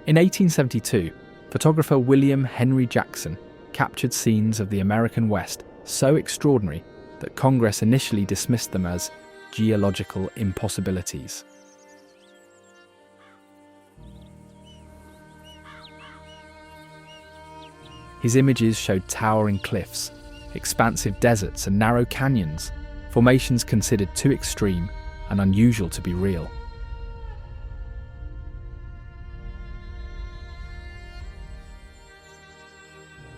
In 1872, photographer William Henry Jackson captured scenes of the American West so extraordinary that Congress initially dismissed them as geological impossibilities. His images showed towering cliffs, expansive deserts and narrow canyons, formations considered too extreme and unusual to be real.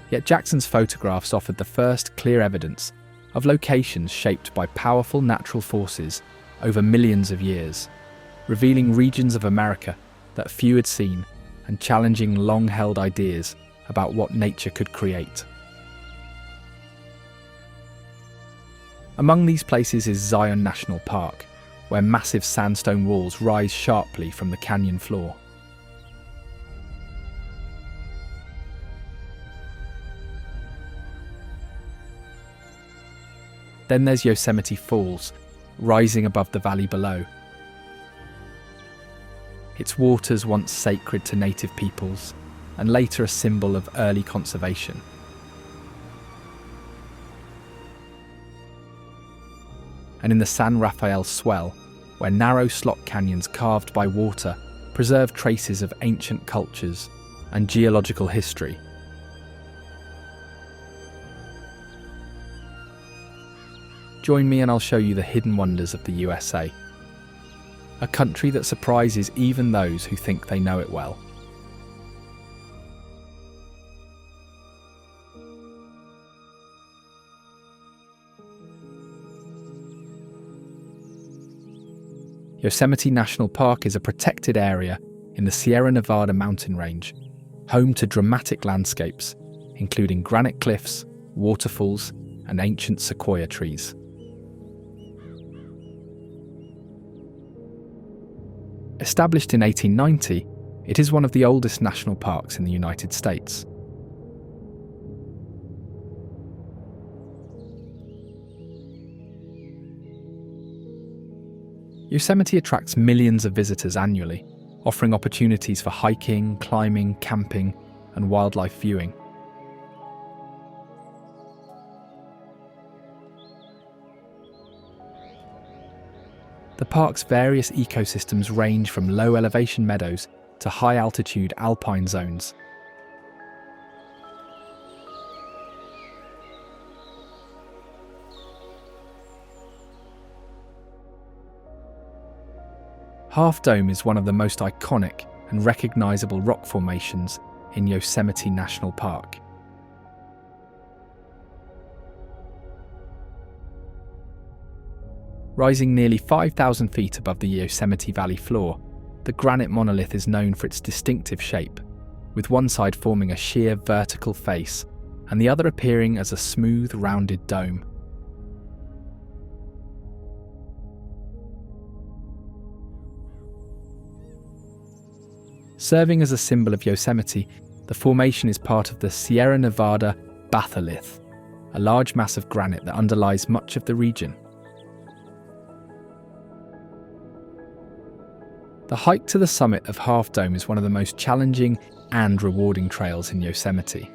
Yet Jackson's photographs offered the first clear evidence of locations shaped by powerful natural forces over millions of years, revealing regions of America that few had seen and challenging long-held ideas about what nature could create. Among these places is Zion National Park, where massive sandstone walls rise sharply from the canyon floor. Then there's Yosemite Falls, rising above the valley below. Its waters once sacred to native peoples, and later a symbol of early conservation. And in the San Rafael Swell, where narrow slot canyons carved by water preserve traces of ancient cultures and geological history. Join me and I'll show you the hidden wonders of the USA, a country that surprises even those who think they know it well. Yosemite National Park is a protected area in the Sierra Nevada mountain range, home to dramatic landscapes, including granite cliffs, waterfalls, and ancient sequoia trees. Established in 1890, it is one of the oldest national parks in the United States. Yosemite attracts millions of visitors annually, offering opportunities for hiking, climbing, camping, and wildlife viewing. The park's various ecosystems range from low-elevation meadows to high-altitude alpine zones. Half Dome is one of the most iconic and recognizable rock formations in Yosemite National Park. Rising nearly 5,000 feet above the Yosemite Valley floor, the granite monolith is known for its distinctive shape, with one side forming a sheer vertical face and the other appearing as a smooth, rounded dome. Serving as a symbol of Yosemite, the formation is part of the Sierra Nevada batholith, a large mass of granite that underlies much of the region. The hike to the summit of Half Dome is one of the most challenging and rewarding trails in Yosemite.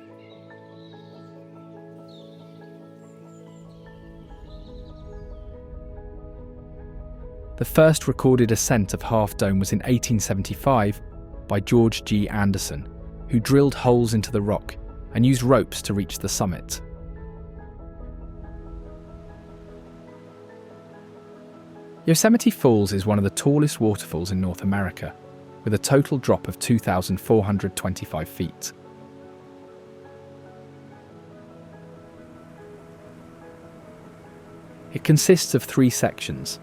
The first recorded ascent of Half Dome was in 1875 by George G. Anderson, who drilled holes into the rock and used ropes to reach the summit. Yosemite Falls is one of the tallest waterfalls in North America, with a total drop of 2,425 feet. It consists of three sections: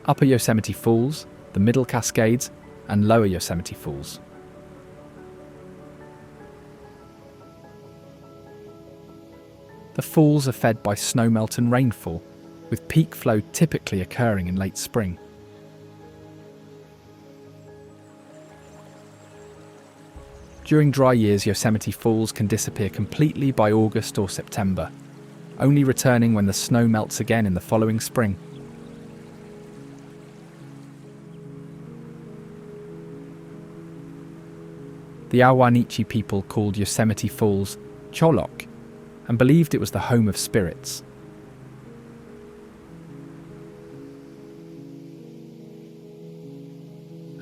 Upper Yosemite Falls, the Middle Cascades, and Lower Yosemite Falls. The falls are fed by snowmelt and rainfall, with peak flow typically occurring in late spring. During dry years, Yosemite Falls can disappear completely by August or September, only returning when the snow melts again in the following spring. The Awanich people called Yosemite Falls Cholok and believed it was the home of spirits.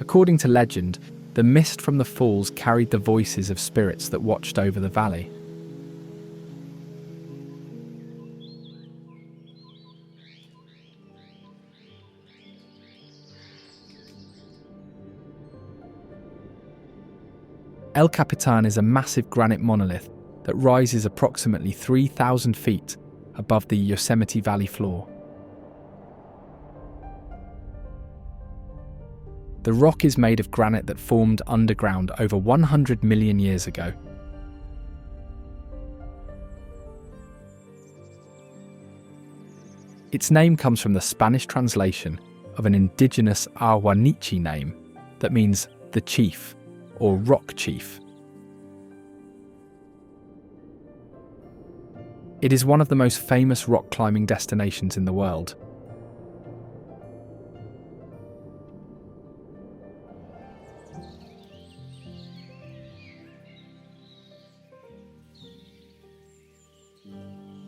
According to legend, the mist from the falls carried the voices of spirits that watched over the valley. El Capitan is a massive granite monolith that rises approximately 3,000 feet above the Yosemite Valley floor. The rock is made of granite that formed underground over 100 million years ago. Its name comes from the Spanish translation of an indigenous Awanich name that means the chief or rock chief. It is one of the most famous rock climbing destinations in the world.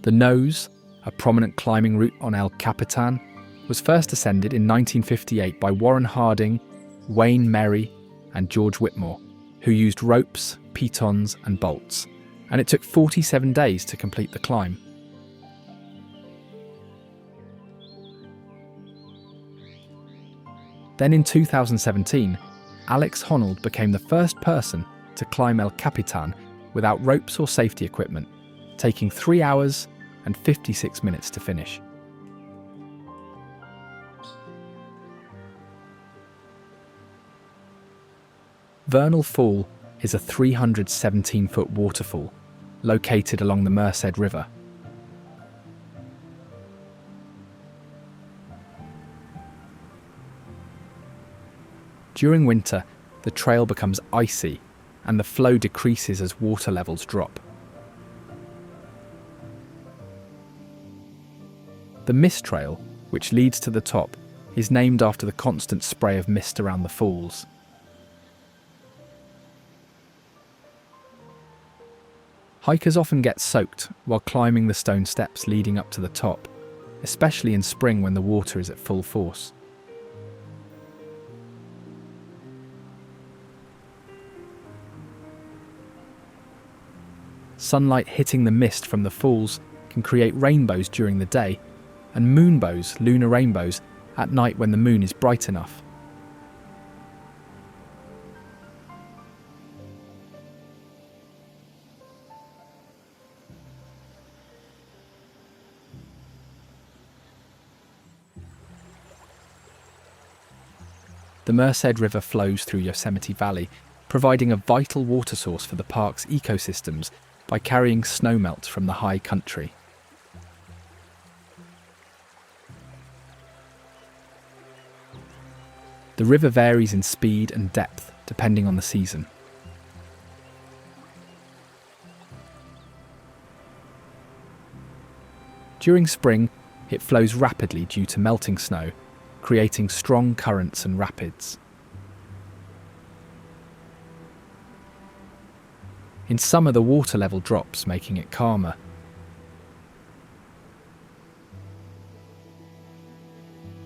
The Nose, a prominent climbing route on El Capitan, was first ascended in 1958 by Warren Harding, Wayne Merry, and George Whitmore, who used ropes, pitons, and bolts, and it took 47 days to complete the climb. Then in 2017, Alex Honnold became the first person to climb El Capitan without ropes or safety equipment, taking 3 hours and 56 minutes to finish. Vernal Fall is a 317-foot waterfall located along the Merced River. During winter, the trail becomes icy and the flow decreases as water levels drop. The mist trail, which leads to the top, is named after the constant spray of mist around the falls. Hikers often get soaked while climbing the stone steps leading up to the top, especially in spring when the water is at full force. Sunlight hitting the mist from the falls can create rainbows during the day, and moonbows, lunar rainbows, at night when the moon is bright enough. The Merced River flows through Yosemite Valley, providing a vital water source for the park's ecosystems by carrying snowmelt from the high country. The river varies in speed and depth depending on the season. During spring, it flows rapidly due to melting snow, creating strong currents and rapids. In summer, the water level drops, making it calmer.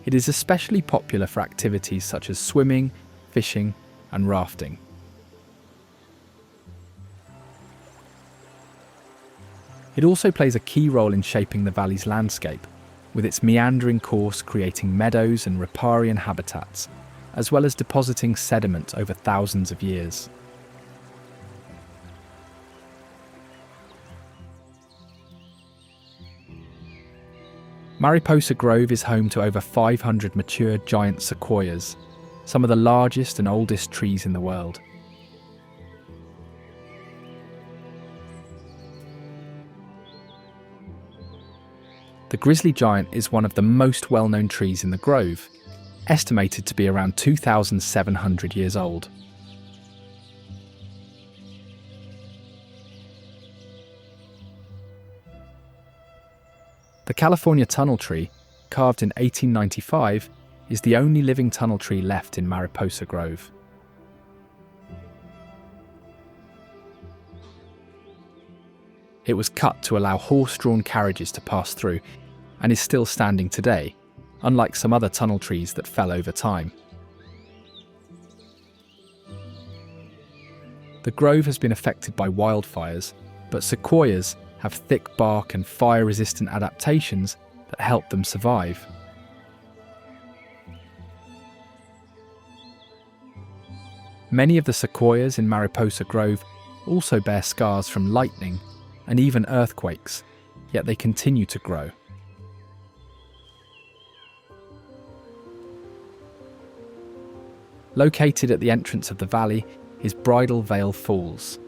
It is especially popular for activities such as swimming, fishing, and rafting. It also plays a key role in shaping the valley's landscape, with its meandering course creating meadows and riparian habitats, as well as depositing sediment over thousands of years. Mariposa Grove is home to over 500 mature giant sequoias, some of the largest and oldest trees in the world. The grizzly giant is one of the most well-known trees in the grove, estimated to be around 2,700 years old. The California tunnel tree, carved in 1895, is the only living tunnel tree left in Mariposa Grove. It was cut to allow horse-drawn carriages to pass through and is still standing today, unlike some other tunnel trees that fell over time. The grove has been affected by wildfires, but sequoias have thick bark and fire-resistant adaptations that help them survive. Many of the sequoias in Mariposa Grove also bear scars from lightning and even earthquakes, yet they continue to grow. Located at the entrance of the valley is Bridal Veil Falls,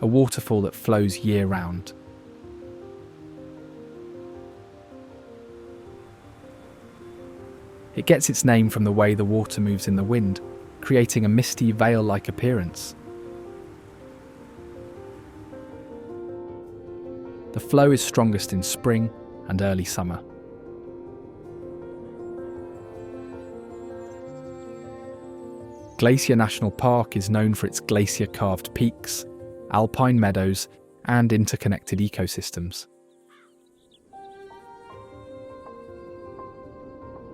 a waterfall that flows year-round. It gets its name from the way the water moves in the wind, creating a misty veil-like appearance. The flow is strongest in spring and early summer. Glacier National Park is known for its glacier-carved peaks, alpine meadows, and interconnected ecosystems.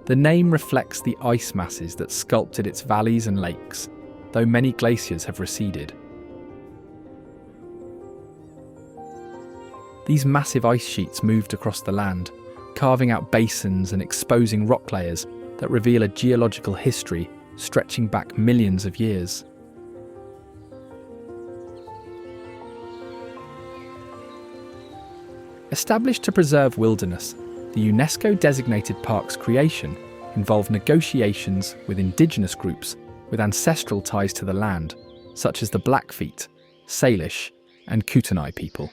The name reflects the ice masses that sculpted its valleys and lakes, though many glaciers have receded. These massive ice sheets moved across the land, carving out basins and exposing rock layers that reveal a geological history stretching back millions of years. Established to preserve wilderness, the UNESCO-designated park's creation involved negotiations with indigenous groups with ancestral ties to the land, such as the Blackfeet, Salish, and Kootenai people.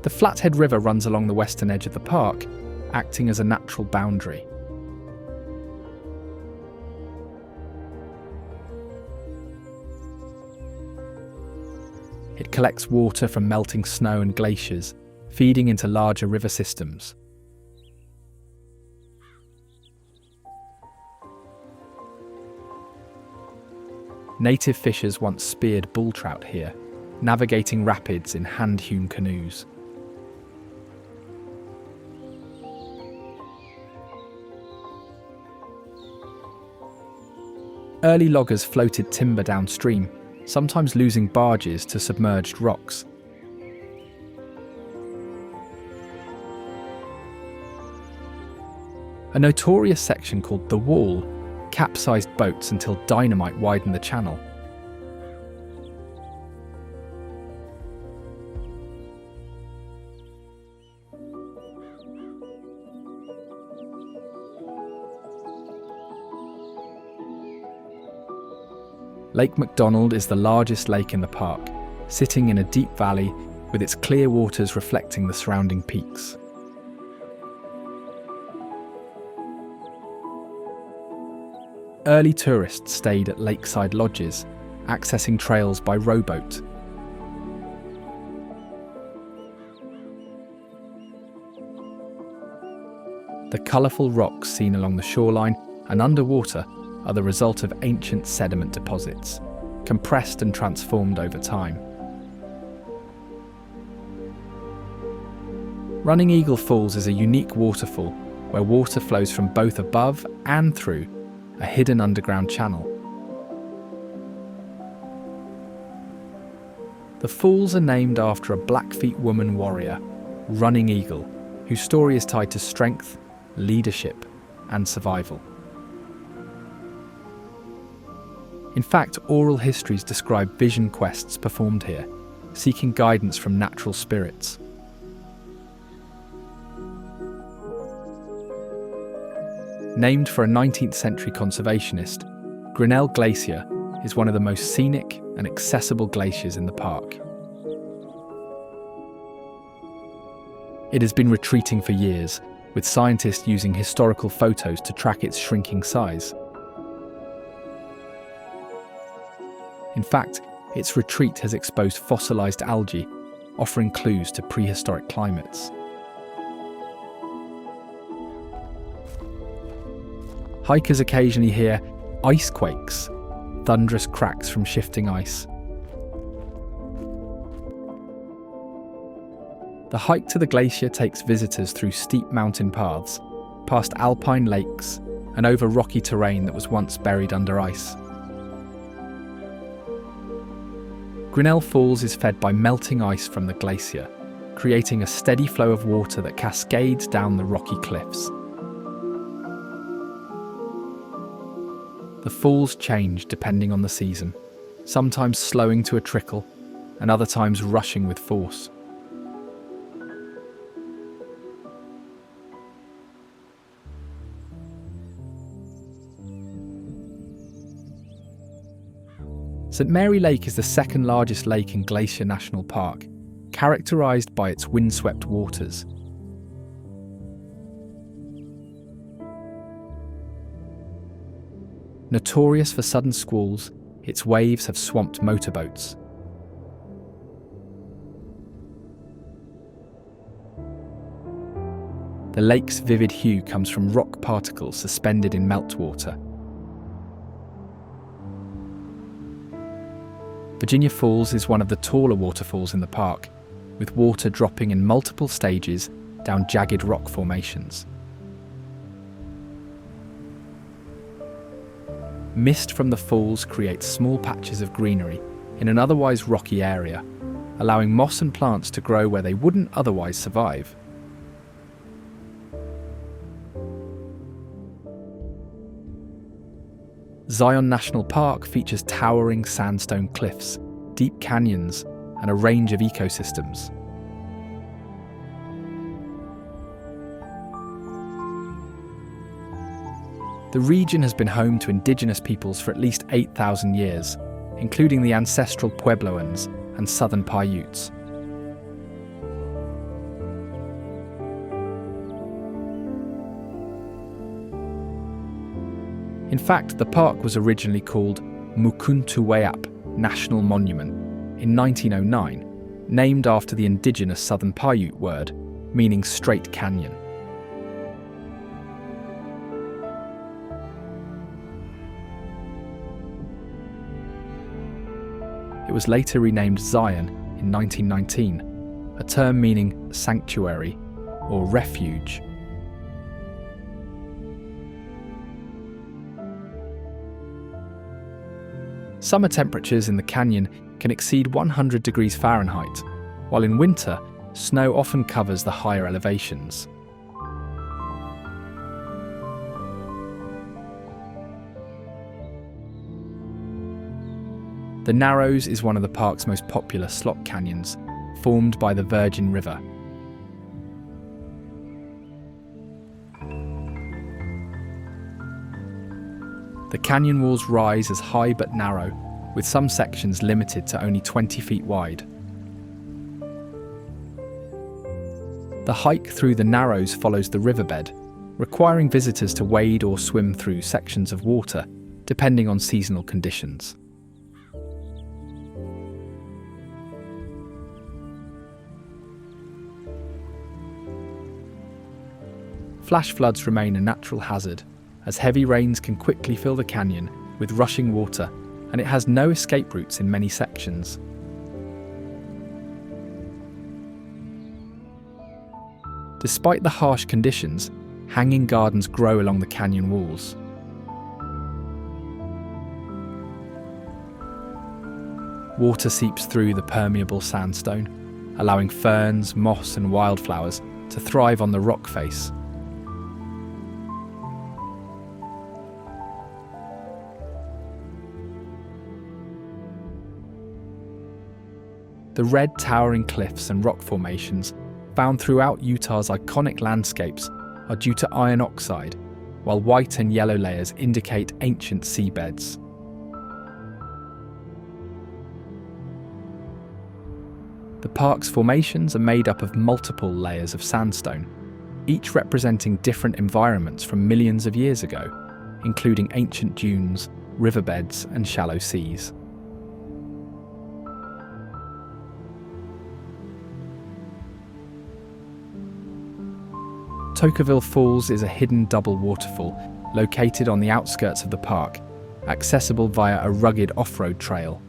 The Flathead River runs along the western edge of the park, acting as a natural boundary. It collects water from melting snow and glaciers, feeding into larger river systems. Native fishers once speared bull trout here, navigating rapids in hand-hewn canoes. Early loggers floated timber downstream, sometimes losing barges to submerged rocks. A notorious section called The Wall capsized boats until dynamite widened the channel. Lake McDonald is the largest lake in the park, sitting in a deep valley with its clear waters reflecting the surrounding peaks. Early tourists stayed at lakeside lodges, accessing trails by rowboat. The colourful rocks seen along the shoreline and underwater are the result of ancient sediment deposits, compressed and transformed over time. Running Eagle Falls is a unique waterfall where water flows from both above and through a hidden underground channel. The falls are named after a Blackfeet woman warrior, Running Eagle, whose story is tied to strength, leadership, and survival. In fact, oral histories describe vision quests performed here, seeking guidance from natural spirits. Named for a 19th century conservationist, Grinnell Glacier is one of the most scenic and accessible glaciers in the park. It has been retreating for years, with scientists using historical photos to track its shrinking size. In fact, its retreat has exposed fossilised algae, offering clues to prehistoric climates. Hikers occasionally hear ice quakes, thunderous cracks from shifting ice. The hike to the glacier takes visitors through steep mountain paths, past alpine lakes, and over rocky terrain that was once buried under ice. Grinnell Falls is fed by melting ice from the glacier, creating a steady flow of water that cascades down the rocky cliffs. The falls change depending on the season, sometimes slowing to a trickle, and other times rushing with force. St Mary Lake is the second largest lake in Glacier National Park, characterised by its windswept waters. Notorious for sudden squalls, its waves have swamped motorboats. The lake's vivid hue comes from rock particles suspended in meltwater. Virginia Falls is one of the taller waterfalls in the park, with water dropping in multiple stages down jagged rock formations. Mist from the falls creates small patches of greenery in an otherwise rocky area, allowing moss and plants to grow where they wouldn't otherwise survive. Zion National Park features towering sandstone cliffs, deep canyons, and a range of ecosystems. The region has been home to indigenous peoples for at least 8,000 years, including the ancestral Puebloans and southern Paiutes. In fact, the park was originally called Mukuntuweap National Monument in 1909, named after the indigenous southern Paiute word, meaning straight canyon. It was later renamed Zion in 1919, a term meaning sanctuary or refuge. Summer temperatures in the canyon can exceed 100 degrees Fahrenheit, while in winter, snow often covers the higher elevations. The Narrows is one of the park's most popular slot canyons, formed by the Virgin River. The canyon walls rise as high but narrow, with some sections limited to only 20 feet wide. The hike through the Narrows follows the riverbed, requiring visitors to wade or swim through sections of water, depending on seasonal conditions. Flash floods remain a natural hazard, as heavy rains can quickly fill the canyon with rushing water, and it has no escape routes in many sections. Despite the harsh conditions, hanging gardens grow along the canyon walls. Water seeps through the permeable sandstone, allowing ferns, moss and wildflowers to thrive on the rock face. The red towering cliffs and rock formations found throughout Utah's iconic landscapes are due to iron oxide, while white and yellow layers indicate ancient seabeds. The park's formations are made up of multiple layers of sandstone, each representing different environments from millions of years ago, including ancient dunes, riverbeds, and shallow seas. Tocqueville Falls is a hidden double waterfall located on the outskirts of the park, accessible via a rugged off-road trail.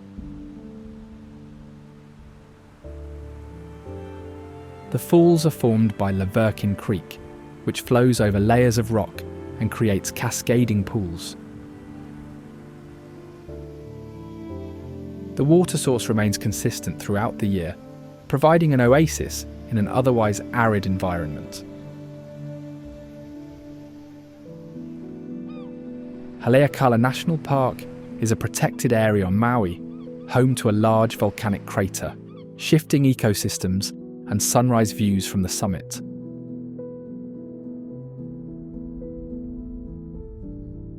The falls are formed by Laverkin Creek, which flows over layers of rock and creates cascading pools. The water source remains consistent throughout the year, providing an oasis in an otherwise arid environment. Haleakala National Park is a protected area on Maui, home to a large volcanic crater, shifting ecosystems and sunrise views from the summit.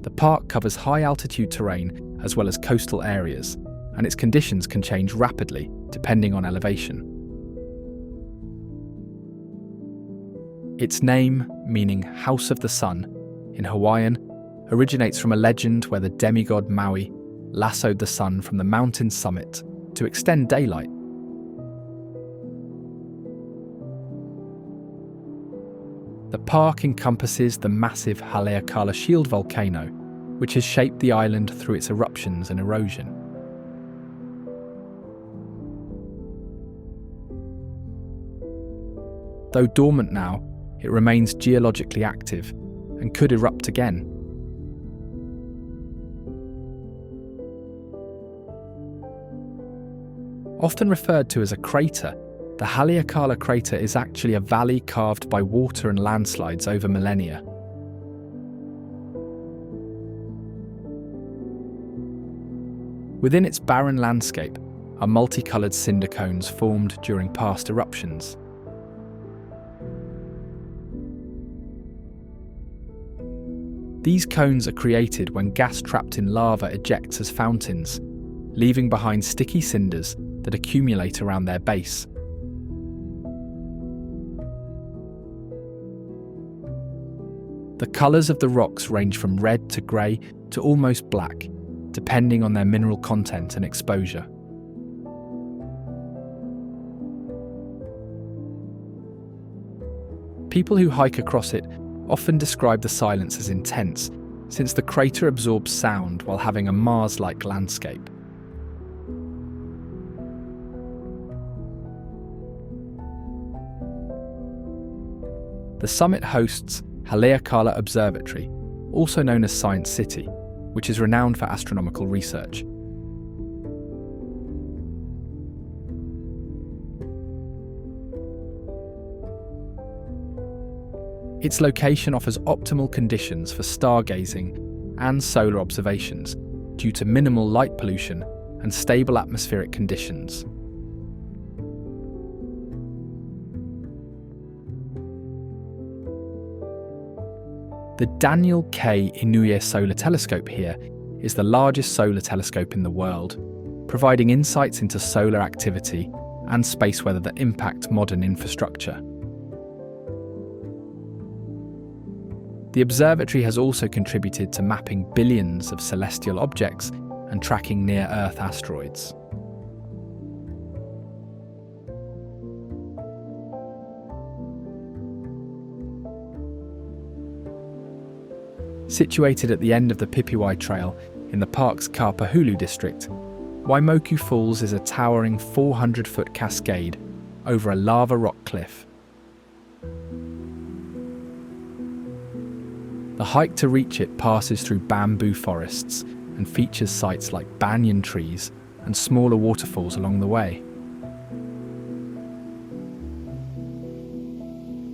The park covers high-altitude terrain as well as coastal areas, and its conditions can change rapidly depending on elevation. Its name, meaning House of the Sun, in Hawaiian, originates from a legend where the demigod Maui lassoed the sun from the mountain summit to extend daylight. The park encompasses the massive Haleakala Shield volcano, which has shaped the island through its eruptions and erosion. Though dormant now, it remains geologically active and could erupt again. Often referred to as a crater, the Haleakala crater is actually a valley carved by water and landslides over millennia. Within its barren landscape are multicoloured cinder cones formed during past eruptions. These cones are created when gas trapped in lava ejects as fountains, leaving behind sticky cinders that accumulate around their base. The colours of the rocks range from red to grey to almost black, depending on their mineral content and exposure. People who hike across it often describe the silence as intense, since the crater absorbs sound while having a Mars-like landscape. The summit hosts Haleakala Observatory, also known as Science City, which is renowned for astronomical research. Its location offers optimal conditions for stargazing and solar observations due to minimal light pollution and stable atmospheric conditions. The Daniel K. Inouye Solar Telescope here is the largest solar telescope in the world, providing insights into solar activity and space weather that impact modern infrastructure. The observatory has also contributed to mapping billions of celestial objects and tracking near-Earth asteroids. Situated at the end of the Pipiwai Trail in the park's Kapahulu district, Waimoku Falls is a towering 400-foot cascade over a lava rock cliff. The hike to reach it passes through bamboo forests and features sites like banyan trees and smaller waterfalls along the way.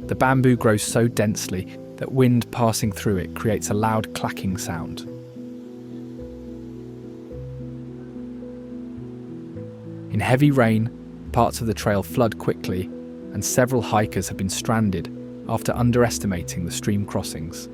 The bamboo grows so densely that wind passing through it creates a loud clacking sound. In heavy rain, parts of the trail flood quickly, and several hikers have been stranded after underestimating the stream crossings.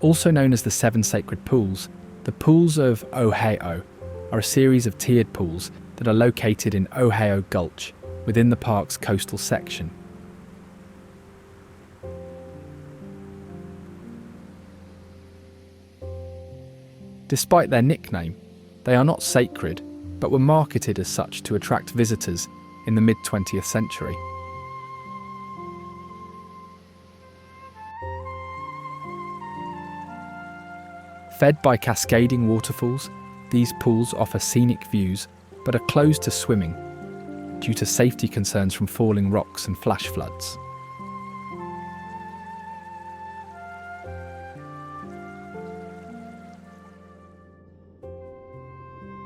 Also known as the Seven Sacred Pools, the Pools of Ohio are a series of tiered pools that are located in Ohio Gulch within the park's coastal section. Despite their nickname, They are not sacred, but were marketed as such to attract visitors in the mid-20th century. Fed by cascading waterfalls, these pools offer scenic views but are closed to swimming due to safety concerns from falling rocks and flash floods.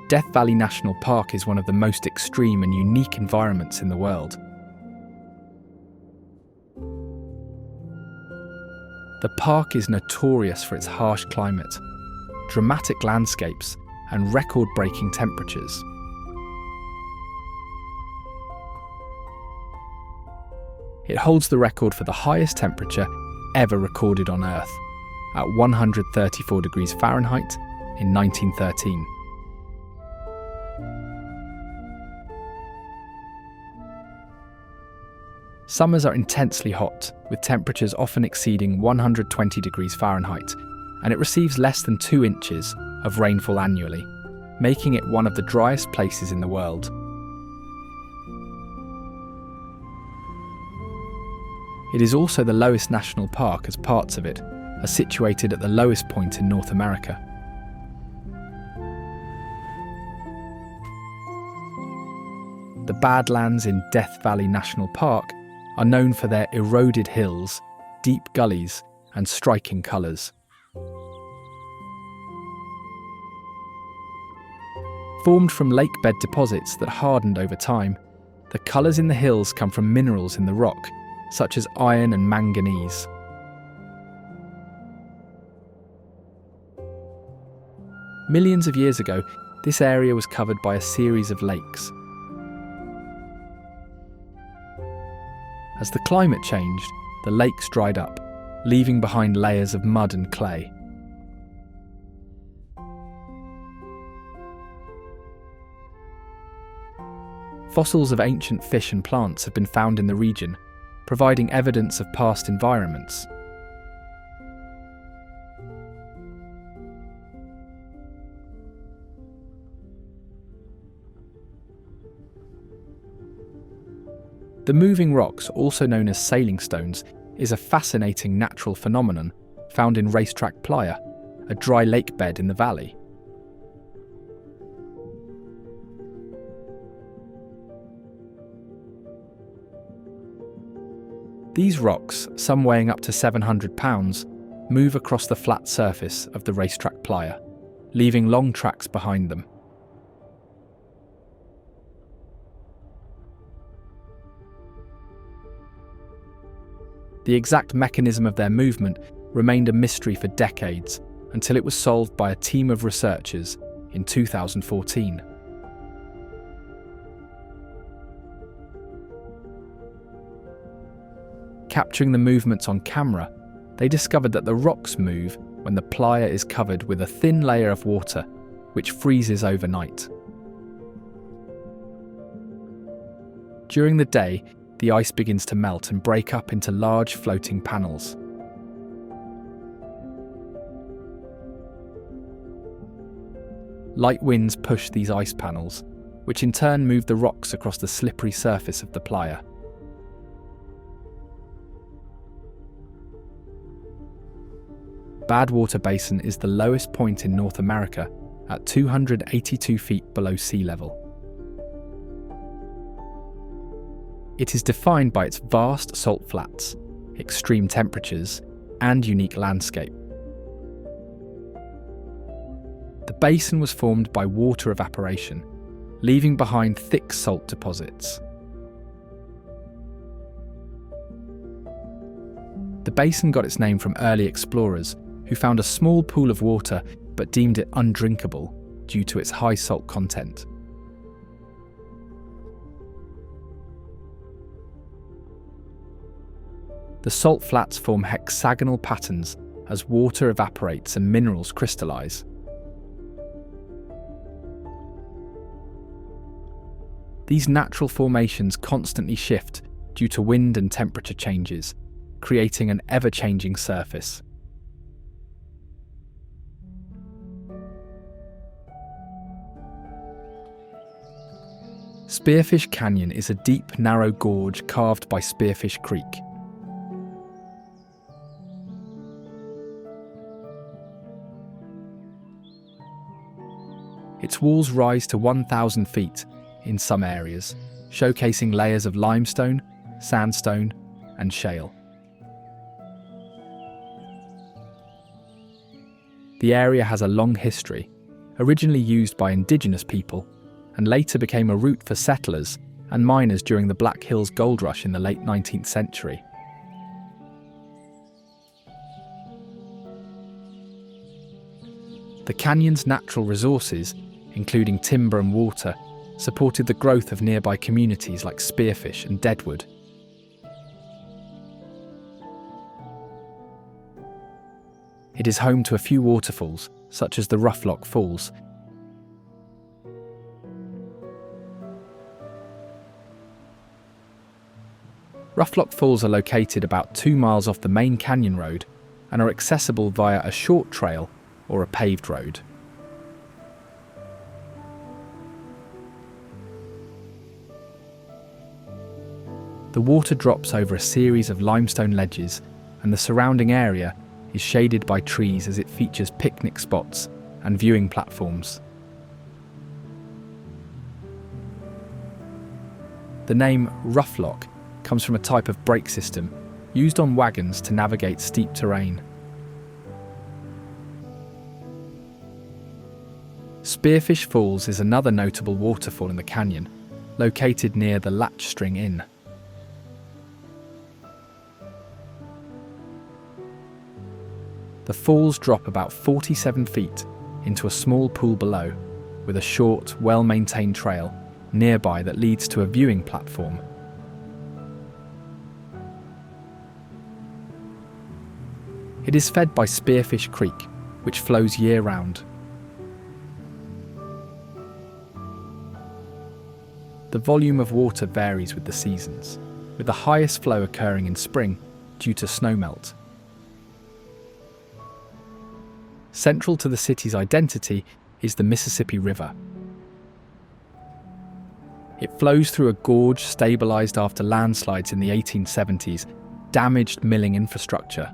Death Valley National Park is one of the most extreme and unique environments in the world. The park is notorious for its harsh climate, dramatic landscapes, and record-breaking temperatures. It holds the record for the highest temperature ever recorded on Earth, at 134 degrees Fahrenheit in 1913. Summers are intensely hot, with temperatures often exceeding 120 degrees Fahrenheit, and it receives less than 2 inches of rainfall annually, making it one of the driest places in the world. It is also the lowest national park, as parts of it are situated at the lowest point in North America. The Badlands in Death Valley National Park are known for their eroded hills, deep gullies, and striking colours. Formed from lakebed deposits that hardened over time, the colours in the hills come from minerals in the rock, such as iron and manganese. Millions of years ago, this area was covered by a series of lakes. As the climate changed, the lakes dried up, leaving behind layers of mud and clay. Fossils of ancient fish and plants have been found in the region, providing evidence of past environments. The moving rocks, also known as sailing stones, is a fascinating natural phenomenon found in Racetrack Playa, a dry lake bed in the valley. These rocks, some weighing up to 700 pounds, move across the flat surface of the Racetrack Playa, leaving long tracks behind them. The exact mechanism of their movement remained a mystery for decades, until it was solved by a team of researchers in 2014. Capturing the movements on camera, they discovered that the rocks move when the playa is covered with a thin layer of water, which freezes overnight. During the day, the ice begins to melt and break up into large floating panels. Light winds push these ice panels, which in turn move the rocks across the slippery surface of the playa. Badwater Basin is the lowest point in North America at 282 feet below sea level. It is defined by its vast salt flats, extreme temperatures, and unique landscape. The basin was formed by water evaporation, leaving behind thick salt deposits. The basin got its name from early explorers who found a small pool of water but deemed it undrinkable due to its high salt content. The salt flats form hexagonal patterns as water evaporates and minerals crystallize. These natural formations constantly shift due to wind and temperature changes, creating an ever-changing surface. Spearfish Canyon is a deep, narrow gorge carved by Spearfish Creek. Its walls rise to 1,000 feet in some areas, showcasing layers of limestone, sandstone, and shale. The area has a long history, originally used by indigenous people, and later became a route for settlers and miners during the Black Hills Gold Rush in the late 19th century. The canyon's natural resources, including timber and water, supported the growth of nearby communities like Spearfish and Deadwood. It is home to a few waterfalls, such as the Rufflock Falls. Rufflock Falls are located about 2 miles off the main canyon road and are accessible via a short trail or a paved road. The water drops over a series of limestone ledges, and the surrounding area is shaded by trees as it features picnic spots and viewing platforms. The name Rufflock comes from a type of brake system used on wagons to navigate steep terrain. Spearfish Falls is another notable waterfall in the canyon, located near the Latchstring Inn. The falls drop about 47 feet into a small pool below, with a short, well-maintained trail nearby that leads to a viewing platform. It is fed by Spearfish Creek, which flows year-round. The volume of water varies with the seasons, with the highest flow occurring in spring due to snowmelt. Central to the city's identity is the Mississippi River. It flows through a gorge stabilised after landslides in the 1870s damaged milling infrastructure.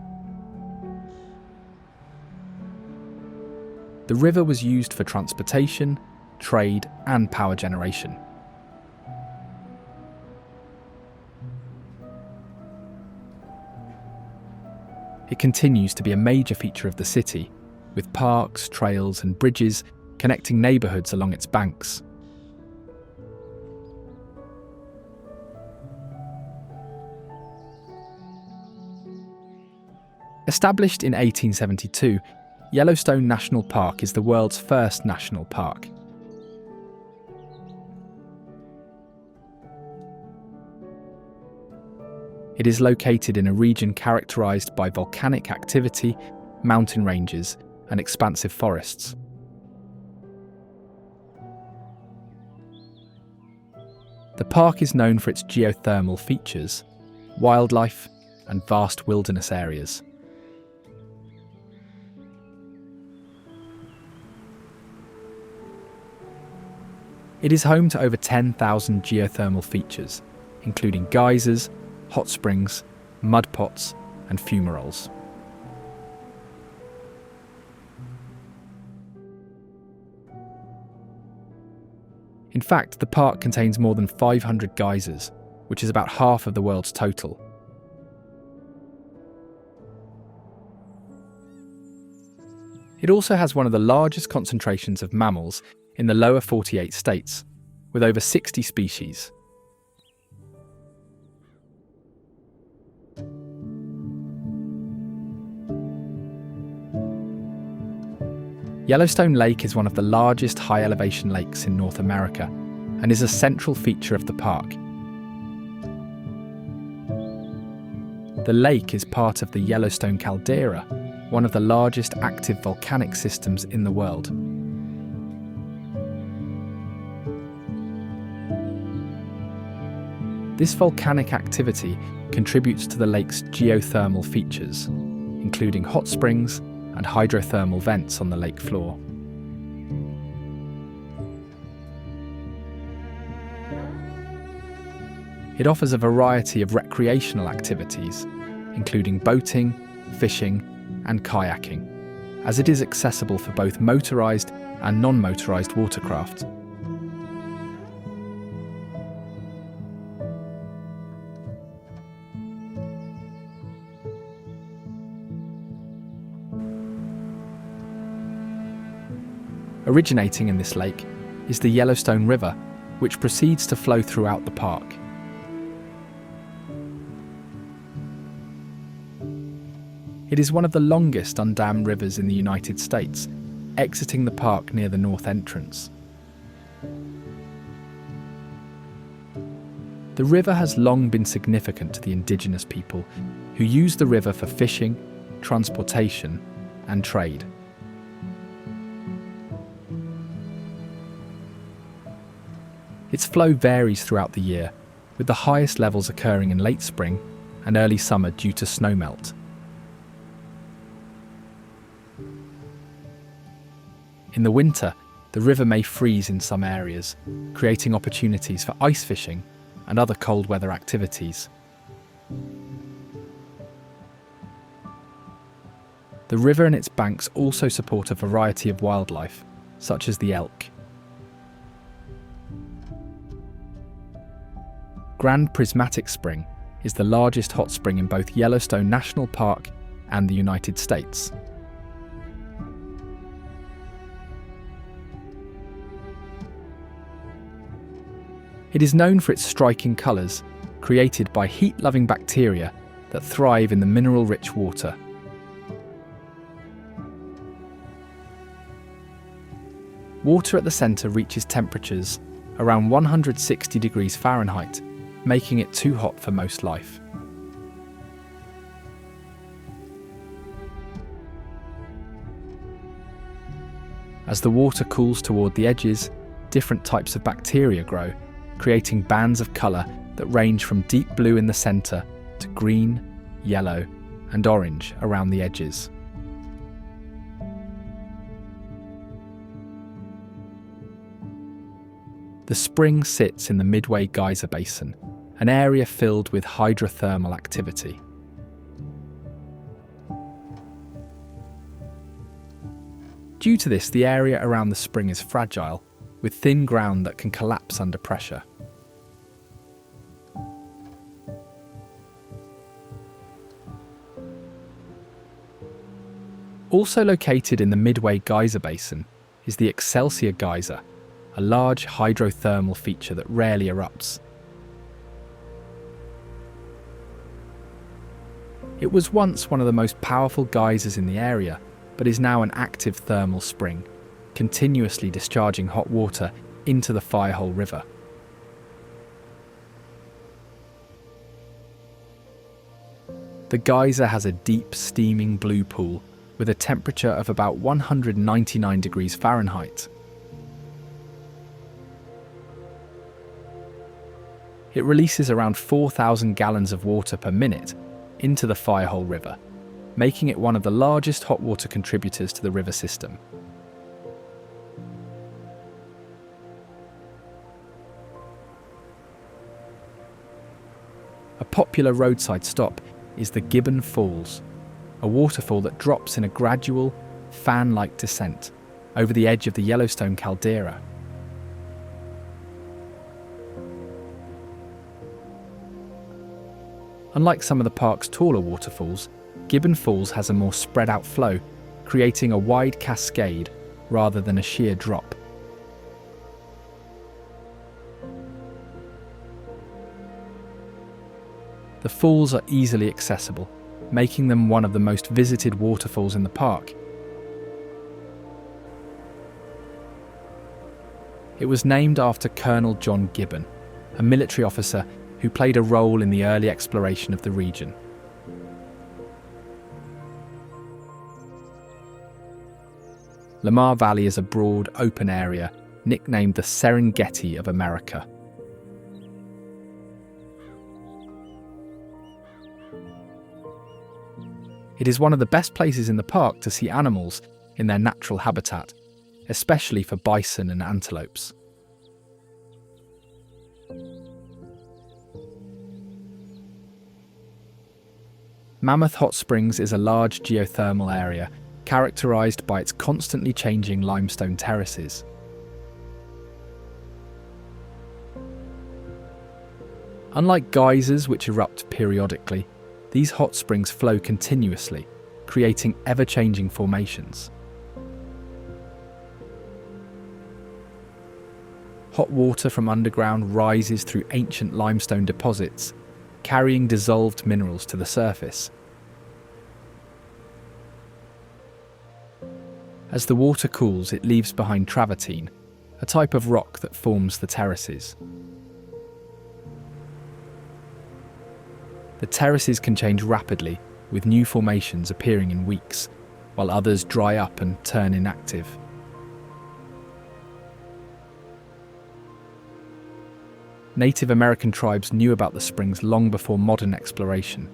The river was used for transportation, trade, and power generation. It continues to be a major feature of the city, with parks, trails, and bridges connecting neighbourhoods along its banks. Established in 1872, Yellowstone National Park is the world's first national park. It is located in a region characterised by volcanic activity, mountain ranges, and expansive forests. The park is known for its geothermal features, wildlife, and vast wilderness areas. It is home to over 10,000 geothermal features, including geysers, hot springs, mud pots, and fumaroles. In fact, the park contains more than 500 geysers, which is about half of the world's total. It also has one of the largest concentrations of mammals in the lower 48 states, with over 60 species. Yellowstone Lake is one of the largest high-elevation lakes in North America and is a central feature of the park. The lake is part of the Yellowstone caldera, one of the largest active volcanic systems in the world. This volcanic activity contributes to the lake's geothermal features, including hot springs and hydrothermal vents on the lake floor. It offers a variety of recreational activities, including boating, fishing, and kayaking, as it is accessible for both motorized and non-motorized watercraft. Originating in this lake is the Yellowstone River, which proceeds to flow throughout the park. It is one of the longest undammed rivers in the United States, exiting the park near the north entrance. The river has long been significant to the indigenous people who use the river for fishing, transportation, and trade. Its flow varies throughout the year, with the highest levels occurring in late spring and early summer due to snowmelt. In the winter, the river may freeze in some areas, creating opportunities for ice fishing and other cold weather activities. The river and its banks also support a variety of wildlife, such as the elk. Grand Prismatic Spring is the largest hot spring in both Yellowstone National Park and the United States. It is known for its striking colours, created by heat-loving bacteria that thrive in the mineral-rich water. Water at the centre reaches temperatures around 160 degrees Fahrenheit, making it too hot for most life. As the water cools toward the edges, different types of bacteria grow, creating bands of colour that range from deep blue in the centre to green, yellow, and orange around the edges. The spring sits in the Midway Geyser Basin, an area filled with hydrothermal activity. Due to this, the area around the spring is fragile, with thin ground that can collapse under pressure. Also located in the Midway Geyser Basin is the Excelsior Geyser, a large hydrothermal feature that rarely erupts. It was once one of the most powerful geysers in the area, but is now an active thermal spring, continuously discharging hot water into the Firehole River. The geyser has a deep, steaming blue pool with a temperature of about 199 degrees Fahrenheit. It releases around 4,000 gallons of water per minute into the Firehole River, making it one of the largest hot water contributors to the river system. A popular roadside stop is the Gibbon Falls, a waterfall that drops in a gradual, fan-like descent over the edge of the Yellowstone caldera. Unlike some of the park's taller waterfalls, Gibbon Falls has a more spread-out flow, creating a wide cascade rather than a sheer drop. The falls are easily accessible, making them one of the most visited waterfalls in the park. It was named after Colonel John Gibbon, a military officer who played a role in the early exploration of the region. Lamar Valley is a broad, open area nicknamed the Serengeti of America. It is one of the best places in the park to see animals in their natural habitat, especially for bison and antelopes. Mammoth Hot Springs is a large geothermal area characterized by its constantly changing limestone terraces. Unlike geysers which erupt periodically, these hot springs flow continuously, creating ever-changing formations. Hot water from underground rises through ancient limestone deposits, carrying dissolved minerals to the surface. As the water cools, it leaves behind travertine, a type of rock that forms the terraces. The terraces can change rapidly, with new formations appearing in weeks, while others dry up and turn inactive. Native American tribes knew about the springs long before modern exploration,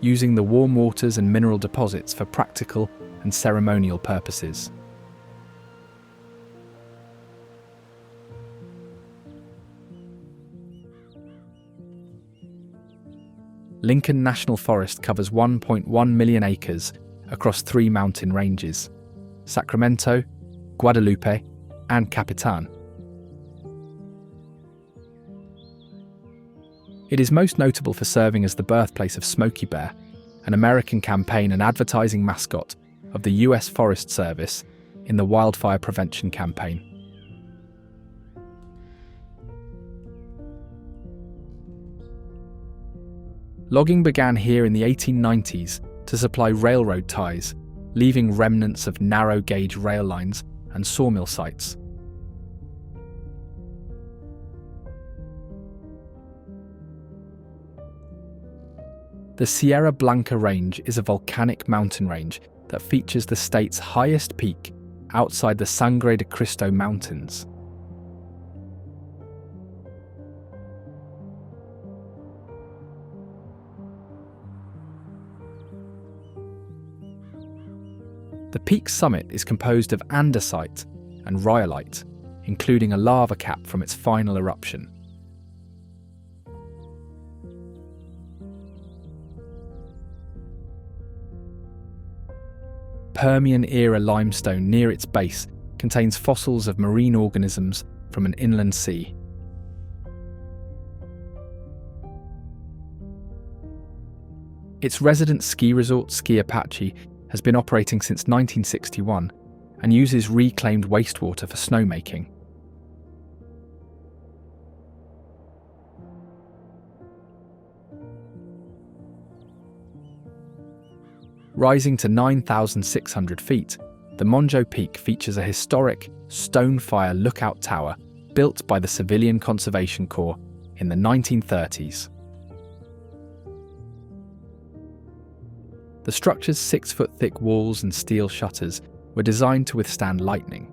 using the warm waters and mineral deposits for practical and ceremonial purposes. Lincoln National Forest covers 1.1 million acres across 3 mountain ranges: Sacramento, Guadalupe, and Capitan. It is most notable for serving as the birthplace of Smokey Bear, an American campaign and advertising mascot of the US Forest Service in the wildfire prevention campaign. Logging began here in the 1890s to supply railroad ties, leaving remnants of narrow-gauge rail lines and sawmill sites. The Sierra Blanca Range is a volcanic mountain range that features the state's highest peak outside the Sangre de Cristo Mountains. The peak's summit is composed of andesite and rhyolite, including a lava cap from its final eruption. Permian-era limestone near its base contains fossils of marine organisms from an inland sea. Its resident ski resort, Ski Apache, has been operating since 1961 and uses reclaimed wastewater for snowmaking. Rising to 9,600 feet, the Monjo Peak features a historic stone-fire lookout tower built by the Civilian Conservation Corps in the 1930s. The structure's 6-foot-thick walls and steel shutters were designed to withstand lightning.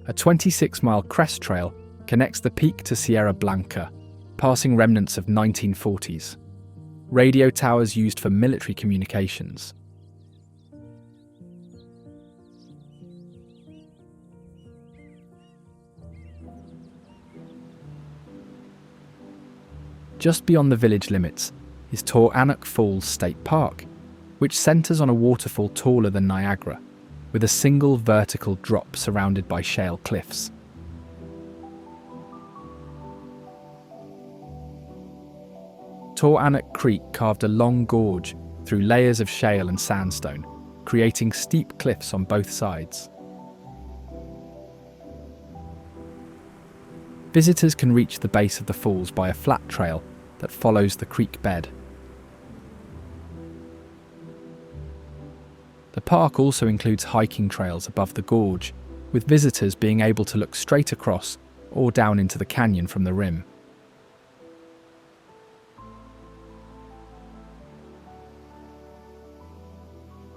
A 26-mile crest trail connects the peak to Sierra Blanca, passing remnants of 1940s. Radio towers used for military communications. Just beyond the village limits is Toranuck Falls State Park, which centres on a waterfall taller than Niagara, with a single vertical drop surrounded by shale cliffs. Toranuck Creek carved a long gorge through layers of shale and sandstone, creating steep cliffs on both sides. Visitors can reach the base of the falls by a flat trail that follows the creek bed. The park also includes hiking trails above the gorge, with visitors being able to look straight across or down into the canyon from the rim.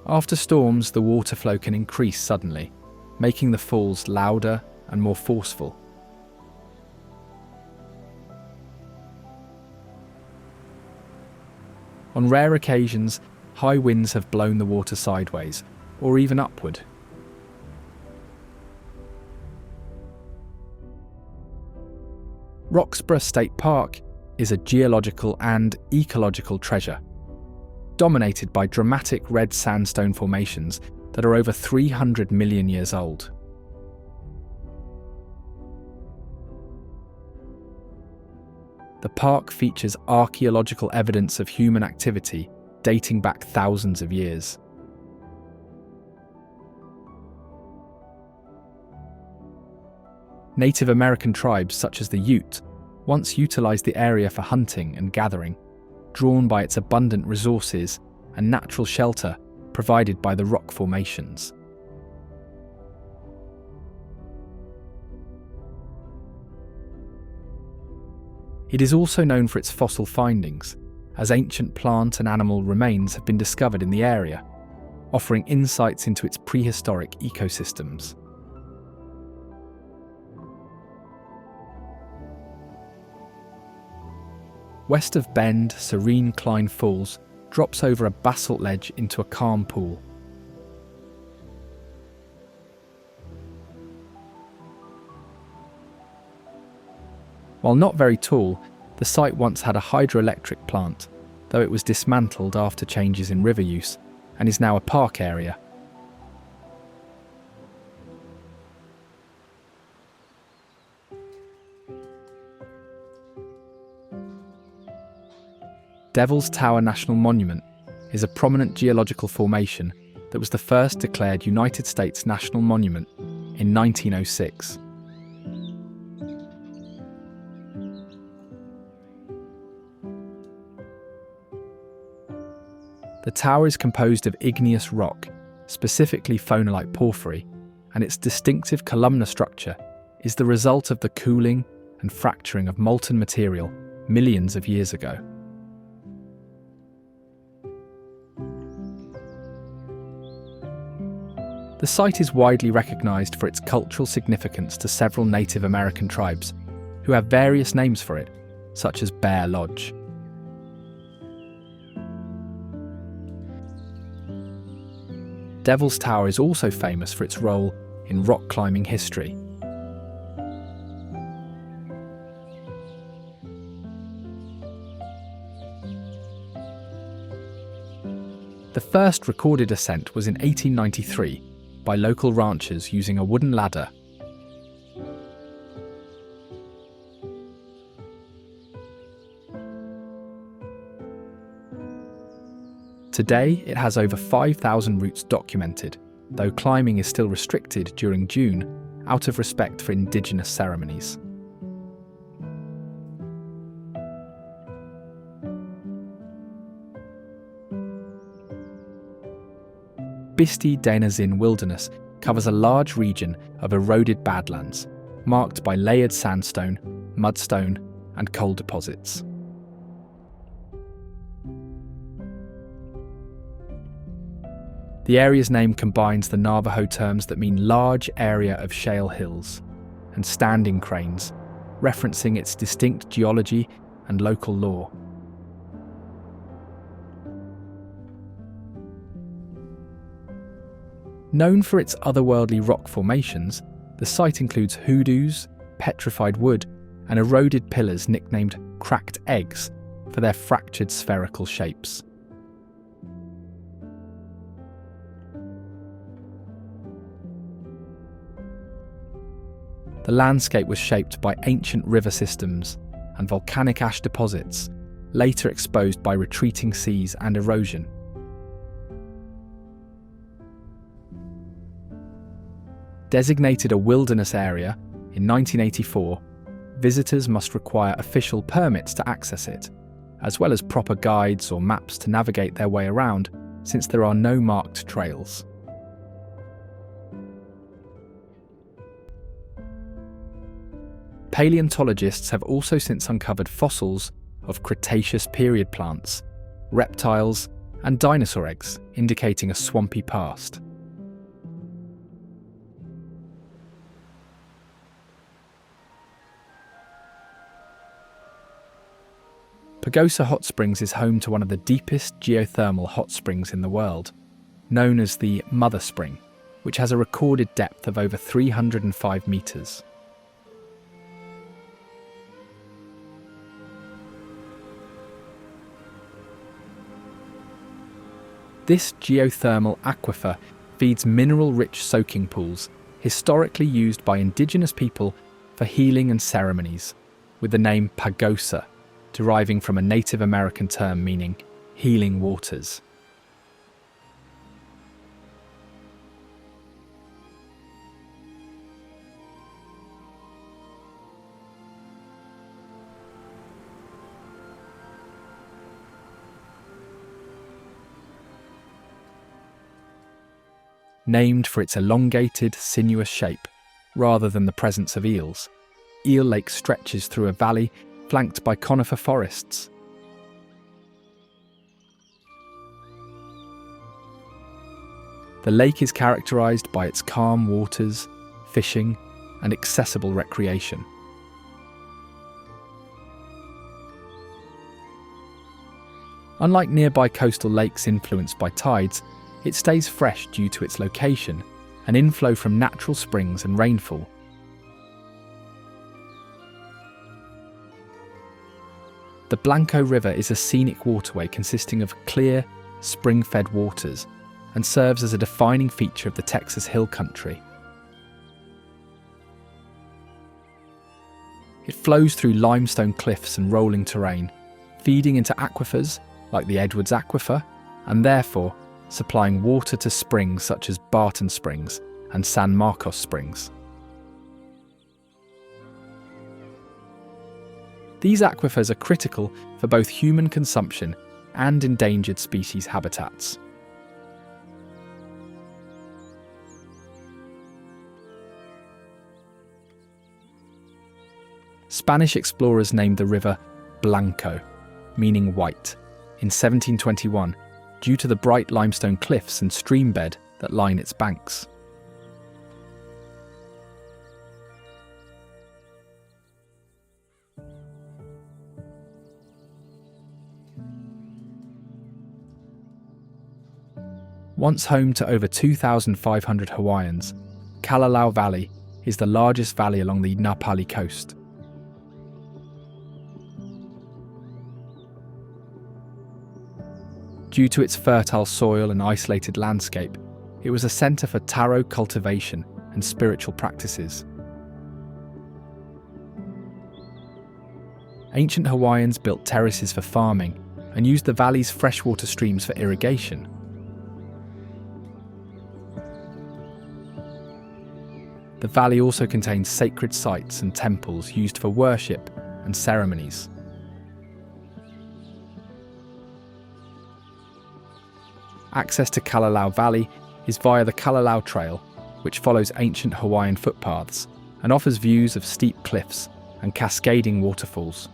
After storms, the water flow can increase suddenly, making the falls louder and more forceful. On rare occasions, high winds have blown the water sideways, or even upward. Roxburgh State Park is a geological and ecological treasure, dominated by dramatic red sandstone formations that are over 300 million years old. The park features archaeological evidence of human activity dating back thousands of years. Native American tribes such as the Ute once utilized the area for hunting and gathering, drawn by its abundant resources and natural shelter provided by the rock formations. It is also known for its fossil findings, as ancient plant and animal remains have been discovered in the area, offering insights into its prehistoric ecosystems. West of Bend, serene Klein Falls drops over a basalt ledge into a calm pool. While not very tall, the site once had a hydroelectric plant, though it was dismantled after changes in river use, and is now a park area. Devil's Tower National Monument is a prominent geological formation that was the first declared United States National Monument in 1906. The tower is composed of igneous rock, specifically phonolite porphyry, and its distinctive columnar structure is the result of the cooling and fracturing of molten material millions of years ago. The site is widely recognized for its cultural significance to several Native American tribes, who have various names for it, such as Bear Lodge. Devil's Tower is also famous for its role in rock climbing history. The first recorded ascent was in 1893 by local ranchers using a wooden ladder. Today, it has over 5,000 routes documented, though climbing is still restricted during June out of respect for indigenous ceremonies. Bisti Denazin Wilderness covers a large region of eroded badlands, marked by layered sandstone, mudstone, and coal deposits. The area's name combines the Navajo terms that mean large area of shale hills and standing cranes, referencing its distinct geology and local lore. Known for its otherworldly rock formations, the site includes hoodoos, petrified wood, and eroded pillars nicknamed cracked eggs for their fractured spherical shapes. The landscape was shaped by ancient river systems and volcanic ash deposits, later exposed by retreating seas and erosion. Designated a wilderness area in 1984, visitors must require official permits to access it, as well as proper guides or maps to navigate their way around, since there are no marked trails. Paleontologists have also since uncovered fossils of Cretaceous period plants, reptiles, and dinosaur eggs, indicating a swampy past. Pagosa Hot Springs is home to one of the deepest geothermal hot springs in the world, known as the Mother Spring, which has a recorded depth of over 305 metres. This geothermal aquifer feeds mineral-rich soaking pools historically used by indigenous people for healing and ceremonies, with the name Pagosa deriving from a Native American term meaning healing waters. Named for its elongated, sinuous shape, rather than the presence of eels, Eel Lake stretches through a valley flanked by conifer forests. The lake is characterized by its calm waters, fishing, and accessible recreation. Unlike nearby coastal lakes influenced by tides, it stays fresh due to its location and inflow from natural springs and rainfall. The Blanco River is a scenic waterway consisting of clear, spring-fed waters and serves as a defining feature of the Texas Hill Country. It flows through limestone cliffs and rolling terrain, feeding into aquifers like the Edwards Aquifer, and therefore supplying water to springs such as Barton Springs and San Marcos Springs. These aquifers are critical for both human consumption and endangered species habitats. Spanish explorers named the river Blanco, meaning white, in 1721, due to the bright limestone cliffs and stream bed that line its banks. Once home to over 2,500 Hawaiians, Kalalau Valley is the largest valley along the Na Pali coast. Due to its fertile soil and isolated landscape, it was a centre for taro cultivation and spiritual practices. Ancient Hawaiians built terraces for farming and used the valley's freshwater streams for irrigation. The valley also contains sacred sites and temples used for worship and ceremonies. Access to Kalalau Valley is via the Kalalau Trail, which follows ancient Hawaiian footpaths and offers views of steep cliffs and cascading waterfalls.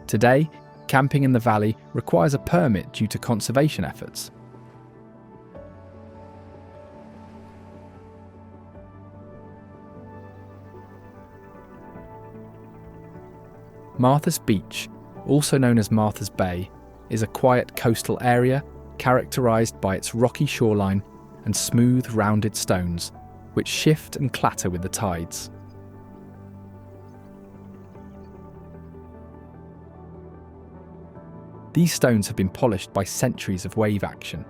Today, camping in the valley requires a permit due to conservation efforts. Martha's Beach, also known as Martha's Bay, is a quiet coastal area characterised by its rocky shoreline and smooth, rounded stones, which shift and clatter with the tides. These stones have been polished by centuries of wave action.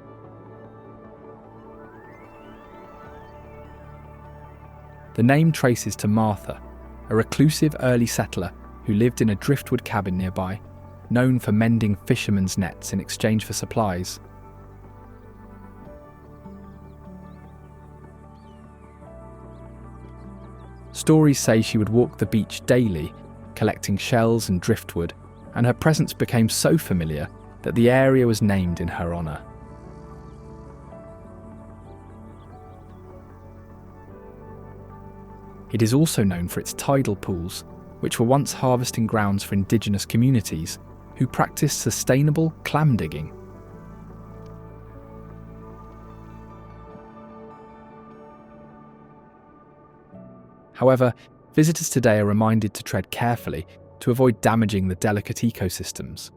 The name traces to Martha, a reclusive early settler who lived in a driftwood cabin nearby, known for mending fishermen's nets in exchange for supplies. Stories say she would walk the beach daily, collecting shells and driftwood, and her presence became so familiar that the area was named in her honour. It is also known for its tidal pools, which were once harvesting grounds for indigenous communities who practiced sustainable clam digging. However, visitors today are reminded to tread carefully to avoid damaging the delicate ecosystems.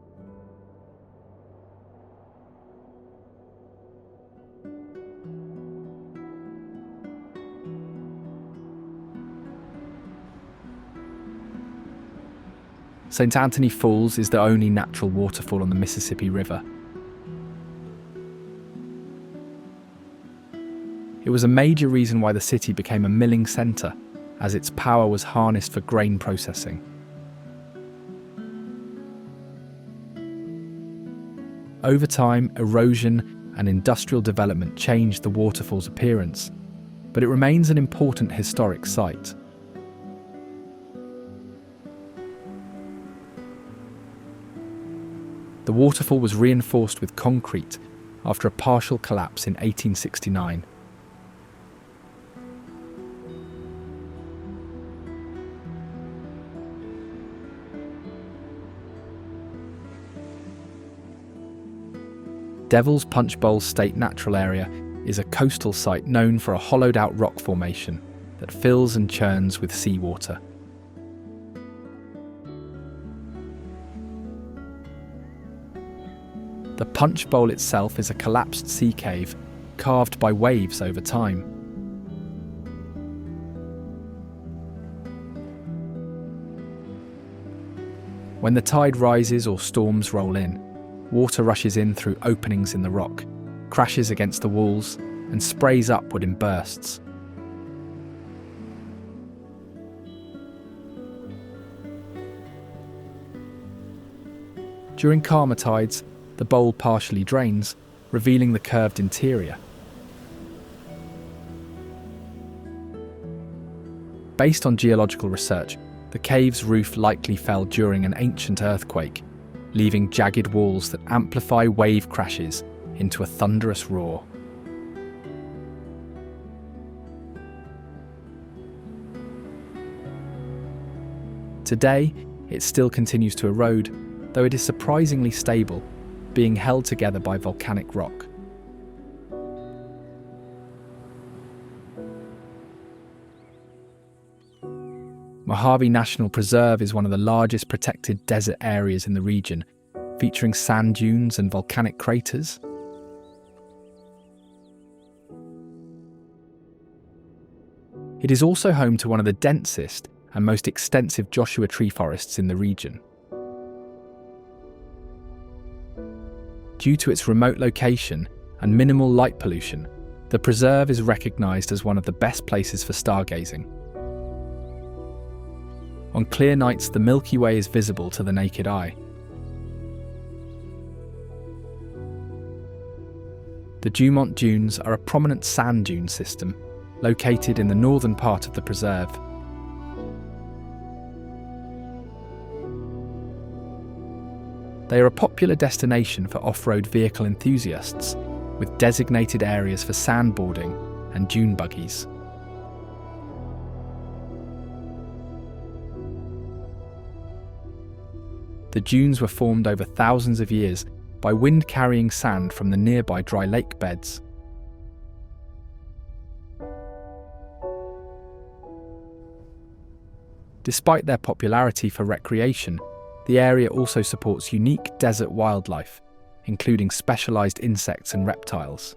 St. Anthony Falls is the only natural waterfall on the Mississippi River. It was a major reason why the city became a milling centre, as its power was harnessed for grain processing. Over time, erosion and industrial development changed the waterfall's appearance, but it remains an important historic site. The waterfall was reinforced with concrete after a partial collapse in 1869. Devil's Punch Bowl State Natural Area is a coastal site known for a hollowed-out rock formation that fills and churns with seawater. The Punch Bowl itself is a collapsed sea cave carved by waves over time. When the tide rises or storms roll in, water rushes in through openings in the rock, crashes against the walls, and sprays upward in bursts. During calmer tides, the bowl partially drains, revealing the curved interior. Based on geological research, the cave's roof likely fell during an ancient earthquake, leaving jagged walls that amplify wave crashes into a thunderous roar. Today, it still continues to erode, though it is surprisingly stable, being held together by volcanic rock. Mojave National Preserve is one of the largest protected desert areas in the region, featuring sand dunes and volcanic craters. It is also home to one of the densest and most extensive Joshua tree forests in the region. Due to its remote location and minimal light pollution, the preserve is recognized as one of the best places for stargazing. On clear nights, the Milky Way is visible to the naked eye. The Dumont Dunes are a prominent sand dune system located in the northern part of the preserve. They are a popular destination for off-road vehicle enthusiasts, with designated areas for sandboarding and dune buggies. The dunes were formed over thousands of years by wind carrying sand from the nearby dry lake beds. Despite their popularity for recreation, the area also supports unique desert wildlife, including specialized insects and reptiles.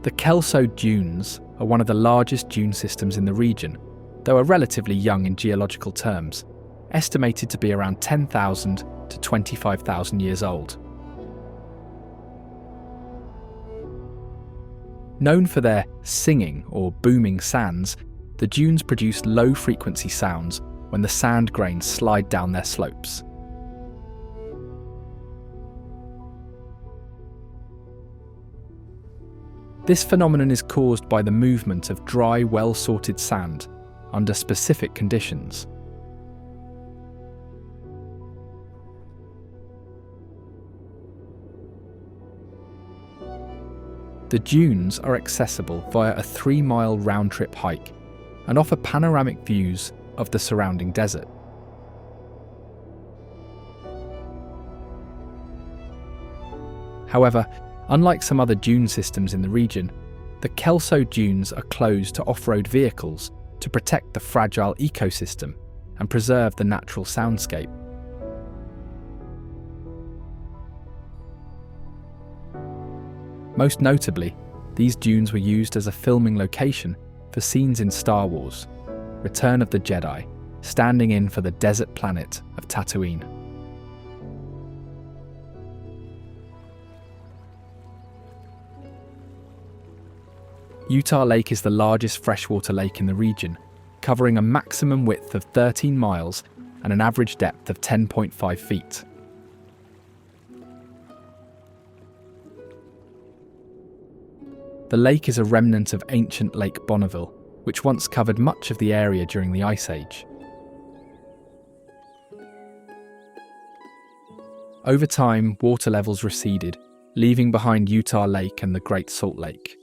The Kelso Dunes are one of the largest dune systems in the region, though are relatively young in geological terms, estimated to be around 10,000 to 25,000 years old. Known for their singing or booming sands, the dunes produce low-frequency sounds when the sand grains slide down their slopes. This phenomenon is caused by the movement of dry, well-sorted sand under specific conditions. The dunes are accessible via a 3-mile round-trip hike and offer panoramic views of the surrounding desert. However, unlike some other dune systems in the region, the Kelso Dunes are closed to off-road vehicles to protect the fragile ecosystem and preserve the natural soundscape. Most notably, these dunes were used as a filming location for scenes in Star Wars, Return of the Jedi, standing in for the desert planet of Tatooine. Utah Lake is the largest freshwater lake in the region, covering a maximum width of 13 miles and an average depth of 10.5 feet. The lake is a remnant of ancient Lake Bonneville, which once covered much of the area during the Ice Age. Over time, water levels receded, leaving behind Utah Lake and the Great Salt Lake.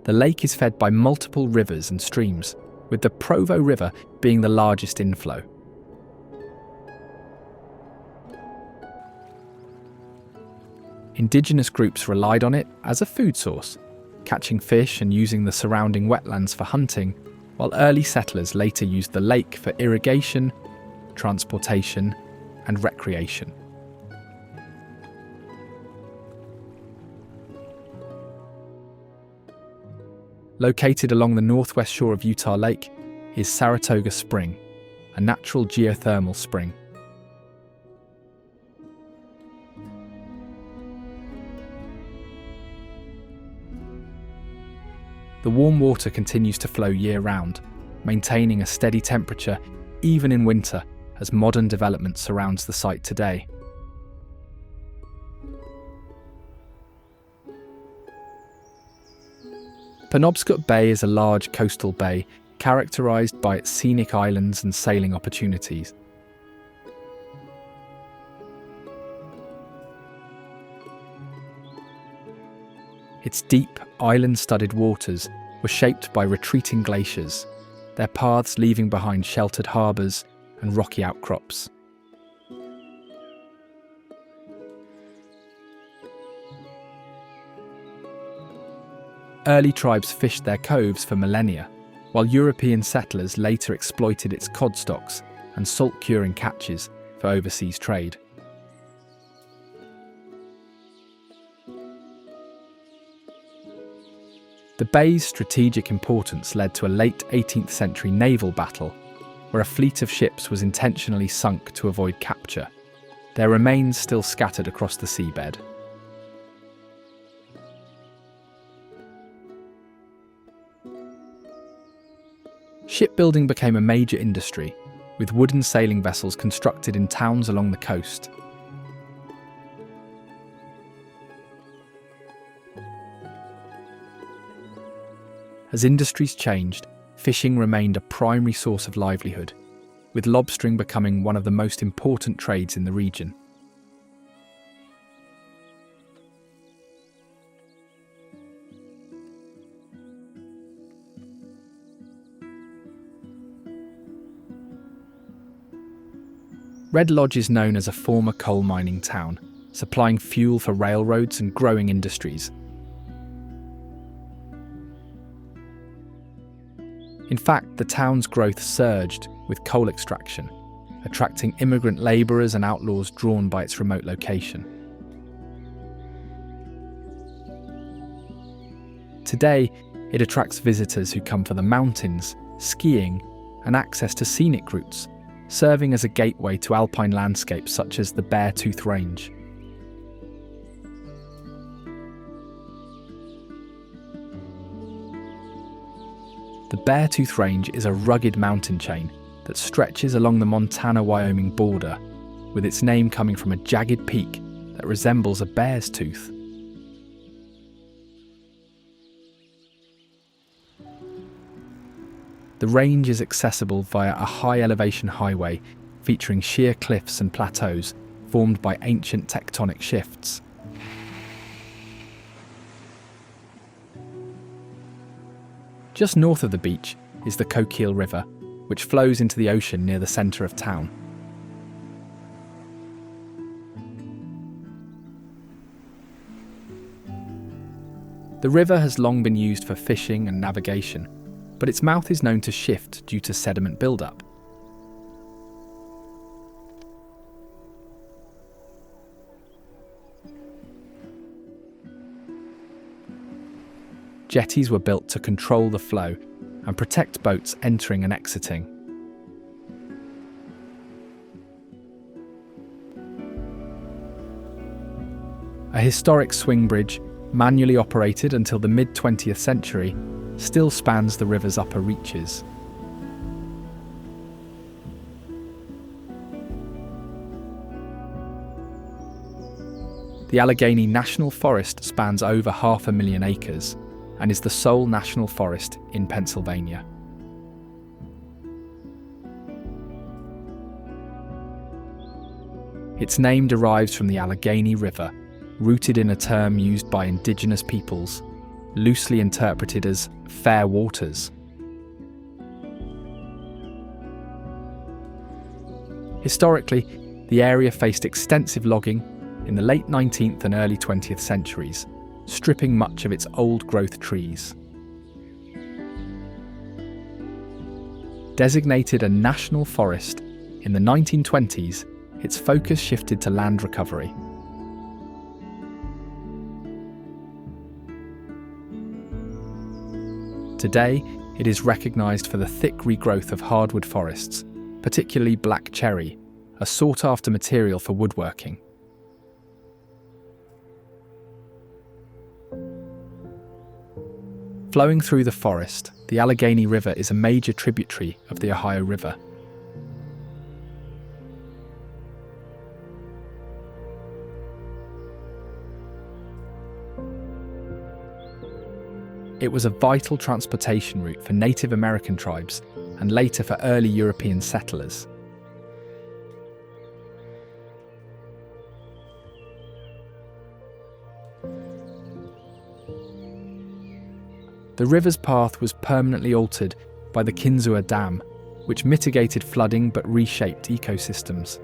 The lake is fed by multiple rivers and streams, with the Provo River being the largest inflow. Indigenous groups relied on it as a food source, catching fish and using the surrounding wetlands for hunting, while early settlers later used the lake for irrigation, transportation, and recreation. Located along the northwest shore of Utah Lake is Saratoga Spring, a natural geothermal spring. The warm water continues to flow year-round, maintaining a steady temperature even in winter as modern development surrounds the site today. Penobscot Bay is a large coastal bay characterized by its scenic islands and sailing opportunities. Its deep, island-studded waters were shaped by retreating glaciers, their paths leaving behind sheltered harbours and rocky outcrops. Early tribes fished their coves for millennia, while European settlers later exploited its cod stocks and salt-curing catches for overseas trade. The bay's strategic importance led to a late 18th century naval battle, where a fleet of ships was intentionally sunk to avoid capture, their remains still scattered across the seabed. Shipbuilding became a major industry, with wooden sailing vessels constructed in towns along the coast. As industries changed, fishing remained a primary source of livelihood, with lobstering becoming one of the most important trades in the region. Red Lodge is known as a former coal mining town, supplying fuel for railroads and growing industries. In fact, the town's growth surged with coal extraction, attracting immigrant labourers and outlaws drawn by its remote location. Today, it attracts visitors who come for the mountains, skiing, and access to scenic routes, serving as a gateway to alpine landscapes such as the Beartooth Range. The Beartooth Range is a rugged mountain chain that stretches along the Montana-Wyoming border, with its name coming from a jagged peak that resembles a bear's tooth. The range is accessible via a high-elevation highway featuring sheer cliffs and plateaus formed by ancient tectonic shifts. Just north of the beach is the Coquille River, which flows into the ocean near the centre of town. The river has long been used for fishing and navigation, but its mouth is known to shift due to sediment buildup. jetties were built to control the flow and protect boats entering and exiting. A historic swing bridge, manually operated until the mid-20th century, still spans the river's upper reaches. The Allegheny National Forest spans over 500,000 acres and is the sole national forest in Pennsylvania. Its name derives from the Allegheny River, rooted in a term used by indigenous peoples, loosely interpreted as fair waters. Historically, the area faced extensive logging in the late 19th and early 20th centuries, stripping much of its old-growth trees. Designated a national forest, in the 1920s, its focus shifted to land recovery. Today, it is recognised for the thick regrowth of hardwood forests, particularly black cherry, a sought-after material for woodworking. Flowing through the forest, the Allegheny River is a major tributary of the Ohio River. It was a vital transportation route for Native American tribes and later for early European settlers. The river's path was permanently altered by the Kinzua Dam, which mitigated flooding but reshaped ecosystems.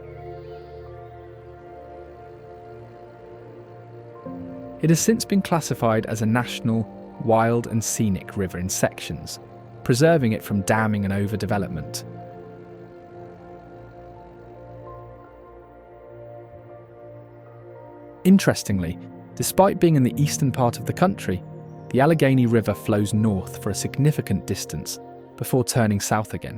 It has since been classified as a national, wild and scenic river in sections, preserving it from damming and overdevelopment. Interestingly, despite being in the eastern part of the country, the Allegheny River flows north for a significant distance before turning south again.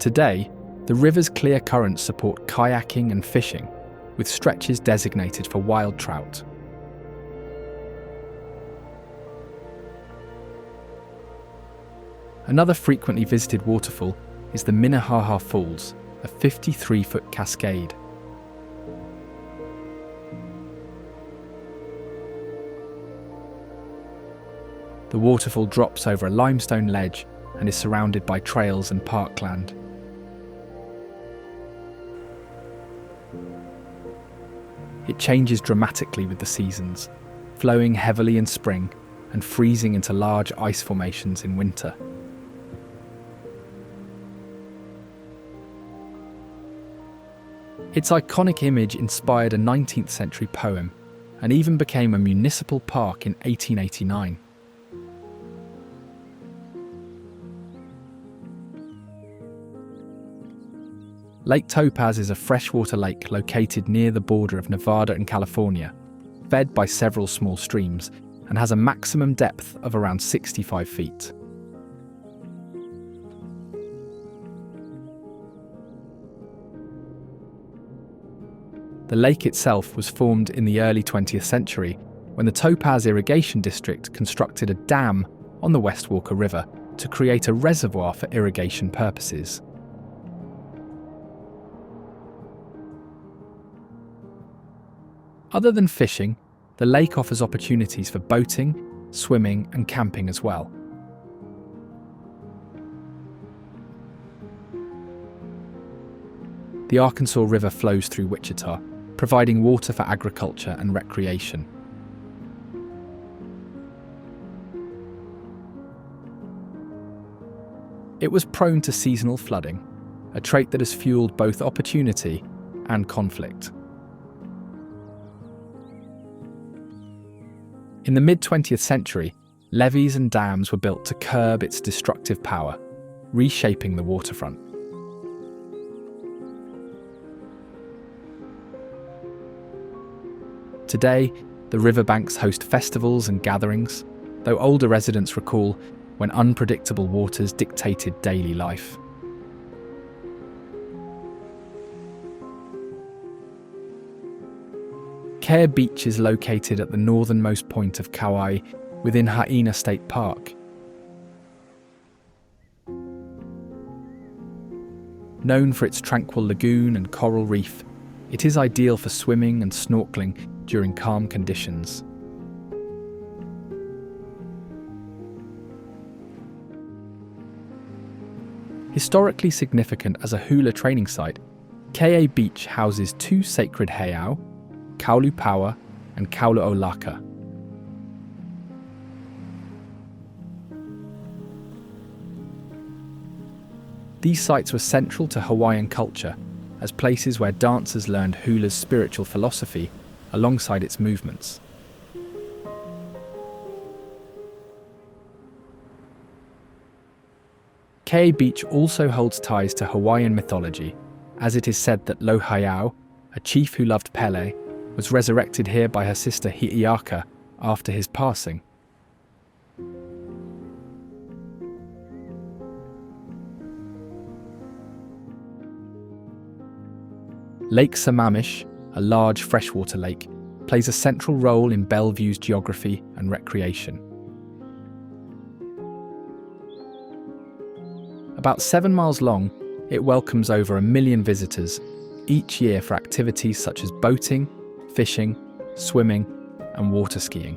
Today, the river's clear currents support kayaking and fishing, with stretches designated for wild trout. Another frequently visited waterfall is the Minnehaha Falls, a 53-foot cascade. The waterfall drops over a limestone ledge and is surrounded by trails and parkland. It changes dramatically with the seasons, flowing heavily in spring and freezing into large ice formations in winter. Its iconic image inspired a 19th century poem and even became a municipal park in 1889. Lake Topaz is a freshwater lake located near the border of Nevada and California, fed by several small streams, and has a maximum depth of around 65 feet. The lake itself was formed in the early 20th century when the Topaz Irrigation District constructed a dam on the West Walker River to create a reservoir for irrigation purposes. Other than fishing, the lake offers opportunities for boating, swimming, and camping as well. The Arkansas River flows through Wichita, providing water for agriculture and recreation. It was prone to seasonal flooding, a trait that has fueled both opportunity and conflict. In the mid-20th century, levees and dams were built to curb its destructive power, reshaping the waterfront. Today, the riverbanks host festivals and gatherings, though older residents recall when unpredictable waters dictated daily life. Kea Beach is located at the northernmost point of Kauai within Haina State Park. Known for its tranquil lagoon and coral reef, it is ideal for swimming and snorkeling during calm conditions. Historically significant as a hula training site, Kea Beach houses two sacred heiau, Kaulupaua and Kaulu'olaka. These sites were central to Hawaiian culture as places where dancers learned hula's spiritual philosophy alongside its movements. Kea Beach also holds ties to Hawaiian mythology, as it is said that Lohaiau, a chief who loved Pele, was resurrected here by her sister Hi'iaka after his passing. Lake Sammamish, a large freshwater lake, plays a central role in Bellevue's geography and recreation. About 7 miles long, it welcomes over 1 million visitors each year for activities such as boating, fishing, swimming, and water skiing.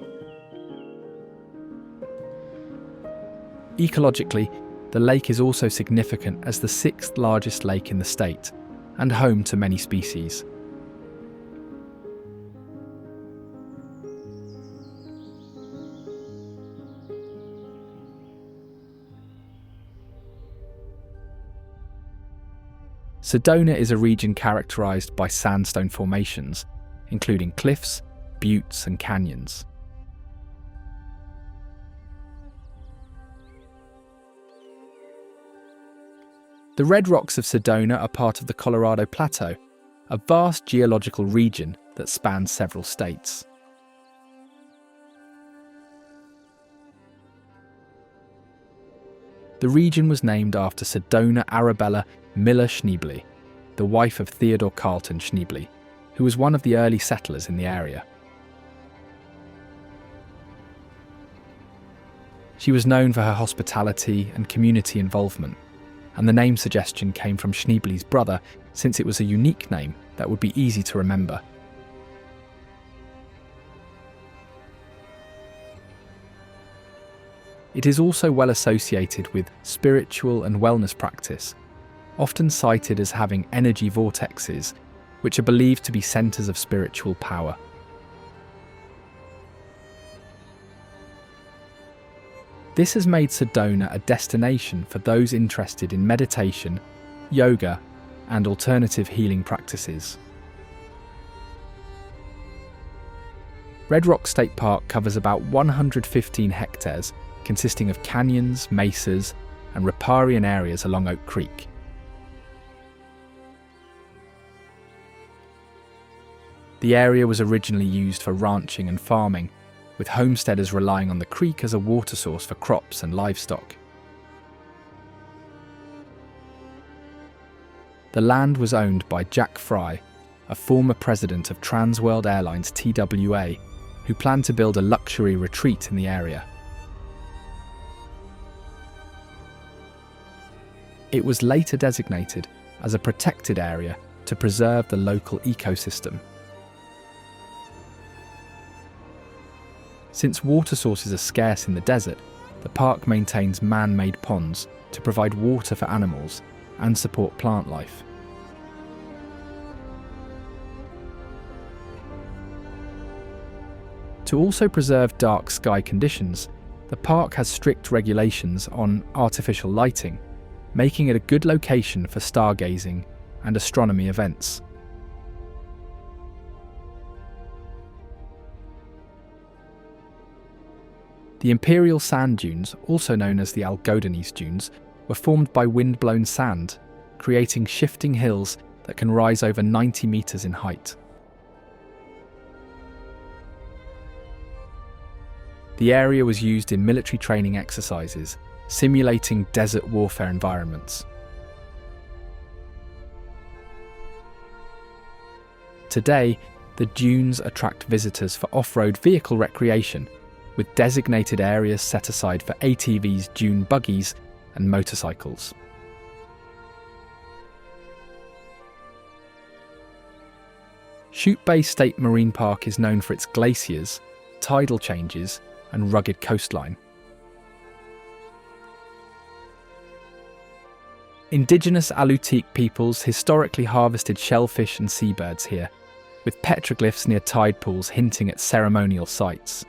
Ecologically, the lake is also significant as the 6th largest lake in the state and home to many species. Sedona is a region characterized by sandstone formations, including cliffs, buttes, and canyons. The red rocks of Sedona are part of the Colorado Plateau, a vast geological region that spans several states. The region was named after Sedona Arabella Miller Schneebly, the wife of Theodore Carlton Schneebly, who was one of the early settlers in the area. She was known for her hospitality and community involvement, and the name suggestion came from Schneebly's brother since it was a unique name that would be easy to remember. It is also well associated with spiritual and wellness practice, often cited as having energy vortexes, which are believed to be centres of spiritual power. This has made Sedona a destination for those interested in meditation, yoga, and alternative healing practices. Red Rock State Park covers about 115 hectares, consisting of canyons, mesas, and riparian areas along Oak Creek. The area was originally used for ranching and farming, with homesteaders relying on the creek as a water source for crops and livestock. The land was owned by Jack Fry, a former president of Trans World Airlines TWA, who planned to build a luxury retreat in the area. It was later designated as a protected area to preserve the local ecosystem. Since water sources are scarce in the desert, the park maintains man-made ponds to provide water for animals and support plant life. To also preserve dark sky conditions, the park has strict regulations on artificial lighting, making it a good location for stargazing and astronomy events. The imperial sand dunes, also known as the Algodones dunes, were formed by wind-blown sand, creating shifting hills that can rise over 90 metres in height. The area was used in military training exercises, simulating desert warfare environments. Today, the dunes attract visitors for off-road vehicle recreation, with designated areas set aside for ATVs, dune buggies, and motorcycles. Chute Bay State Marine Park is known for its glaciers, tidal changes, and rugged coastline. Indigenous Alutiiq peoples historically harvested shellfish and seabirds here, with petroglyphs near tide pools hinting at ceremonial sites.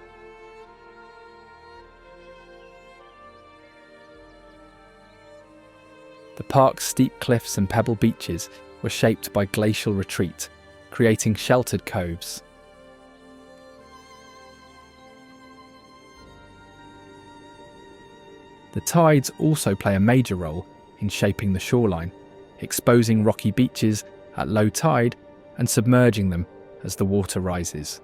The park's steep cliffs and pebble beaches were shaped by glacial retreat, creating sheltered coves. The tides also play a major role in shaping the shoreline, exposing rocky beaches at low tide and submerging them as the water rises.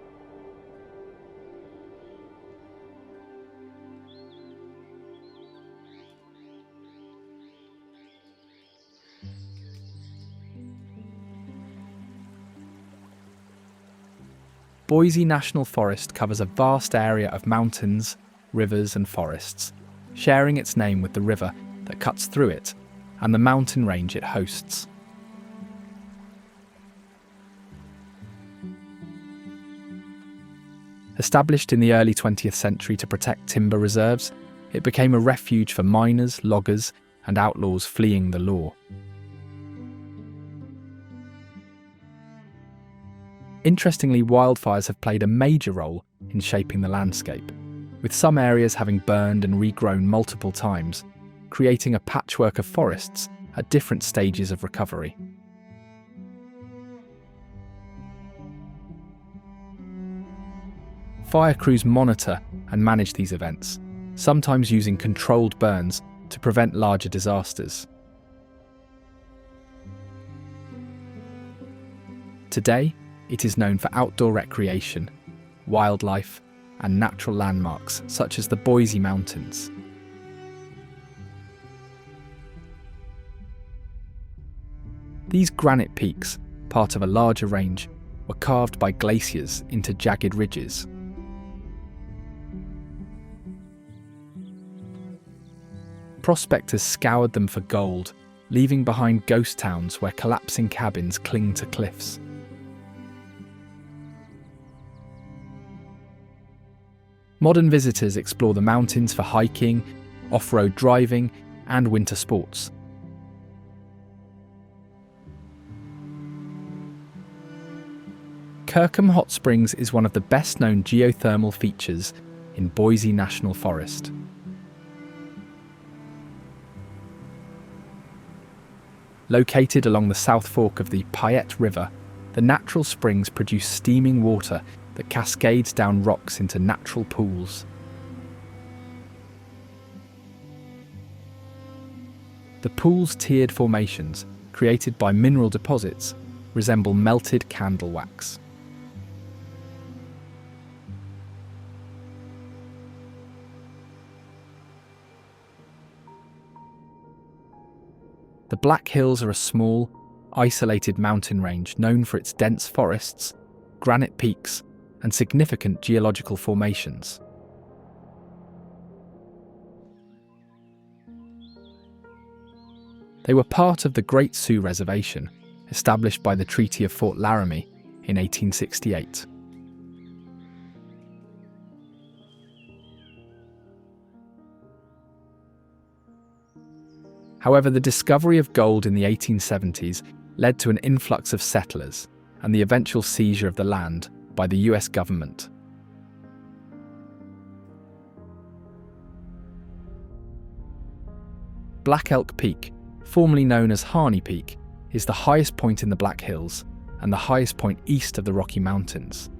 Boise National Forest covers a vast area of mountains, rivers and forests, sharing its name with the river that cuts through it and the mountain range it hosts. Established in the early 20th century to protect timber reserves, it became a refuge for miners, loggers, and outlaws fleeing the law. Interestingly, wildfires have played a major role in shaping the landscape, with some areas having burned and regrown multiple times, creating a patchwork of forests at different stages of recovery. Fire crews monitor and manage these events, sometimes using controlled burns to prevent larger disasters. Today, it is known for outdoor recreation, wildlife, and natural landmarks such as the Boise Mountains. These granite peaks, part of a larger range, were carved by glaciers into jagged ridges. Prospectors scoured them for gold, leaving behind ghost towns where collapsing cabins cling to cliffs. Modern visitors explore the mountains for hiking, off-road driving, and winter sports. Kirkham Hot Springs is one of the best-known geothermal features in Boise National Forest. Located along the South Fork of the Payette River, the natural springs produce steaming water that cascades down rocks into natural pools. The pool's tiered formations, created by mineral deposits, resemble melted candle wax. The Black Hills are a small, isolated mountain range known for its dense forests, granite peaks, and significant geological formations. They were part of the Great Sioux Reservation, established by the Treaty of Fort Laramie in 1868. However, the discovery of gold in the 1870s led to an influx of settlers and the eventual seizure of the land by the US government. Black Elk Peak, formerly known as Harney Peak, is the highest point in the Black Hills and the highest point east of the Rocky Mountains.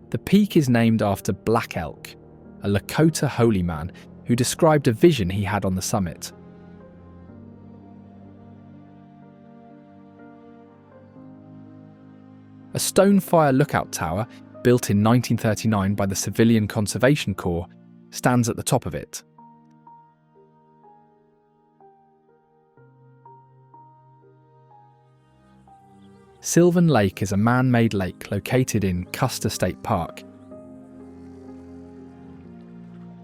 The peak is named after Black Elk, a Lakota holy man who described a vision he had on the summit. A stone fire lookout tower, built in 1939 by the Civilian Conservation Corps, stands at the top of it. Sylvan Lake is a man-made lake located in Custer State Park.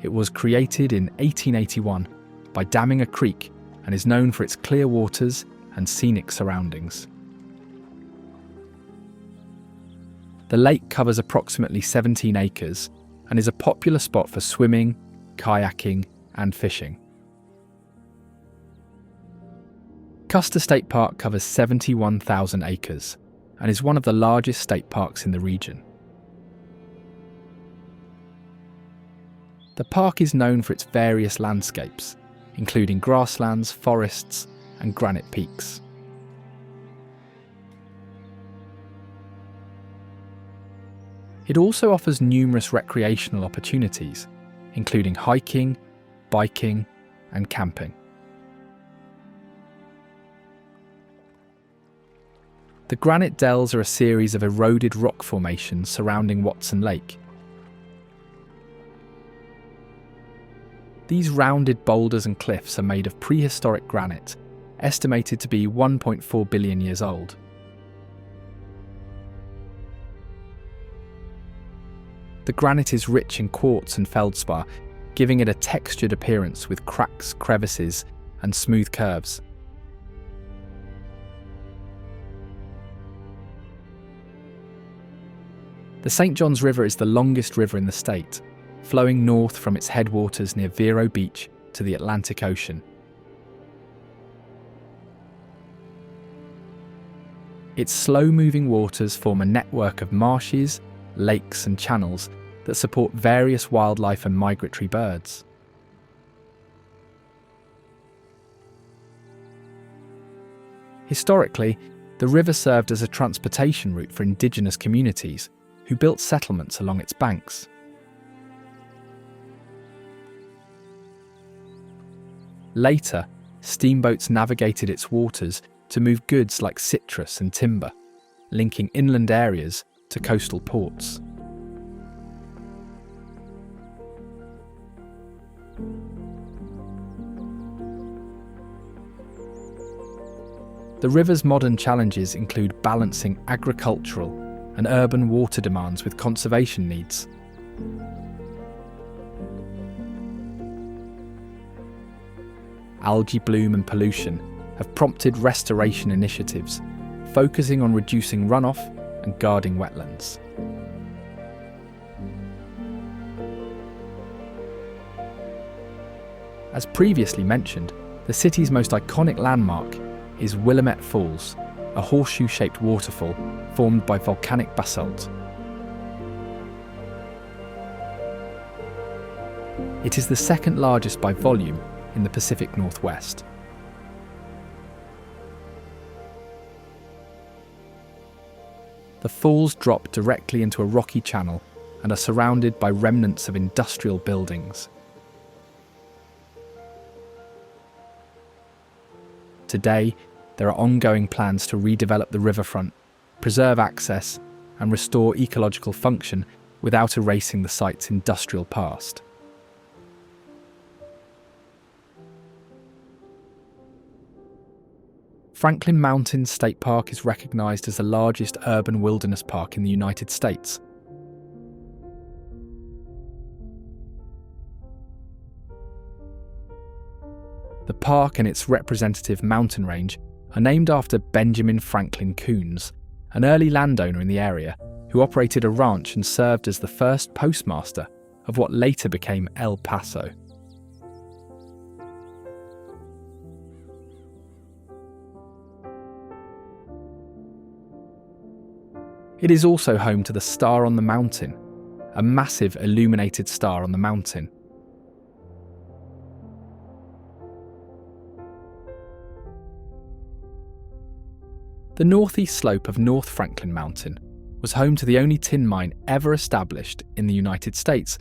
It was created in 1881 by damming a creek and is known for its clear waters and scenic surroundings. The lake covers approximately 17 acres and is a popular spot for swimming, kayaking, and fishing. Custer State Park covers 71,000 acres and is one of the largest state parks in the region. The park is known for its various landscapes, including grasslands, forests, and granite peaks. It also offers numerous recreational opportunities, including hiking, biking, and camping. The granite dells are a series of eroded rock formations surrounding Watson Lake. These rounded boulders and cliffs are made of prehistoric granite, estimated to be 1.4 billion years old. The granite is rich in quartz and feldspar, giving it a textured appearance with cracks, crevices, and smooth curves. The St. Johns River is the longest river in the state, flowing north from its headwaters near Vero Beach to the Atlantic Ocean. Its slow-moving waters form a network of marshes, lakes and channels that support various wildlife and migratory birds. Historically, the river served as a transportation route for indigenous communities who built settlements along its banks. Later, steamboats navigated its waters to move goods like citrus and timber, linking inland areas to coastal ports. The river's modern challenges include balancing agricultural and urban water demands with conservation needs. Algae bloom and pollution have prompted restoration initiatives, focusing on reducing runoff and guarding wetlands. As previously mentioned, the city's most iconic landmark is Willamette Falls, a horseshoe-shaped waterfall formed by volcanic basalt. It is the second largest by volume in the Pacific Northwest. The falls drop directly into a rocky channel and are surrounded by remnants of industrial buildings. Today, there are ongoing plans to redevelop the riverfront, preserve access, and restore ecological function without erasing the site's industrial past. Franklin Mountains State Park is recognised as the largest urban wilderness park in the United States. The park and its representative mountain range are named after Benjamin Franklin Coons, an early landowner in the area who operated a ranch and served as the first postmaster of what later became El Paso. It is also home to the Star on the Mountain, a massive illuminated star on the mountain. The northeast slope of North Franklin Mountain was home to the only tin mine ever established in the United States,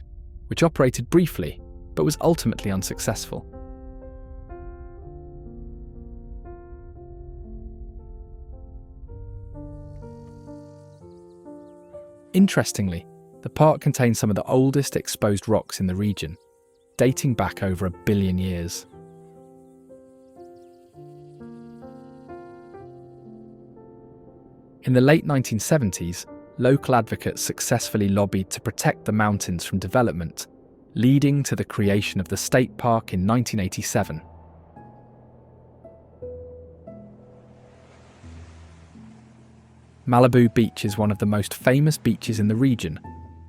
which operated briefly but was ultimately unsuccessful. Interestingly, the park contains some of the oldest exposed rocks in the region, dating back over 1 billion years. In the late 1970s, local advocates successfully lobbied to protect the mountains from development, leading to the creation of the state park in 1987. Malibu Beach is one of the most famous beaches in the region,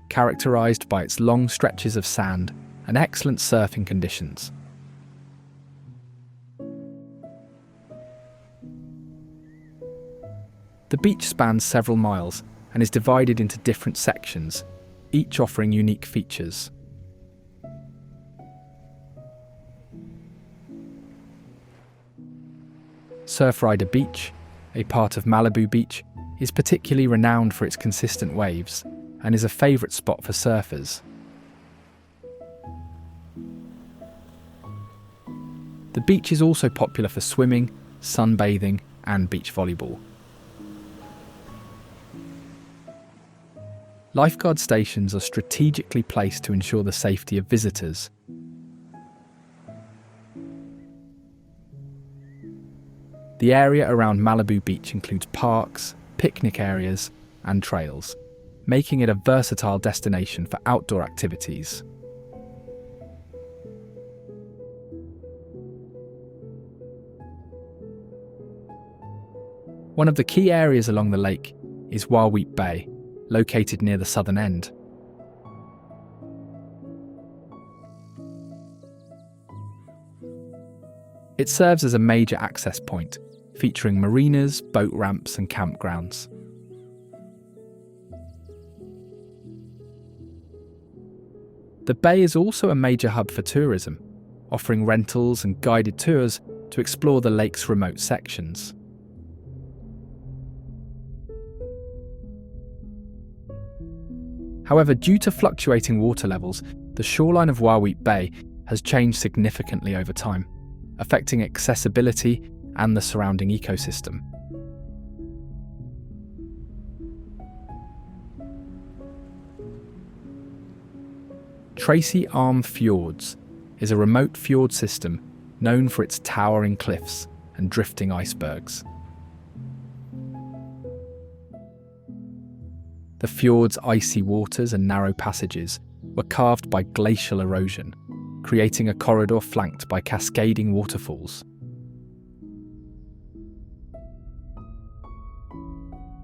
characterized by its long stretches of sand and excellent surfing conditions. The beach spans several miles and is divided into different sections, each offering unique features. Surfrider Beach, a part of Malibu Beach, is particularly renowned for its consistent waves and is a favourite spot for surfers. The beach is also popular for swimming, sunbathing, and beach volleyball. Lifeguard stations are strategically placed to ensure the safety of visitors. The area around Malibu Beach includes parks, picnic areas, and trails, making it a versatile destination for outdoor activities. One of the key areas along the lake is Wahweap Bay, located near the southern end. It serves as a major access point, featuring marinas, boat ramps, and campgrounds. The bay is also a major hub for tourism, offering rentals and guided tours to explore the lake's remote sections. However, due to fluctuating water levels, the shoreline of Wahweap Bay has changed significantly over time, affecting accessibility and the surrounding ecosystem. Tracy Arm Fjords is a remote fjord system known for its towering cliffs and drifting icebergs. The fjord's icy waters and narrow passages were carved by glacial erosion, creating a corridor flanked by cascading waterfalls.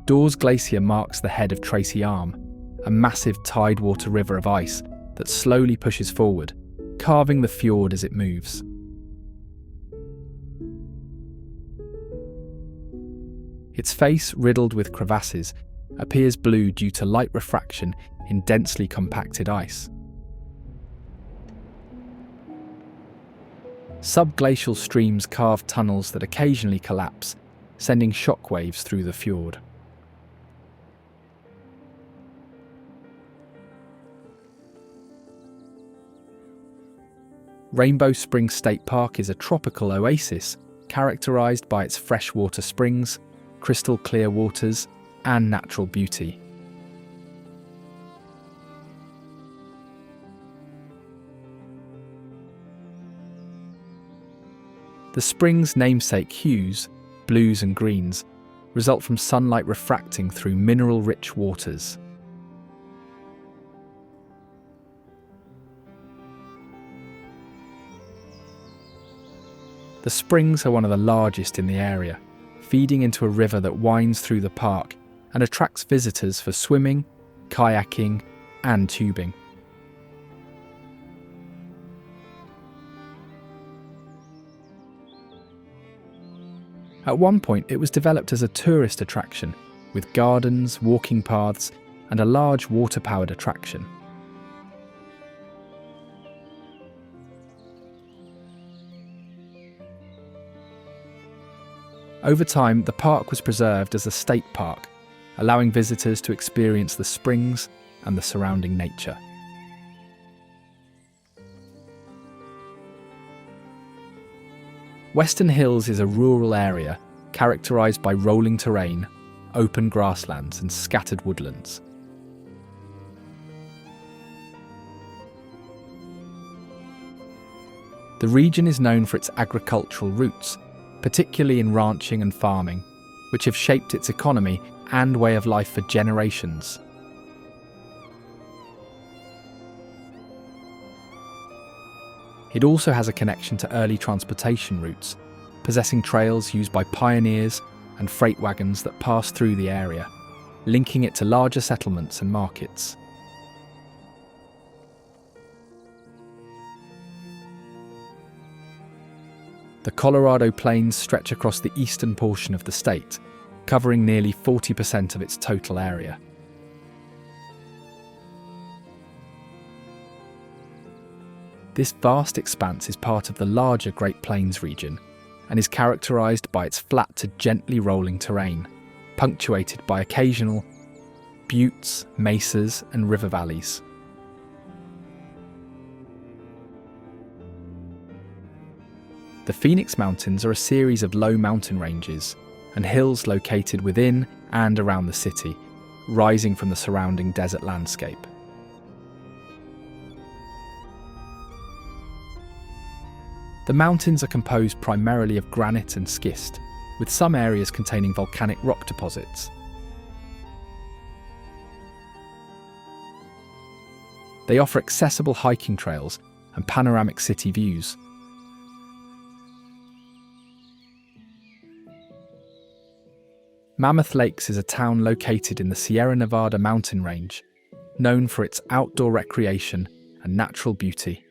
Dawes Glacier marks the head of Tracy Arm, a massive tidewater river of ice that slowly pushes forward, carving the fjord as it moves. Its face, riddled with crevasses, appears blue due to light refraction in densely compacted ice. Subglacial streams carve tunnels that occasionally collapse, sending shockwaves through the fjord. Rainbow Springs State Park is a tropical oasis characterized by its freshwater springs, crystal clear waters, and natural beauty. The spring's namesake hues, blues and greens, result from sunlight refracting through mineral-rich waters. The springs are one of the largest in the area, feeding into a river that winds through the park and attracts visitors for swimming, kayaking, and tubing. At one point, it was developed as a tourist attraction, with gardens, walking paths, and a large water-powered attraction. Over time, the park was preserved as a state park, allowing visitors to experience the springs and the surrounding nature. Western Hills is a rural area characterised by rolling terrain, open grasslands and scattered woodlands. The region is known for its agricultural roots, particularly in ranching and farming, which have shaped its economy and way of life for generations. It also has a connection to early transportation routes, possessing trails used by pioneers and freight wagons that pass through the area, linking it to larger settlements and markets. The Colorado Plains stretch across the eastern portion of the state, covering nearly 40% of its total area. This vast expanse is part of the larger Great Plains region and is characterized by its flat to gently rolling terrain, punctuated by occasional buttes, mesas, and river valleys. The Phoenix Mountains are a series of low mountain ranges and hills located within and around the city, rising from the surrounding desert landscape. The mountains are composed primarily of granite and schist, with some areas containing volcanic rock deposits. They offer accessible hiking trails and panoramic city views. Mammoth Lakes is a town located in the Sierra Nevada mountain range, known for its outdoor recreation and natural beauty.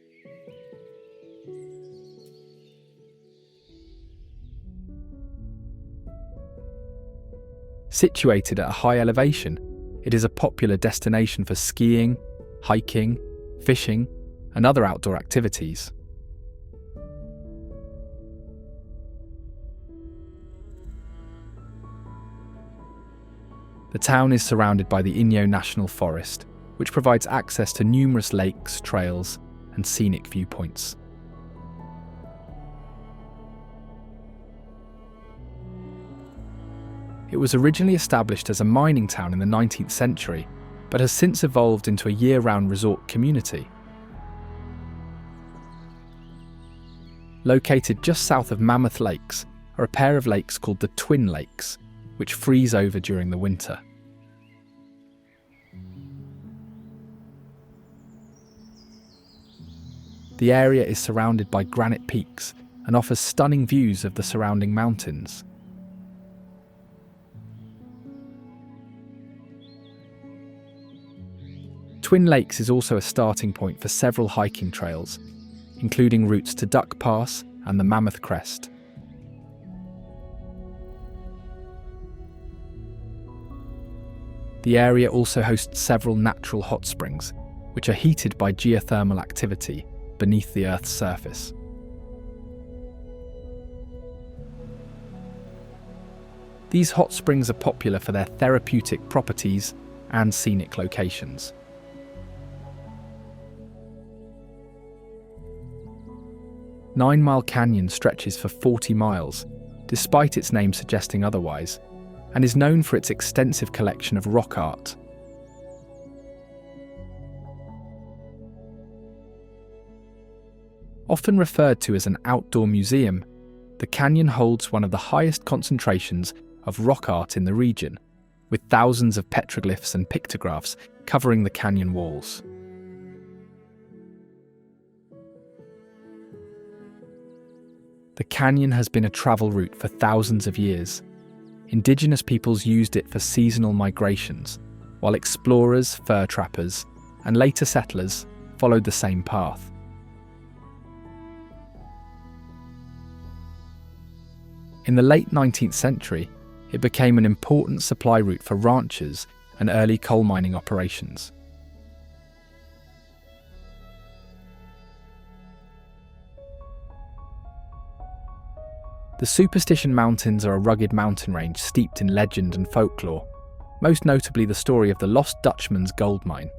Situated at a high elevation, it is a popular destination for skiing, hiking, fishing, and other outdoor activities. The town is surrounded by the Inyo National Forest, which provides access to numerous lakes, trails, and scenic viewpoints. It was originally established as a mining town in the 19th century, but has since evolved into a year-round resort community. Located just south of Mammoth Lakes are a pair of lakes called the Twin Lakes, which freeze over during the winter. The area is surrounded by granite peaks and offers stunning views of the surrounding mountains. Twin Lakes is also a starting point for several hiking trails, including routes to Duck Pass and the Mammoth Crest. The area also hosts several natural hot springs, which are heated by geothermal activity beneath the Earth's surface. These hot springs are popular for their therapeutic properties and scenic locations. Nine Mile Canyon stretches for 40 miles, despite its name suggesting otherwise, and is known for its extensive collection of rock art. Often referred to as an outdoor museum, the canyon holds one of the highest concentrations of rock art in the region, with thousands of petroglyphs and pictographs covering the canyon walls. The canyon has been a travel route for thousands of years. Indigenous peoples used it for seasonal migrations, while explorers, fur trappers, and later settlers followed the same path. In the late 19th century, it became an important supply route for ranchers and early coal mining operations. The Superstition Mountains are a rugged mountain range steeped in legend and folklore, most notably the story of the Lost Dutchman's gold mine.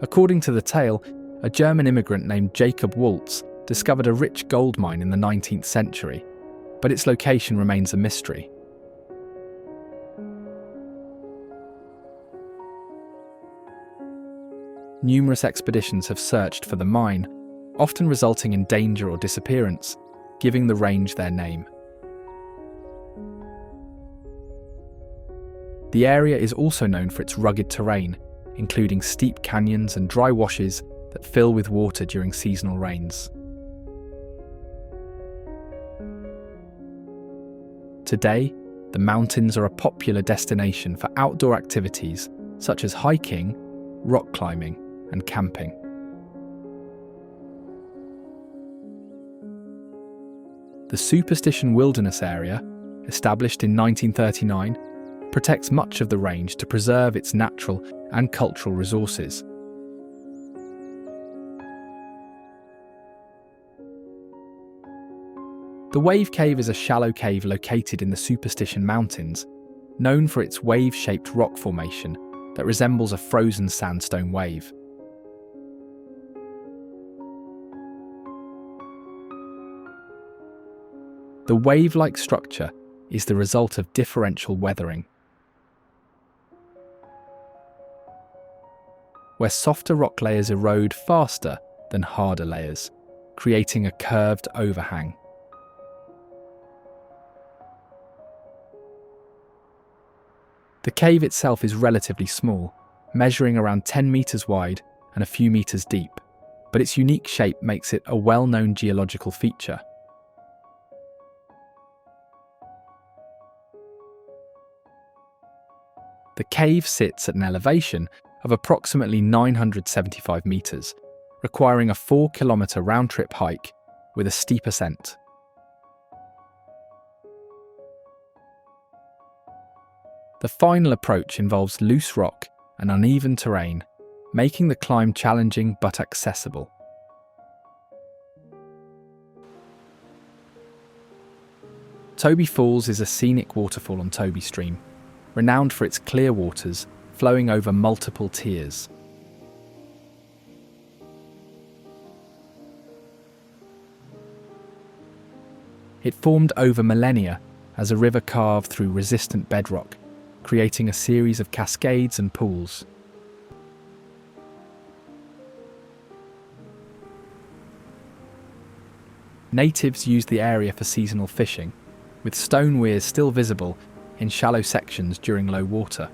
According to the tale, a German immigrant named Jacob Waltz discovered a rich gold mine in the 19th century, but its location remains a mystery. numerous expeditions have searched for the mine, often resulting in danger or disappearance, giving the range their name. The area is also known for its rugged terrain, including steep canyons and dry washes that fill with water during seasonal rains. Today, the mountains are a popular destination for outdoor activities such as hiking, rock climbing, and camping. The Superstition Wilderness Area, established in 1939, protects much of the range to preserve its natural and cultural resources. The Wave Cave is a shallow cave located in the Superstition Mountains, known for its wave-shaped rock formation that resembles a frozen sandstone wave. The wave-like structure is the result of differential weathering, where softer rock layers erode faster than harder layers, creating a curved overhang. The cave itself is relatively small, measuring around 10 meters wide and a few meters deep, but its unique shape makes it a well-known geological feature. The cave sits at an elevation of approximately 975 meters, requiring a 4-kilometer round-trip hike with a steep ascent. The final approach involves loose rock and uneven terrain, making the climb challenging but accessible. Toby Falls is a scenic waterfall on Toby Stream, renowned for its clear waters flowing over multiple tiers. It formed over millennia as a river carved through resistant bedrock, creating a series of cascades and pools. Natives use the area for seasonal fishing, with stone weirs still visible in shallow sections during low water.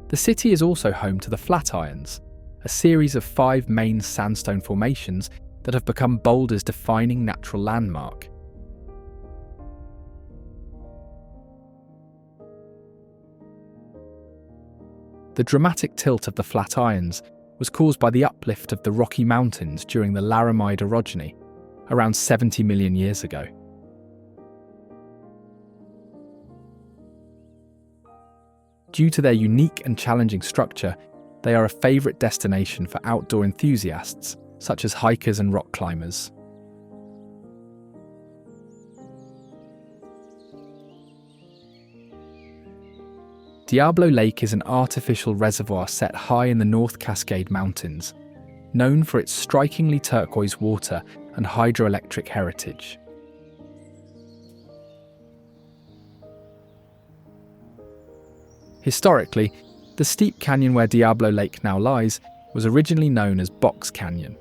The city is also home to the Flatirons, a series of 5 main sandstone formations that have become Boulder's defining natural landmark. The dramatic tilt of the Flatirons was caused by the uplift of the Rocky Mountains during the Laramide orogeny, around 70 million years ago. Due to their unique and challenging structure, they are a favourite destination for outdoor enthusiasts, such as hikers and rock climbers. Diablo Lake is an artificial reservoir set high in the North Cascade Mountains, known for its strikingly turquoise water and hydroelectric heritage. Historically, the steep canyon where Diablo Lake now lies was originally known as Box Canyon.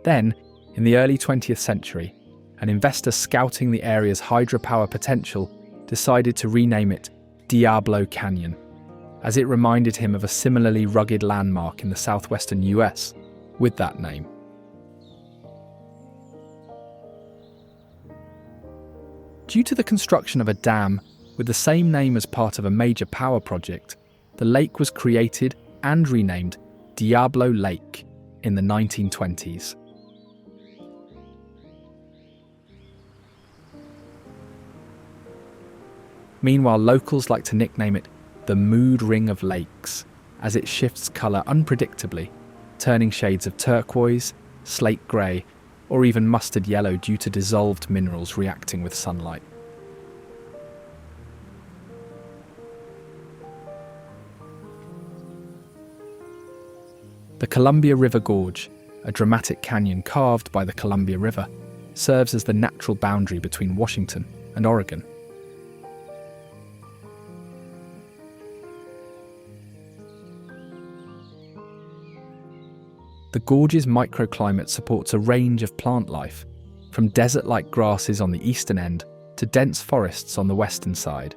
Then, in the early 20th century, an investor scouting the area's hydropower potential decided to rename it Diablo Canyon, as it reminded him of a similarly rugged landmark in the southwestern US with that name. Due to the construction of a dam with the same name as part of a major power project, the lake was created and renamed Diablo Lake in the 1920s. Meanwhile, locals like to nickname it the Mood Ring of Lakes, as it shifts colour unpredictably, turning shades of turquoise, slate grey, or even mustard yellow due to dissolved minerals reacting with sunlight. The Columbia River Gorge, a dramatic canyon carved by the Columbia River, serves as the natural boundary between Washington and Oregon. The Gorges microclimate supports a range of plant life, from desert-like grasses on the eastern end to dense forests on the western side.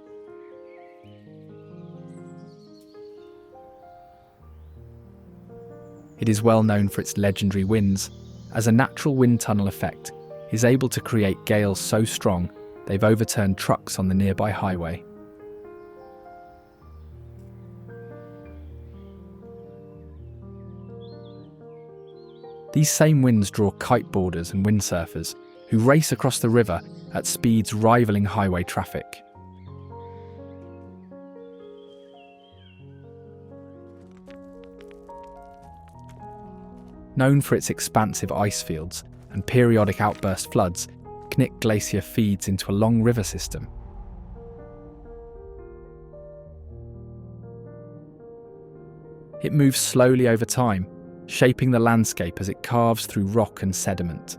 It is well known for its legendary winds, as a natural wind tunnel effect is able to create gales so strong they've overturned trucks on the nearby highway. These same winds draw kiteboarders and windsurfers who race across the river at speeds rivaling highway traffic. Known for its expansive ice fields and periodic outburst floods, Glacier feeds into a long river system. It moves slowly over time, shaping the landscape as it carves through rock and sediment.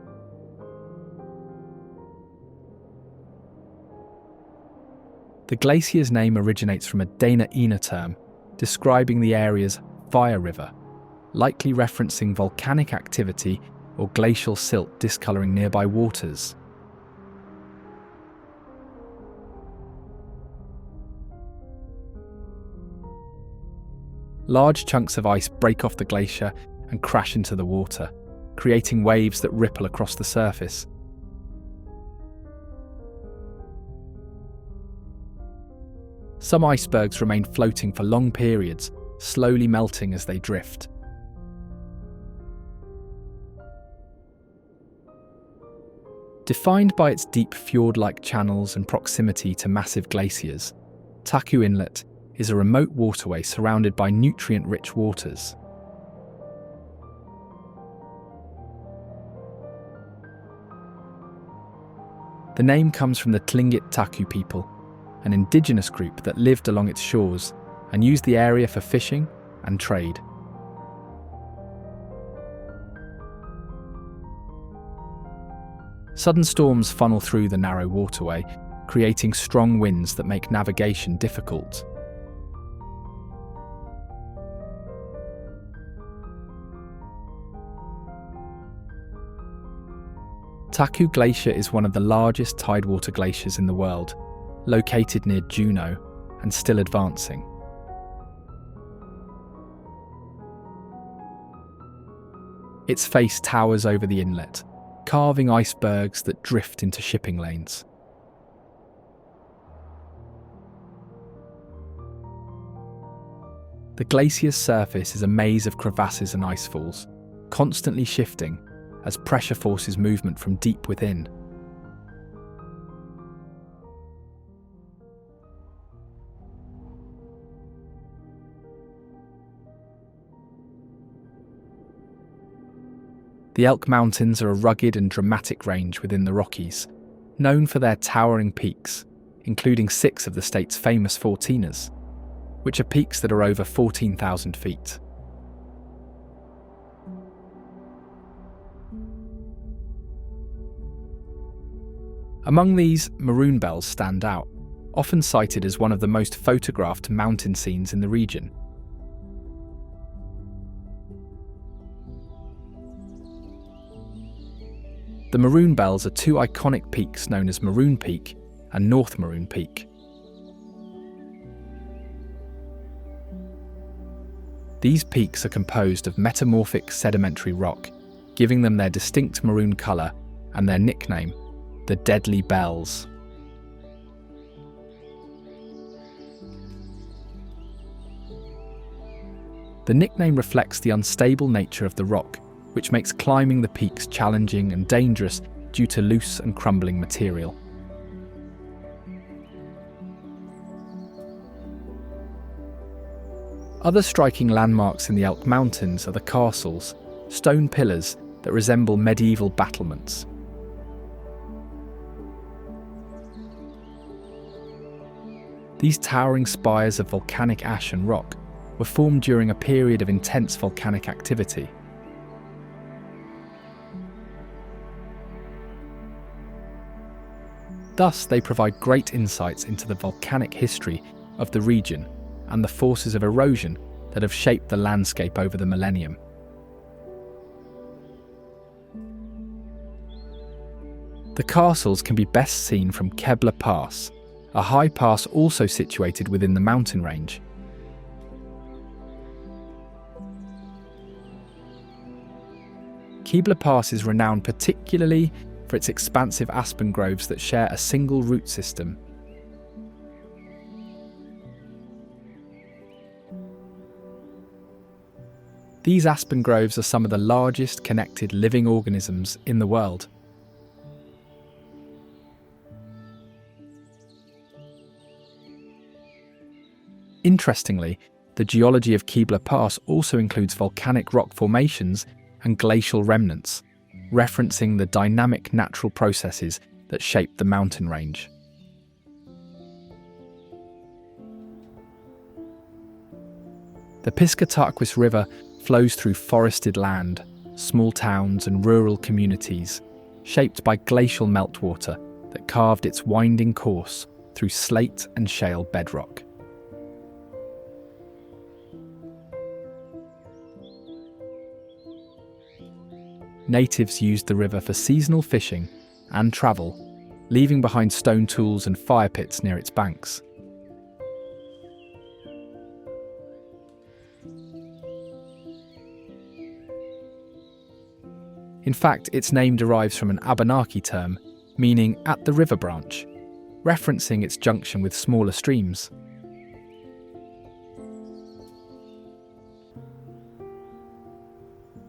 The glacier's name originates from a Dana-Ina term describing the area's fire river, likely referencing volcanic activity or glacial silt discolouring nearby waters. Large chunks of ice break off the glacier and crash into the water, creating waves that ripple across the surface. Some icebergs remain floating for long periods, slowly melting as they drift. Defined by its deep fjord-like channels and proximity to massive glaciers, Taku Inlet is a remote waterway surrounded by nutrient-rich waters. The name comes from the Tlingit Taku people, an indigenous group that lived along its shores and used the area for fishing and trade. Sudden storms funnel through the narrow waterway, creating strong winds that make navigation difficult. Taku Glacier is one of the largest tidewater glaciers in the world, located near Juneau and still advancing. Its face towers over the inlet, carving icebergs that drift into shipping lanes. The glacier's surface is a maze of crevasses and icefalls, constantly shifting as pressure forces movement from deep within. The Elk Mountains are a rugged and dramatic range within the Rockies, known for their towering peaks, including 6 of the state's famous 14ers, which are peaks that are over 14,000 feet. Among these, Maroon Bells stand out, often cited as one of the most photographed mountain scenes in the region. The Maroon Bells are 2 iconic peaks known as Maroon Peak and North Maroon Peak. These peaks are composed of metamorphic sedimentary rock, giving them their distinct maroon colour and their nickname, the Deadly Bells. The nickname reflects the unstable nature of the rock, which makes climbing the peaks challenging and dangerous due to loose and crumbling material. Other striking landmarks in the Elk Mountains are the castles, stone pillars that resemble medieval battlements. These towering spires of volcanic ash and rock were formed during a period of intense volcanic activity. Thus, they provide great insights into the volcanic history of the region and the forces of erosion that have shaped the landscape over the millennium. The castles can be best seen from Kebla Pass, a high pass also situated within the mountain range. Kebla Pass is renowned particularly for its expansive aspen groves that share a single root system. These aspen groves are some of the largest connected living organisms in the world. Interestingly, the geology of Kebla Pass also includes volcanic rock formations and glacial remnants, referencing the dynamic natural processes that shape the mountain range. The Piscataquis River flows through forested land, small towns and rural communities, shaped by glacial meltwater that carved its winding course through slate and shale bedrock. Natives used the river for seasonal fishing and travel, leaving behind stone tools and fire pits near its banks. In fact, its name derives from an Abenaki term meaning "at the river branch," referencing its junction with smaller streams.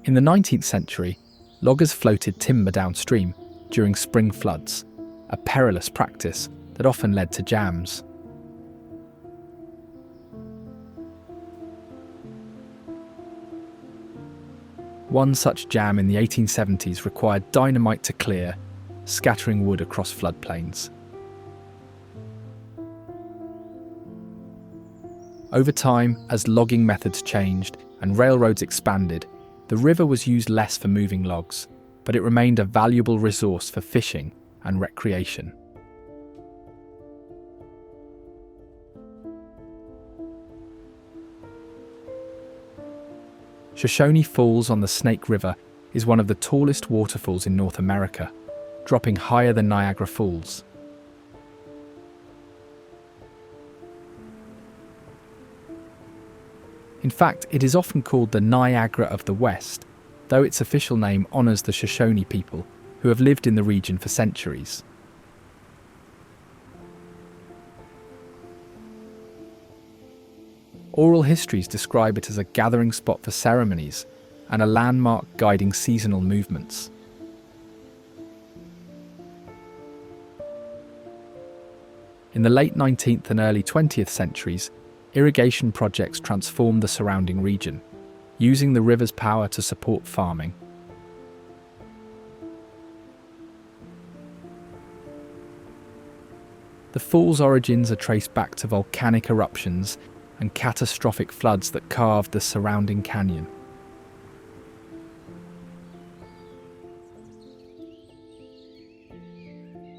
In the 19th century, loggers floated timber downstream during spring floods, a perilous practice that often led to jams. One such jam in the 1870s required dynamite to clear, scattering wood across floodplains. Over time, as logging methods changed and railroads expanded, the river was used less for moving logs, but it remained a valuable resource for fishing and recreation. Shoshone Falls on the Snake River is one of the tallest waterfalls in North America, dropping higher than Niagara Falls. In fact, it is often called the Niagara of the West, though its official name honours the Shoshone people who have lived in the region for centuries. Oral histories describe it as a gathering spot for ceremonies and a landmark guiding seasonal movements. In the late 19th and early 20th centuries, irrigation projects transformed the surrounding region, using the river's power to support farming. The fall's origins are traced back to volcanic eruptions and catastrophic floods that carved the surrounding canyon.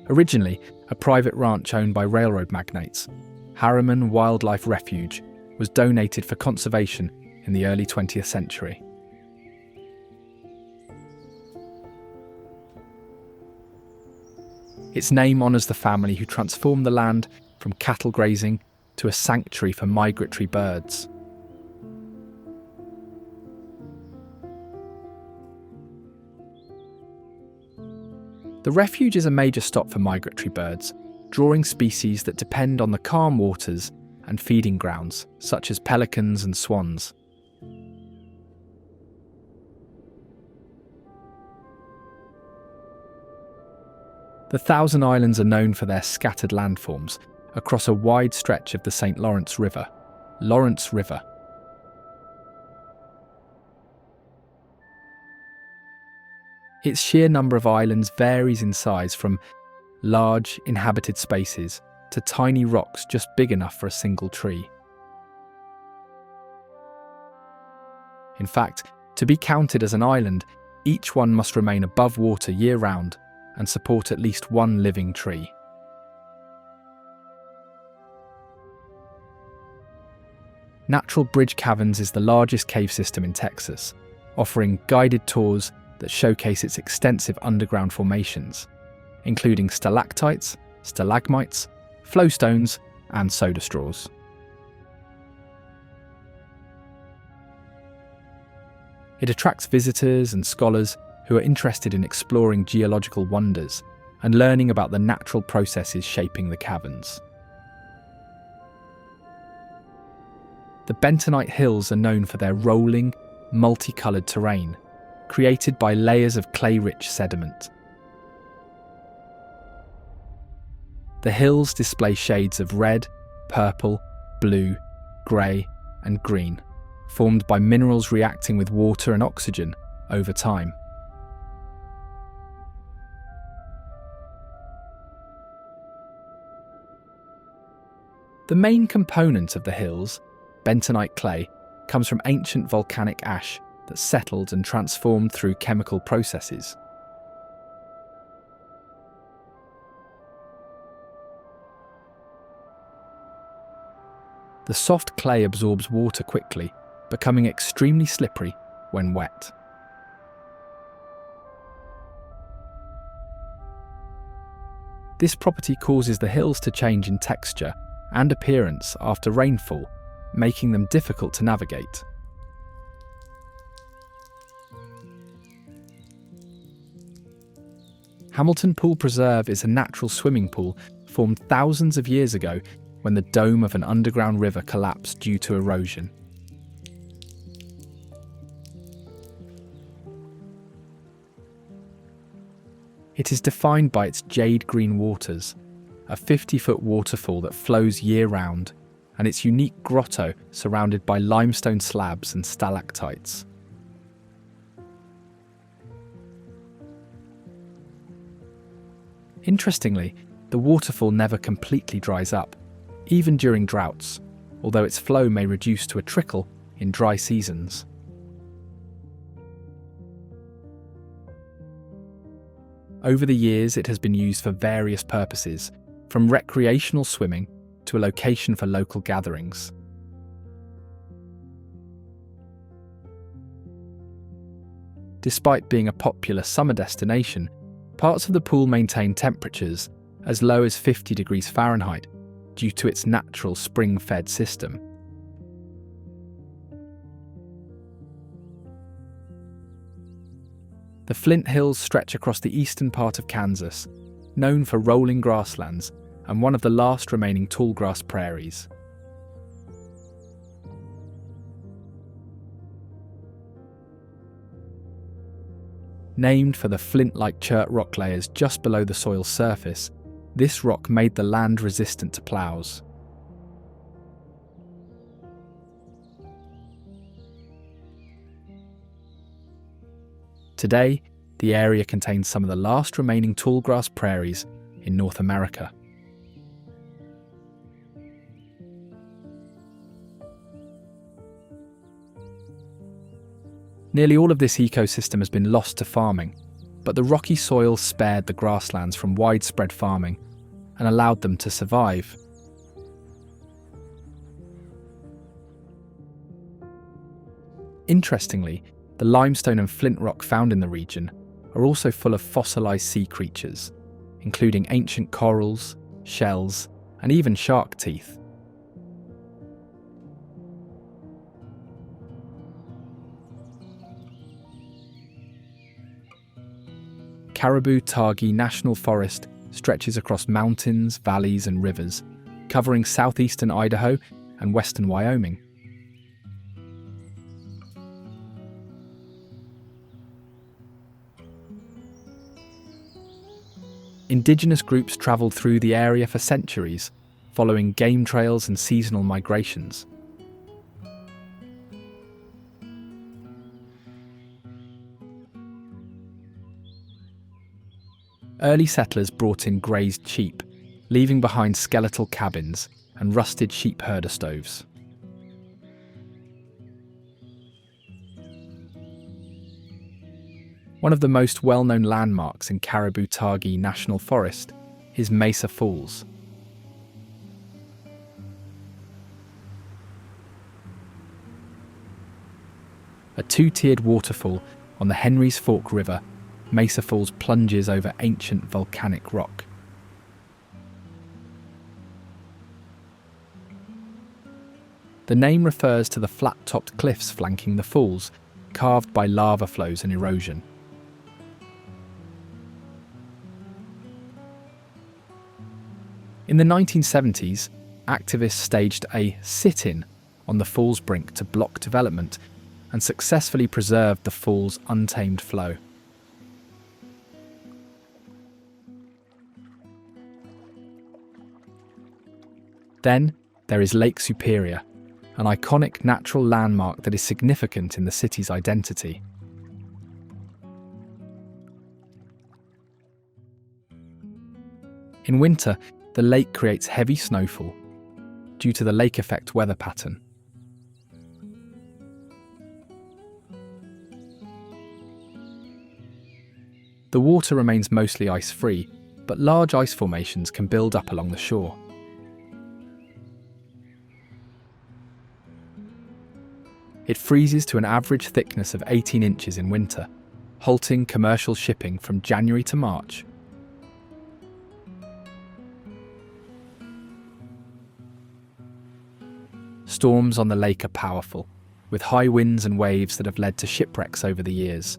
Originally a private ranch owned by railroad magnates, Harriman Wildlife Refuge was donated for conservation in the early 20th century. Its name honours the family who transformed the land from cattle grazing to a sanctuary for migratory birds. The refuge is a major stop for migratory birds, drawing species that depend on the calm waters and feeding grounds, such as pelicans and swans. The Thousand Islands are known for their scattered landforms across a wide stretch of the St. Lawrence River, Lawrence River. Its sheer number of islands varies in size from large, inhabited spaces to tiny rocks just big enough for a single tree. In fact, to be counted as an island, each one must remain above water year-round and support at least one living tree. Natural Bridge Caverns is the largest cave system in Texas, offering guided tours that showcase its extensive underground formations, including stalactites, stalagmites, flowstones, and soda straws. It attracts visitors and scholars who are interested in exploring geological wonders and learning about the natural processes shaping the caverns. The bentonite hills are known for their rolling, multicoloured terrain, created by layers of clay-rich sediment. The hills display shades of red, purple, blue, grey, and green, formed by minerals reacting with water and oxygen over time. The main component of the hills, bentonite clay, comes from ancient volcanic ash that settled and transformed through chemical processes. The soft clay absorbs water quickly, becoming extremely slippery when wet. This property causes the hills to change in texture and appearance after rainfall, making them difficult to navigate. Hamilton Pool Preserve is a natural swimming pool formed thousands of years ago when the dome of an underground river collapsed due to erosion. It is defined by its jade green waters, a 50-foot waterfall that flows year-round, and its unique grotto surrounded by limestone slabs and stalactites. Interestingly, the waterfall never completely dries up, even during droughts, although its flow may reduce to a trickle in dry seasons. Over the years, it has been used for various purposes, from recreational swimming to a location for local gatherings. Despite being a popular summer destination, parts of the pool maintain temperatures as low as 50 degrees Fahrenheit due to its natural spring-fed system. The Flint Hills stretch across the eastern part of Kansas, known for rolling grasslands and one of the last remaining tallgrass prairies. Named for the flint-like chert rock layers just below the soil's surface, this rock made the land resistant to ploughs. Today, the area contains some of the last remaining tallgrass prairies in North America. Nearly all of this ecosystem has been lost to farming, but the rocky soil spared the grasslands from widespread farming and allowed them to survive. Interestingly, the limestone and flint rock found in the region are also full of fossilized sea creatures, including ancient corals, shells, and even shark teeth. Caribou-Targhee National Forest stretches across mountains, valleys, and rivers, covering southeastern Idaho and western Wyoming. Indigenous groups traveled through the area for centuries, following game trails and seasonal migrations. Early settlers brought in grazed sheep, leaving behind skeletal cabins and rusted sheep herder stoves. One of the most well-known landmarks in Caribou-Targhee National Forest is Mesa Falls. a two-tiered waterfall on the Henry's Fork River, Mesa Falls plunges over ancient volcanic rock. The name refers to the flat-topped cliffs flanking the falls, carved by lava flows and erosion. In the 1970s, activists staged a sit-in on the fall's brink to block development and successfully preserved the fall's untamed flow. Then there is Lake Superior, an iconic natural landmark that is significant in the city's identity. In winter, the lake creates heavy snowfall due to the lake effect weather pattern. The water remains mostly ice-free, but large ice formations can build up along the shore. It freezes to an average thickness of 18 inches in winter, halting commercial shipping from January to March. Storms on the lake are powerful, with high winds and waves that have led to shipwrecks over the years.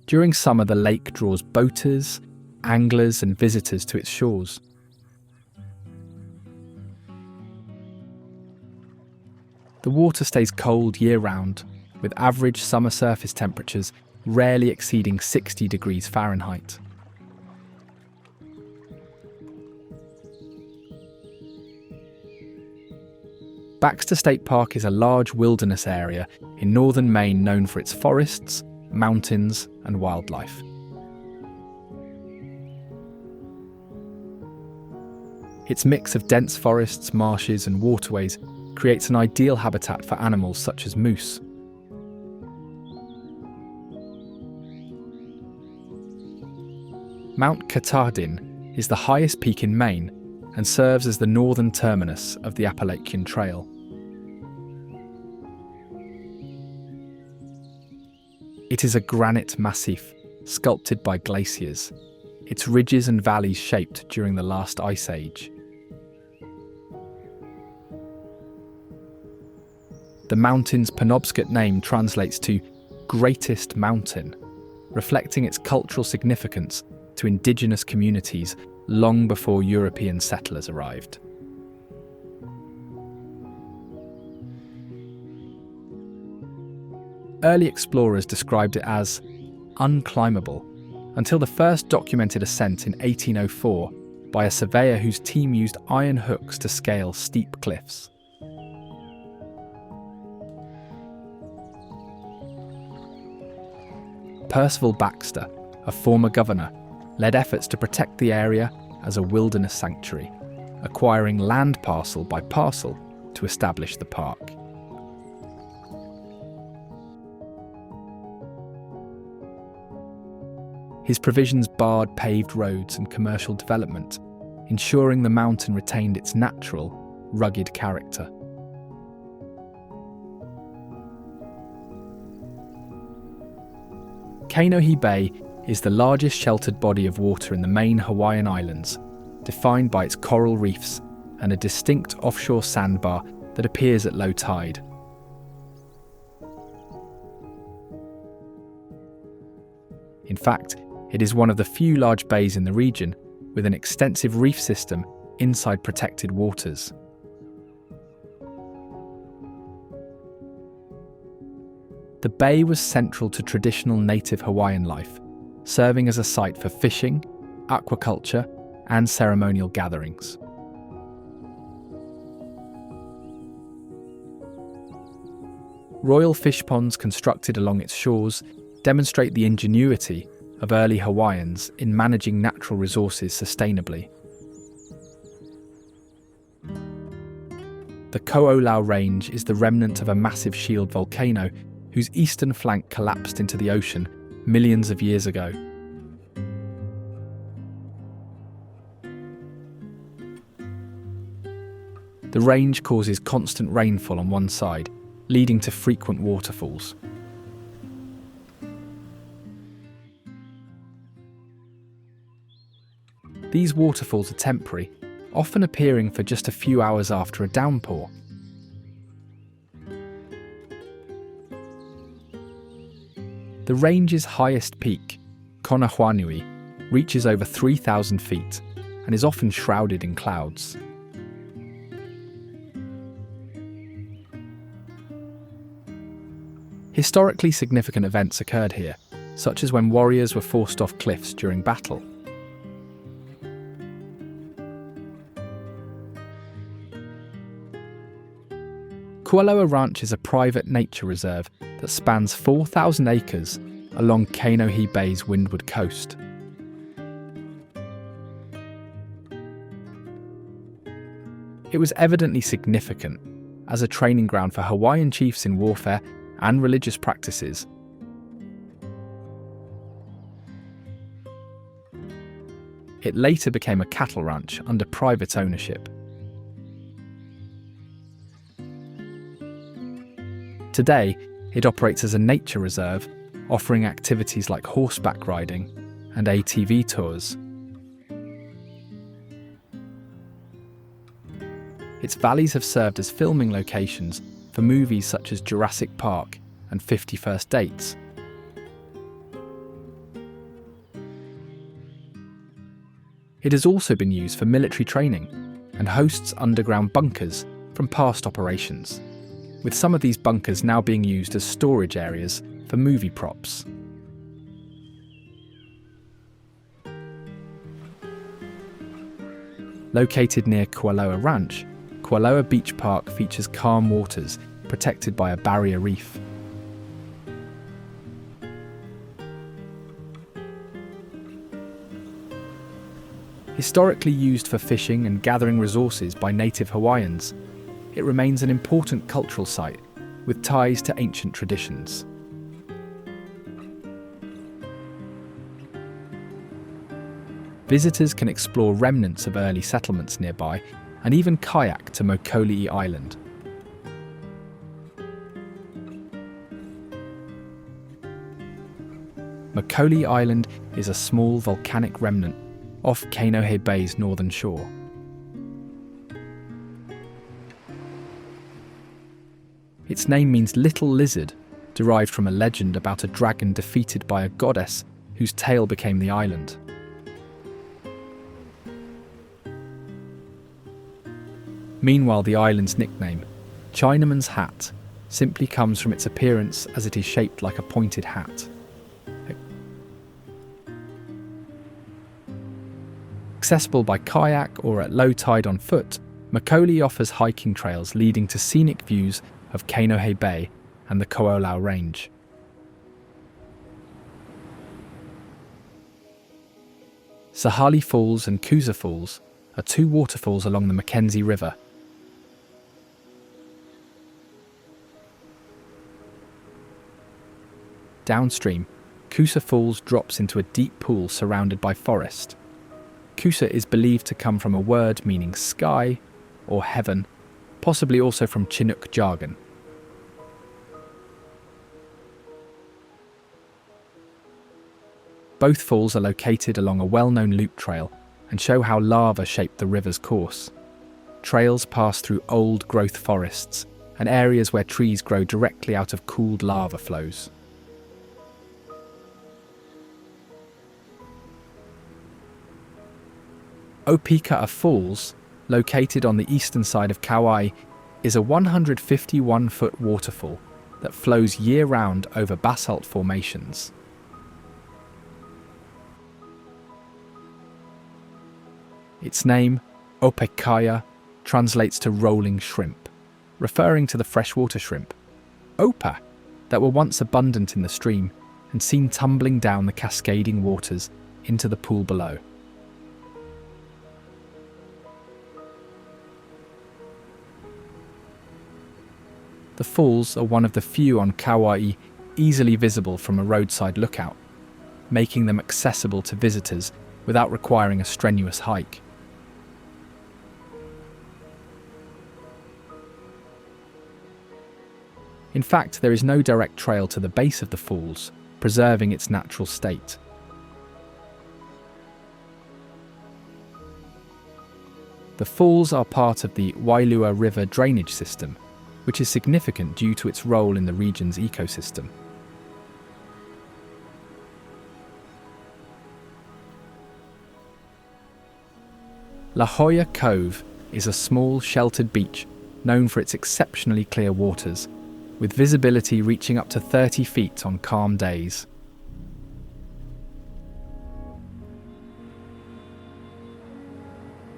During summer, the lake draws boaters, anglers, and visitors to its shores. The water stays cold year-round, with average summer surface temperatures rarely exceeding 60 degrees Fahrenheit. Baxter State Park is a large wilderness area in northern Maine known for its forests, mountains, and wildlife. Its mix of dense forests, marshes, and waterways creates an ideal habitat for animals such as moose. Mount Katahdin is the highest peak in Maine and serves as the northern terminus of the Appalachian Trail. It is a granite massif sculpted by glaciers, its ridges and valleys shaped during the last ice age. The mountain's Penobscot name translates to greatest mountain, reflecting its cultural significance to indigenous communities long before European settlers arrived. Early explorers described it as unclimbable, until the first documented ascent in 1804 by a surveyor whose team used iron hooks to scale steep cliffs. Percival Baxter, a former governor, led efforts to protect the area as a wilderness sanctuary, acquiring land parcel by parcel to establish the park. His provisions barred paved roads and commercial development, ensuring the mountain retained its natural, rugged character. Kainohi Bay is the largest sheltered body of water in the Maine Hawaiian Islands, defined by its coral reefs and a distinct offshore sandbar that appears at low tide. In fact, it is one of the few large bays in the region with an extensive reef system inside protected waters. The bay was central to traditional native Hawaiian life, serving as a site for fishing, aquaculture, and ceremonial gatherings. Royal fish ponds constructed along its shores demonstrate the ingenuity of early Hawaiians in managing natural resources sustainably. The Ko'olau Range is the remnant of a massive shield volcano whose eastern flank collapsed into the ocean millions of years ago. The range causes constant rainfall on one side, leading to frequent waterfalls. These waterfalls are temporary, often appearing for just a few hours after a downpour. The range's highest peak, Konahuanui, reaches over 3,000 feet and is often shrouded in clouds. Historically significant events occurred here, such as when warriors were forced off cliffs during battle. Kualoa Ranch is a private nature reserve that spans 4,000 acres along Kainohe Bay's windward coast. It was evidently significant as a training ground for Hawaiian chiefs in warfare and religious practices. It later became a cattle ranch under private ownership. Today, it operates as a nature reserve, offering activities like horseback riding and ATV tours. Its valleys have served as filming locations for movies such as Jurassic Park and 50 First Dates. It has also been used for military training and hosts underground bunkers from past operations, with some of these bunkers now being used as storage areas for movie props. Located near Kualoa Ranch, Kualoa Beach Park features calm waters protected by a barrier reef. Historically used for fishing and gathering resources by native Hawaiians, it remains an important cultural site with ties to ancient traditions. Visitors can explore remnants of early settlements nearby and even kayak to Mokolii Island. Mokolii Island is a small volcanic remnant off Kainohe Bay's northern shore. Its name means little lizard, derived from a legend about a dragon defeated by a goddess whose tail became the island. Meanwhile, the island's nickname, Chinaman's Hat, simply comes from its appearance as it is shaped like a pointed hat. Accessible by kayak or at low tide on foot, Mokolii offers hiking trails leading to scenic views of Kainohe Bay and the Ko'olau Range. Sahali Falls and Kuza Falls are two waterfalls along the Mackenzie River. Downstream, Kusa Falls drops into a deep pool surrounded by forest. Kusa is believed to come from a word meaning sky or heaven, possibly also from Chinook jargon. Both falls are located along a well-known loop trail and show how lava shaped the river's course. Trails pass through old-growth forests and areas where trees grow directly out of cooled lava flows. Opika'a Falls, located on the eastern side of Kauai, is a 151-foot waterfall that flows year-round over basalt formations. Its name, Opekaia, translates to rolling shrimp, referring to the freshwater shrimp, opa, that were once abundant in the stream and seen tumbling down the cascading waters into the pool below. The falls are one of the few on Kauai easily visible from a roadside lookout, making them accessible to visitors without requiring a strenuous hike. In fact, there is no direct trail to the base of the falls, preserving its natural state. The falls are part of the Wailua River drainage system, which is significant due to its role in the region's ecosystem. La Jolla Cove is a small, sheltered beach known for its exceptionally clear waters, with visibility reaching up to 30 feet on calm days.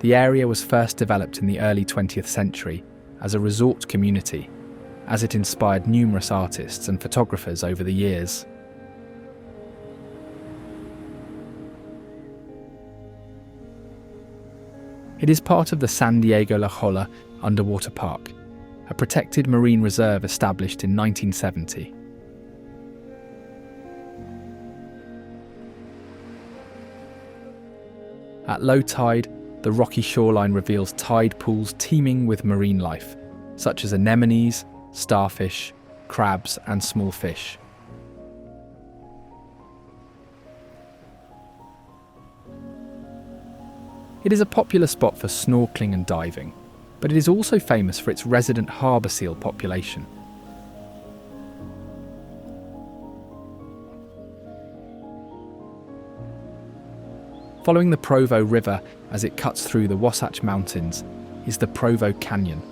The area was first developed in the early 20th century as a resort community, as it inspired numerous artists and photographers over the years. It is part of the San Diego La Jolla Underwater Park, a protected marine reserve established in 1970. At low tide, the rocky shoreline reveals tide pools teeming with marine life, such as anemones, starfish, crabs, and small fish. It is a popular spot for snorkeling and diving, but it is also famous for its resident harbour seal population. Following the Provo River as it cuts through the Wasatch Mountains is the Provo Canyon,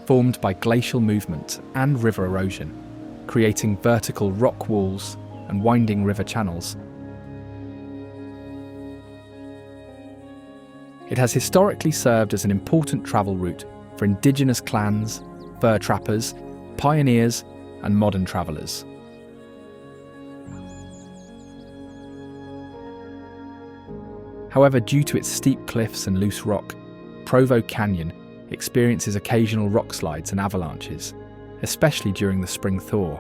formed by glacial movement and river erosion, creating vertical rock walls and winding river channels. It has historically served as an important travel route for indigenous clans, fur trappers, pioneers, and modern travellers. However, due to its steep cliffs and loose rock, Provo Canyon experiences occasional rock slides and avalanches, especially during the spring thaw.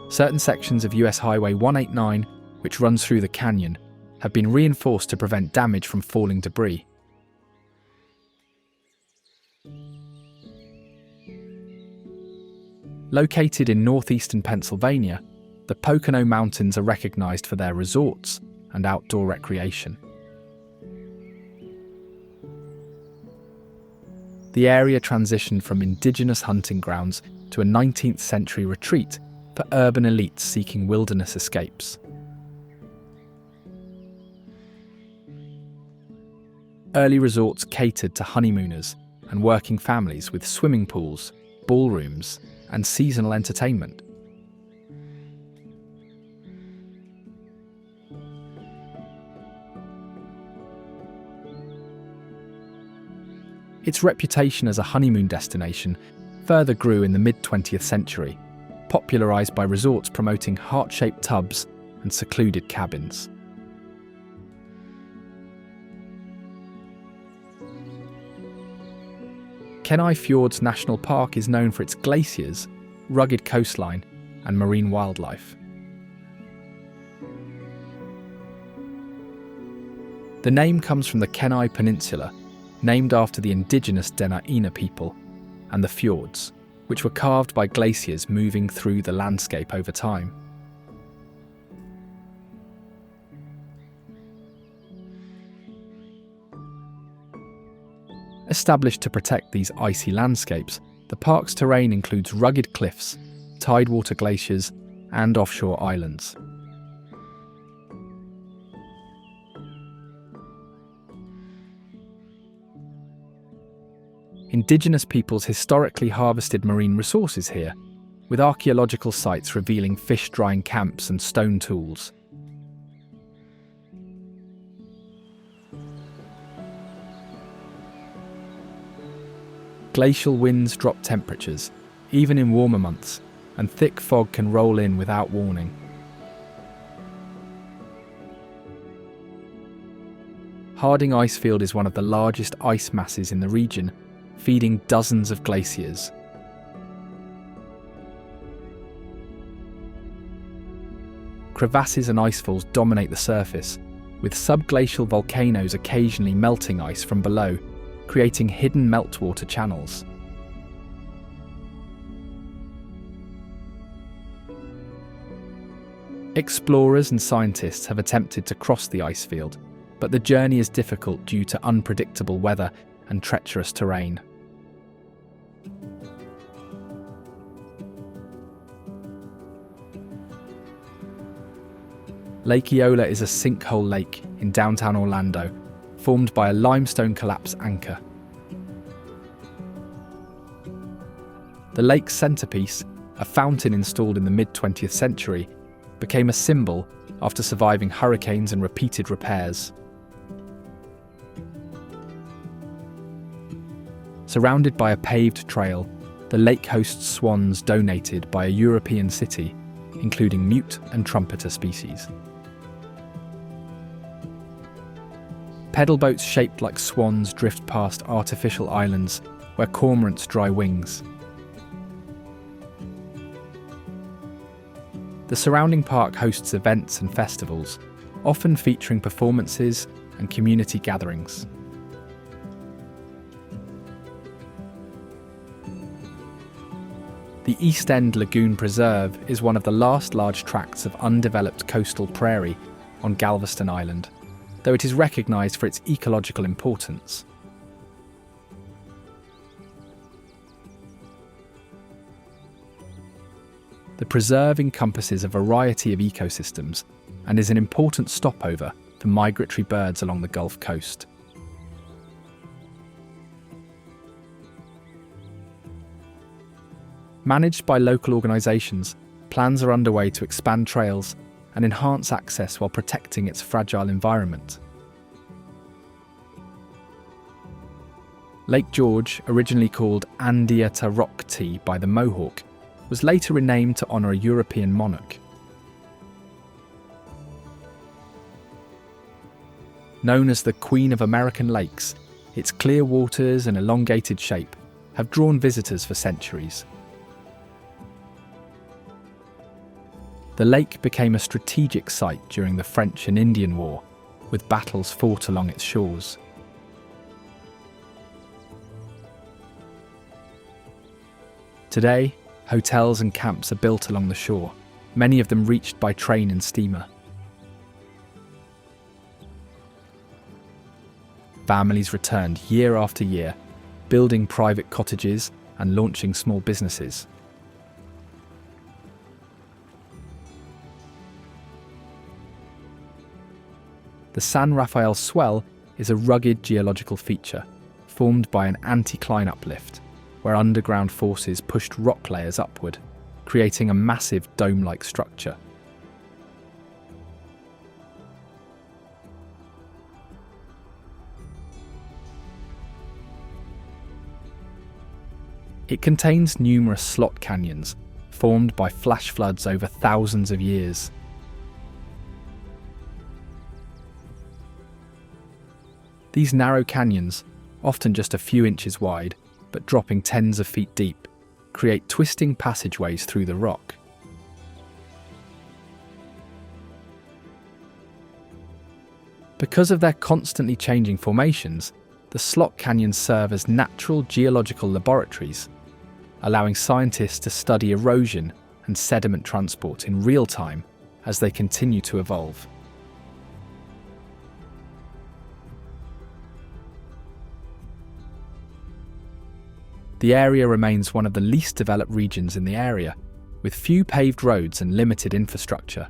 Certain sections of US Highway 189, which runs through the canyon, have been reinforced to prevent damage from falling debris. Located in northeastern Pennsylvania, the Pocono Mountains are recognized for their resorts and outdoor recreation. The area transitioned from indigenous hunting grounds to a 19th century retreat for urban elites seeking wilderness escapes. Early resorts catered to honeymooners and working families with swimming pools, ballrooms, and seasonal entertainment. Its reputation as a honeymoon destination further grew in the mid-20th century, popularized by resorts promoting heart-shaped tubs and secluded cabins. Kenai Fjords National Park is known for its glaciers, rugged coastline, and marine wildlife. The name comes from the Kenai Peninsula, named after the indigenous Dena'ina people, and the fjords, which were carved by glaciers moving through the landscape over time. Established to protect these icy landscapes, the park's terrain includes rugged cliffs, tidewater glaciers, and offshore islands. Indigenous peoples historically harvested marine resources here, with archaeological sites revealing fish drying camps and stone tools. Glacial winds drop temperatures, even in warmer months, and thick fog can roll in without warning. Harding Icefield is one of the largest ice masses in the region, feeding dozens of glaciers. Crevasses and icefalls dominate the surface, with subglacial volcanoes occasionally melting ice from below, creating hidden meltwater channels. Explorers and scientists have attempted to cross the ice field, but the journey is difficult due to unpredictable weather and treacherous terrain. Lake Eola is a sinkhole lake in downtown Orlando, formed by a limestone collapse anchor. The lake's centerpiece, a fountain installed in the mid-20th century, became a symbol after surviving hurricanes and repeated repairs. Surrounded by a paved trail, the lake hosts swans donated by a European city, including mute and trumpeter species. Pedal boats shaped like swans drift past artificial islands where cormorants dry wings. The surrounding park hosts events and festivals, often featuring performances and community gatherings. The East End Lagoon Preserve is one of the last large tracts of undeveloped coastal prairie on Galveston Island, though it is recognised for its ecological importance. The preserve encompasses a variety of ecosystems and is an important stopover for migratory birds along the Gulf Coast. Managed by local organisations, plans are underway to expand trails and enhance access while protecting its fragile environment. Lake George, originally called Andiatarocte by the Mohawk, was later renamed to honour a European monarch. Known as the Queen of American Lakes, its clear waters and elongated shape have drawn visitors for centuries. The lake became a strategic site during the French and Indian War, with battles fought along its shores. Today, hotels and camps are built along the shore, many of them reached by train and steamer. Families returned year after year, building private cottages and launching small businesses. The San Rafael Swell is a rugged geological feature, formed by an anticline uplift, where underground forces pushed rock layers upward, creating a massive dome-like structure. It contains numerous slot canyons, formed by flash floods over thousands of years. These narrow canyons, often just a few inches wide, but dropping tens of feet deep, create twisting passageways through the rock. Because of their constantly changing formations, the slot canyons serve as natural geological laboratories, allowing scientists to study erosion and sediment transport in real time as they continue to evolve. The area remains one of the least developed regions in the area, with few paved roads and limited infrastructure.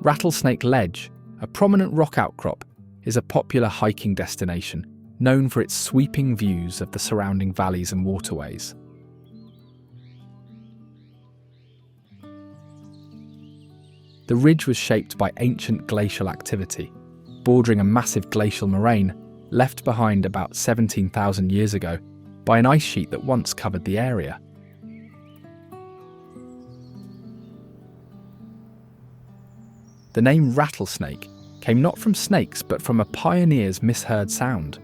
Rattlesnake Ledge, a prominent rock outcrop, is a popular hiking destination known for its sweeping views of the surrounding valleys and waterways. The ridge was shaped by ancient glacial activity, bordering a massive glacial moraine left behind about 17,000 years ago by an ice sheet that once covered the area. The name rattlesnake came not from snakes but from a pioneer's misheard sound.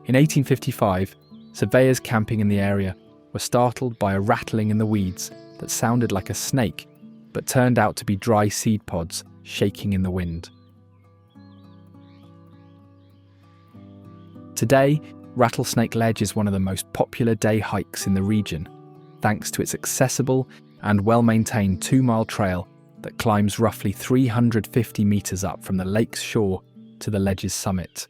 In 1855, surveyors camping in the area were startled by a rattling in the weeds that sounded like a snake, but turned out to be dry seed pods shaking in the wind. Today, Rattlesnake Ledge is one of the most popular day hikes in the region, thanks to its accessible and well-maintained 2-mile trail that climbs roughly 350 metres up from the lake's shore to the ledge's summit.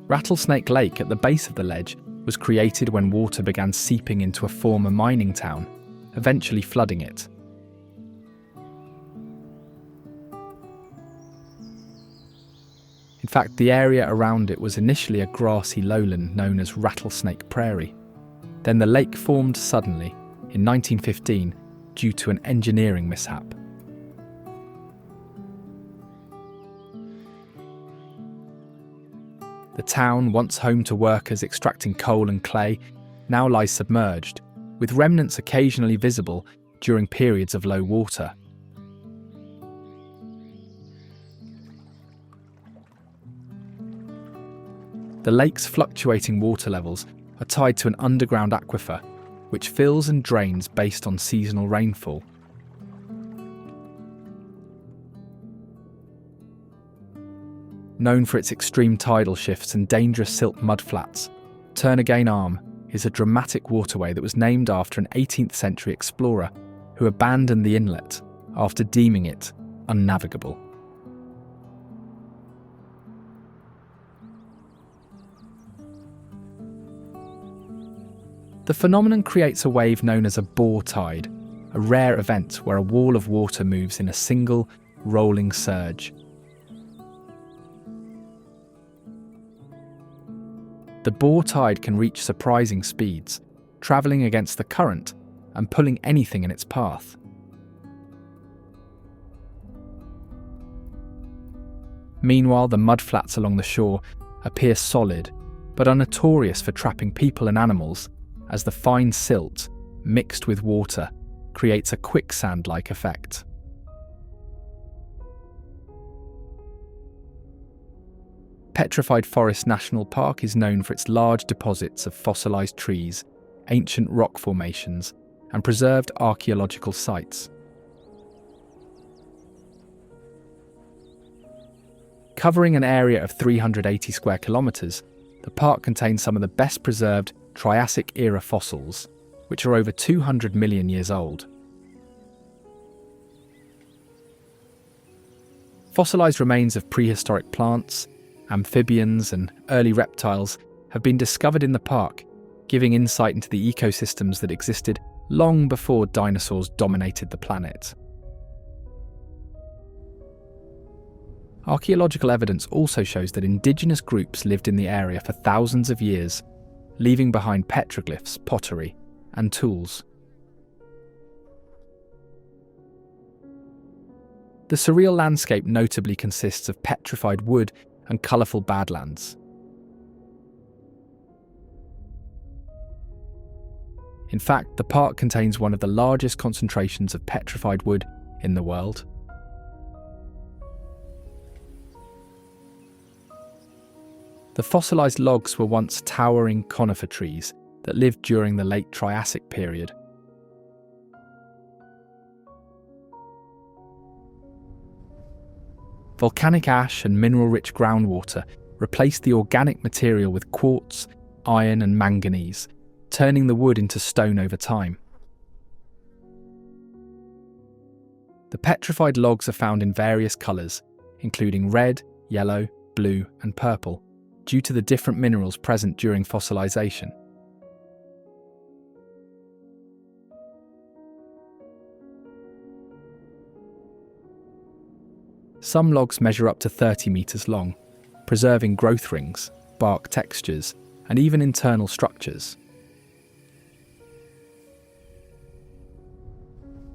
Rattlesnake Lake at the base of the ledge was created when water began seeping into a former mining town, eventually flooding it. In fact, the area around it was initially a grassy lowland known as Rattlesnake Prairie. Then the lake formed suddenly in 1915 due to an engineering mishap. The town, once home to workers extracting coal and clay, now lies submerged, with remnants occasionally visible during periods of low water. The lake's fluctuating water levels are tied to an underground aquifer, which fills and drains based on seasonal rainfall. Known for its extreme tidal shifts and dangerous silt mudflats, Turnagain Arm is a dramatic waterway that was named after an 18th century explorer who abandoned the inlet after deeming it unnavigable. The phenomenon creates a wave known as a bore tide, a rare event where a wall of water moves in a single, rolling surge. The bore tide can reach surprising speeds, travelling against the current and pulling anything in its path. Meanwhile, the mudflats along the shore appear solid, but are notorious for trapping people and animals, as the fine silt, mixed with water, creates a quicksand-like effect. Petrified Forest National Park is known for its large deposits of fossilised trees, ancient rock formations, and preserved archaeological sites. Covering an area of 380 square kilometres, the park contains some of the best preserved Triassic-era fossils, which are over 200 million years old. Fossilised remains of prehistoric plants, amphibians and early reptiles have been discovered in the park, giving insight into the ecosystems that existed long before dinosaurs dominated the planet. Archaeological evidence also shows that indigenous groups lived in the area for thousands of years, leaving behind petroglyphs, pottery, and tools. The surreal landscape notably consists of petrified wood and colourful badlands. In fact, the park contains one of the largest concentrations of petrified wood in the world. The fossilised logs were once towering conifer trees that lived during the late Triassic period. Volcanic ash and mineral-rich groundwater replaced the organic material with quartz, iron and manganese, turning the wood into stone over time. The petrified logs are found in various colours, including red, yellow, blue and purple, due to the different minerals present during fossilisation. Some logs measure up to 30 metres long, preserving growth rings, bark textures, and even internal structures.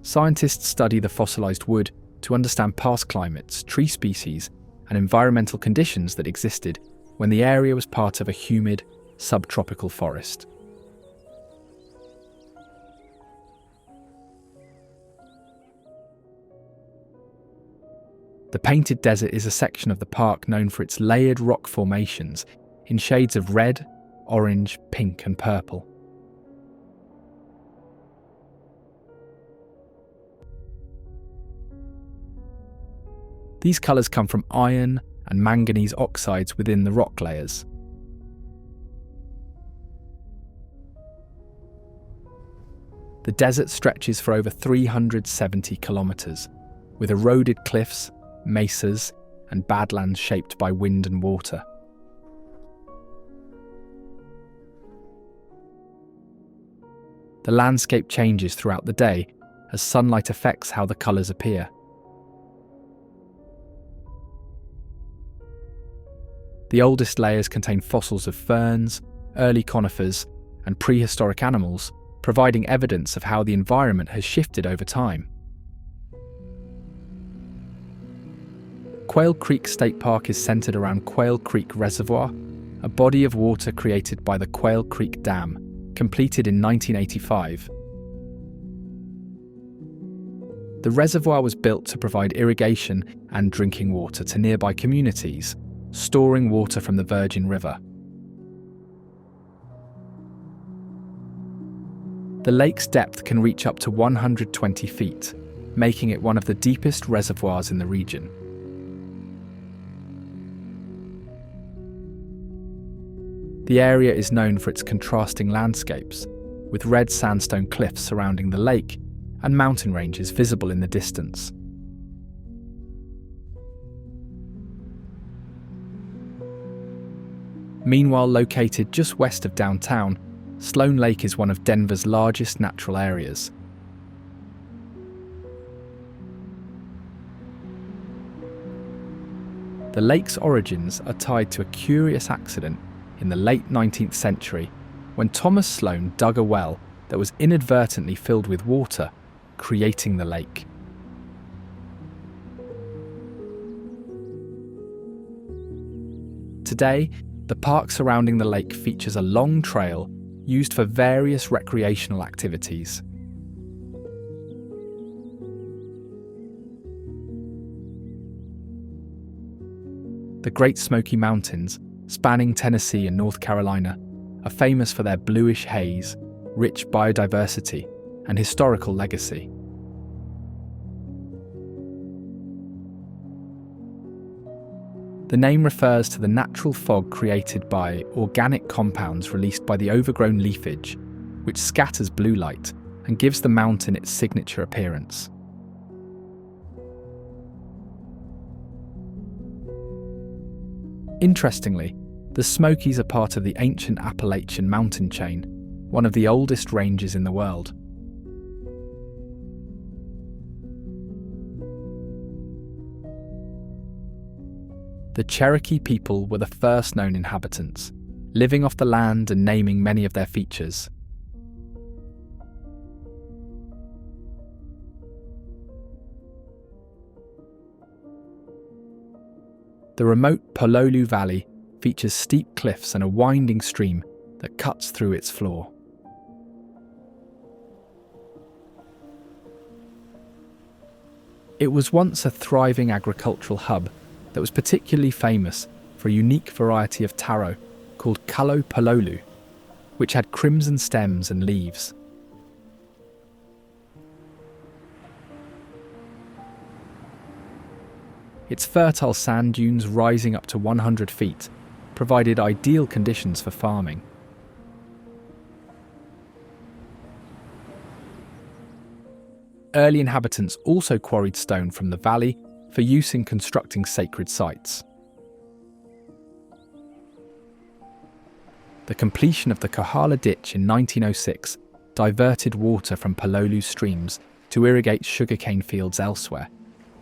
Scientists study the fossilised wood to understand past climates, tree species, and environmental conditions that existed when the area was part of a humid, subtropical forest. The Painted Desert is a section of the park known for its layered rock formations in shades of red, orange, pink, and purple. These colours come from iron and manganese oxides within the rock layers. The desert stretches for over 370 kilometres, with eroded cliffs, mesas, and badlands shaped by wind and water. The landscape changes throughout the day as sunlight affects how the colours appear. The oldest layers contain fossils of ferns, early conifers, and prehistoric animals, providing evidence of how the environment has shifted over time. Quail Creek State Park is centered around Quail Creek Reservoir, a body of water created by the Quail Creek Dam, completed in 1985. The reservoir was built to provide irrigation and drinking water to nearby communities, storing water from the Virgin River. The lake's depth can reach up to 120 feet, making it one of the deepest reservoirs in the region. The area is known for its contrasting landscapes, with red sandstone cliffs surrounding the lake and mountain ranges visible in the distance. Meanwhile, located just west of downtown, Sloan Lake is one of Denver's largest natural areas. The lake's origins are tied to a curious accident in the late 19th century when Thomas Sloan dug a well that was inadvertently filled with water, creating the lake. Today, the park surrounding the lake features a long trail used for various recreational activities. The Great Smoky Mountains, spanning Tennessee and North Carolina, are famous for their bluish haze, rich biodiversity, and historical legacy. The name refers to the natural fog created by organic compounds released by the overgrown leafage, which scatters blue light and gives the mountain its signature appearance. Interestingly, the Smokies are part of the ancient Appalachian mountain chain, one of the oldest ranges in the world. The Cherokee people were the first known inhabitants, living off the land and naming many of their features. The remote Pololu Valley features steep cliffs and a winding stream that cuts through its floor. It was once a thriving agricultural hub that was particularly famous for a unique variety of taro called Kalo Pololu, which had crimson stems and leaves. Its fertile sand dunes rising up to 100 feet provided ideal conditions for farming. Early inhabitants also quarried stone from the valley for use in constructing sacred sites. The completion of the Kohala Ditch in 1906 diverted water from Pololu streams to irrigate sugarcane fields elsewhere,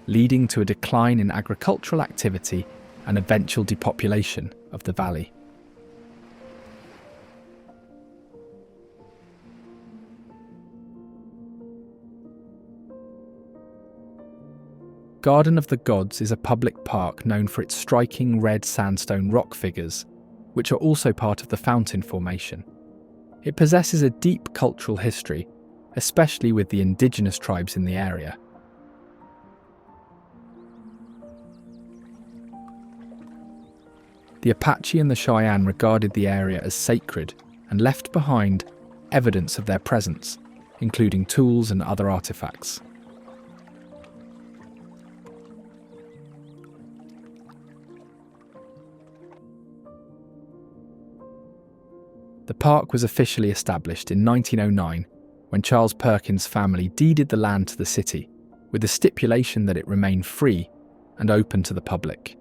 leading to a decline in agricultural activity and eventual depopulation of the valley. Garden of the Gods is a public park known for its striking red sandstone rock figures, which are also part of the Fountain Formation. It possesses a deep cultural history, especially with the indigenous tribes in the area. The Apache and the Cheyenne regarded the area as sacred and left behind evidence of their presence, including tools and other artifacts. The park was officially established in 1909 when Charles Perkins' family deeded the land to the city, with the stipulation that it remain free and open to the public.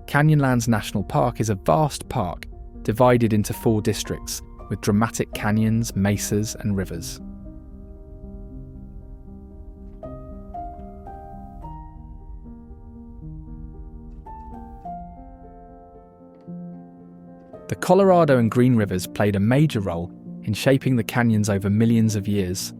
Canyonlands National Park is a vast park divided into 4 districts with dramatic canyons, mesas, and rivers. The Colorado and Green Rivers played a major role in shaping the canyons over millions of years.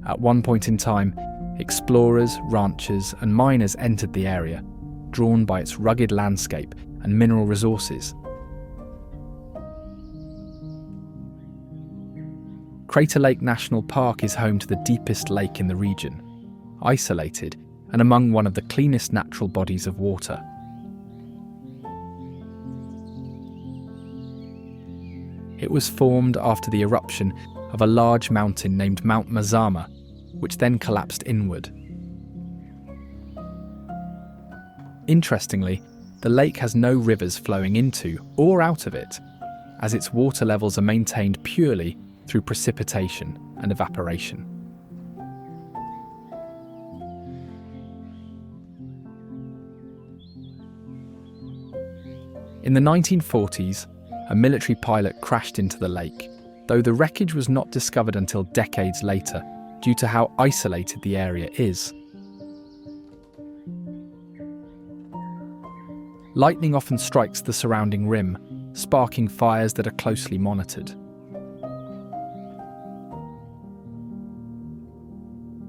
At one point in time, explorers, ranchers, and miners entered the area, drawn by its rugged landscape and mineral resources. Crater Lake National Park is home to the deepest lake in the region, isolated and among one of the cleanest natural bodies of water. It was formed after the eruption of a large mountain named Mount Mazama, which then collapsed inward. Interestingly, the lake has no rivers flowing into or out of it, as its water levels are maintained purely through precipitation and evaporation. In the 1940s, a military pilot crashed into the lake, though the wreckage was not discovered until decades later due to how isolated the area is. Lightning often strikes the surrounding rim, sparking fires that are closely monitored.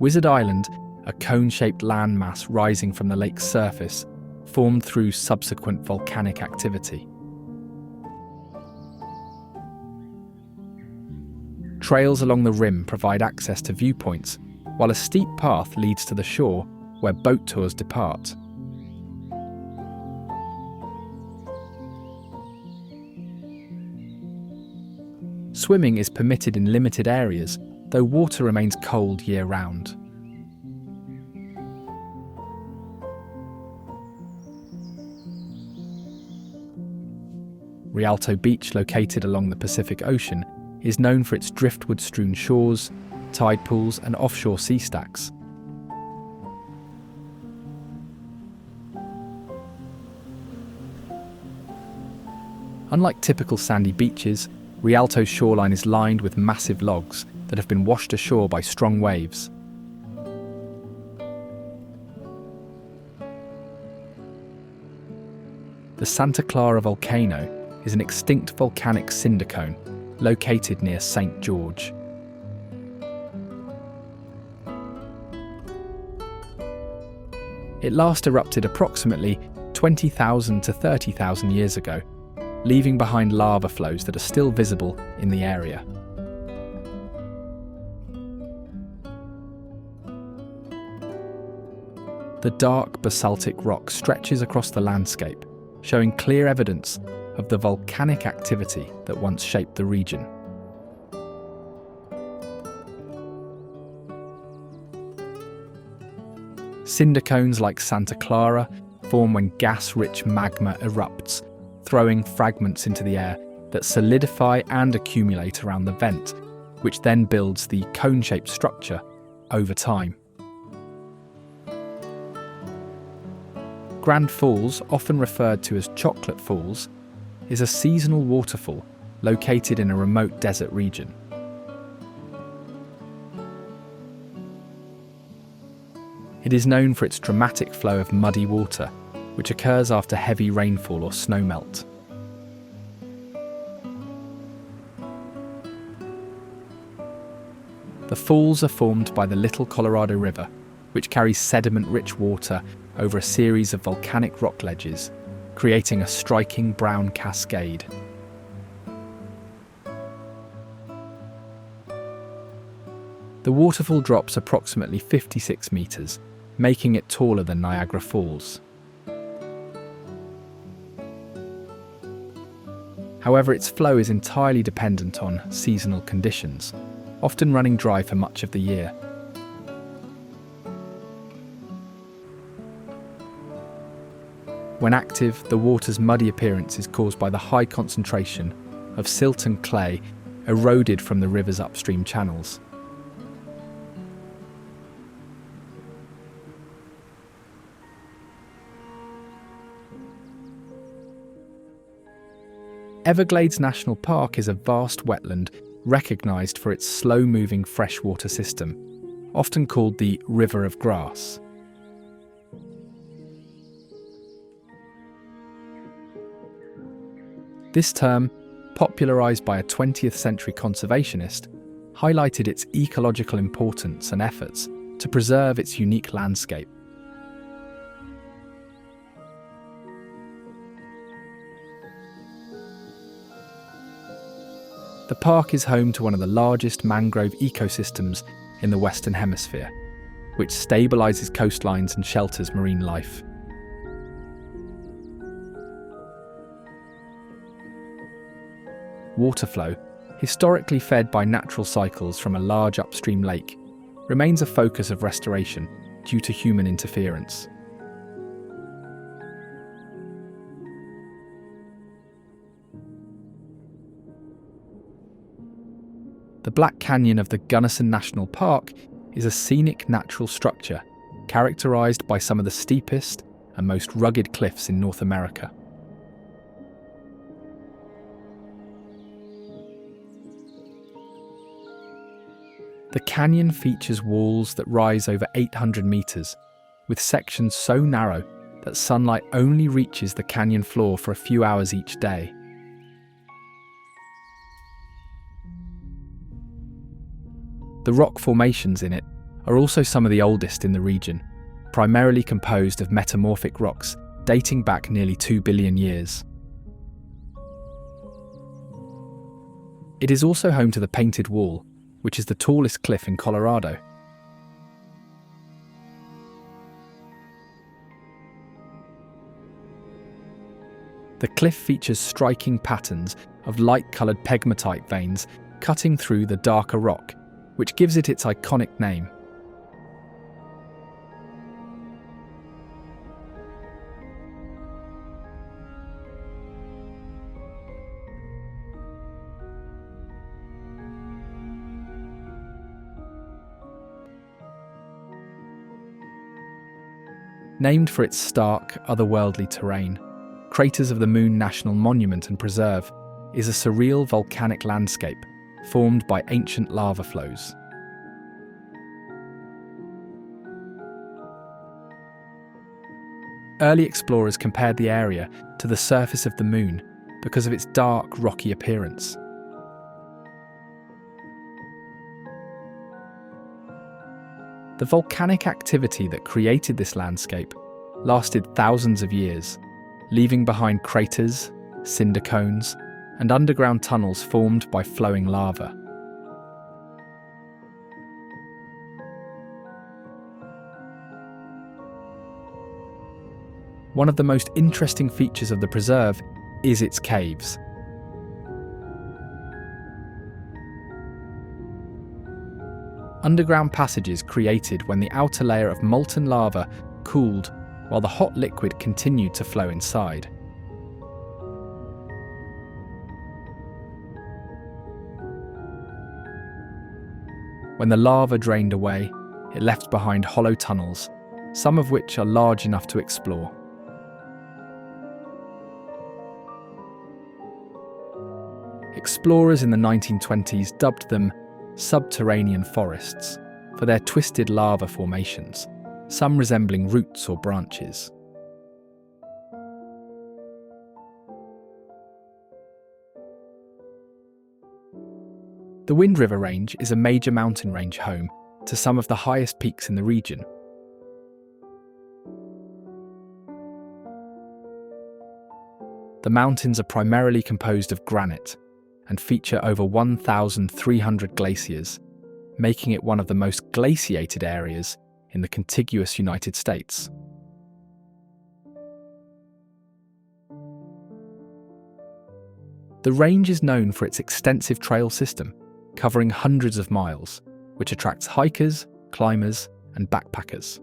Wizard Island, a cone-shaped landmass rising from the lake's surface, formed through subsequent volcanic activity. Trails along the rim provide access to viewpoints, while a steep path leads to the shore where boat tours depart. Swimming is permitted in limited areas, though water remains cold year-round. Rialto Beach, located along the Pacific Ocean, is known for its driftwood-strewn shores, tide pools, and offshore sea stacks. Unlike typical sandy beaches, Rialto's shoreline is lined with massive logs that have been washed ashore by strong waves. The Santa Clara volcano is an extinct volcanic cinder cone located near St. George. It last erupted approximately 20,000 to 30,000 years ago, leaving behind lava flows that are still visible in the area. The dark basaltic rock stretches across the landscape, showing clear evidence of the volcanic activity that once shaped the region. Cinder cones like Santa Clara form when gas-rich magma erupts, throwing fragments into the air that solidify and accumulate around the vent, which then builds the cone-shaped structure over time. Grand Falls, often referred to as Chocolate Falls, is a seasonal waterfall located in a remote desert region. It is known for its dramatic flow of muddy water, which occurs after heavy rainfall or snowmelt. The falls are formed by the Little Colorado River, which carries sediment-rich water over a series of volcanic rock ledges, creating a striking brown cascade. The waterfall drops approximately 56 meters, making it taller than Niagara Falls. However, its flow is entirely dependent on seasonal conditions, often running dry for much of the year. When active, the water's muddy appearance is caused by the high concentration of silt and clay eroded from the river's upstream channels. Everglades National Park is a vast wetland recognised for its slow-moving freshwater system, often called the River of Grass. This term, popularised by a 20th century conservationist, highlighted its ecological importance and efforts to preserve its unique landscape. The park is home to one of the largest mangrove ecosystems in the Western Hemisphere, which stabilises coastlines and shelters marine life. Water flow, historically fed by natural cycles from a large upstream lake, remains a focus of restoration due to human interference. The Black Canyon of the Gunnison National Park is a scenic natural structure characterised by some of the steepest and most rugged cliffs in North America. The canyon features walls that rise over 800 metres, with sections so narrow that sunlight only reaches the canyon floor for a few hours each day. The rock formations in it are also some of the oldest in the region, primarily composed of metamorphic rocks dating back nearly 2 billion years. It is also home to the Painted Wall, which is the tallest cliff in Colorado. The cliff features striking patterns of light-coloured pegmatite veins cutting through the darker rock, which gives it its iconic name. Named for its stark, otherworldly terrain, Craters of the Moon National Monument and Preserve is a surreal volcanic landscape formed by ancient lava flows. Early explorers compared the area to the surface of the Moon because of its dark, rocky appearance. The volcanic activity that created this landscape lasted thousands of years, leaving behind craters, cinder cones, and underground tunnels formed by flowing lava. One of the most interesting features of the preserve is its caves. Underground passages created when the outer layer of molten lava cooled while the hot liquid continued to flow inside. When the lava drained away, it left behind hollow tunnels, some of which are large enough to explore. Explorers in the 1920s dubbed them subterranean forests for their twisted lava formations, some resembling roots or branches. The Wind River Range is a major mountain range home to some of the highest peaks in the region. The mountains are primarily composed of granite and feature over 1,300 glaciers, making it one of the most glaciated areas in the contiguous United States. The range is known for its extensive trail system, covering hundreds of miles, which attracts hikers, climbers, and backpackers.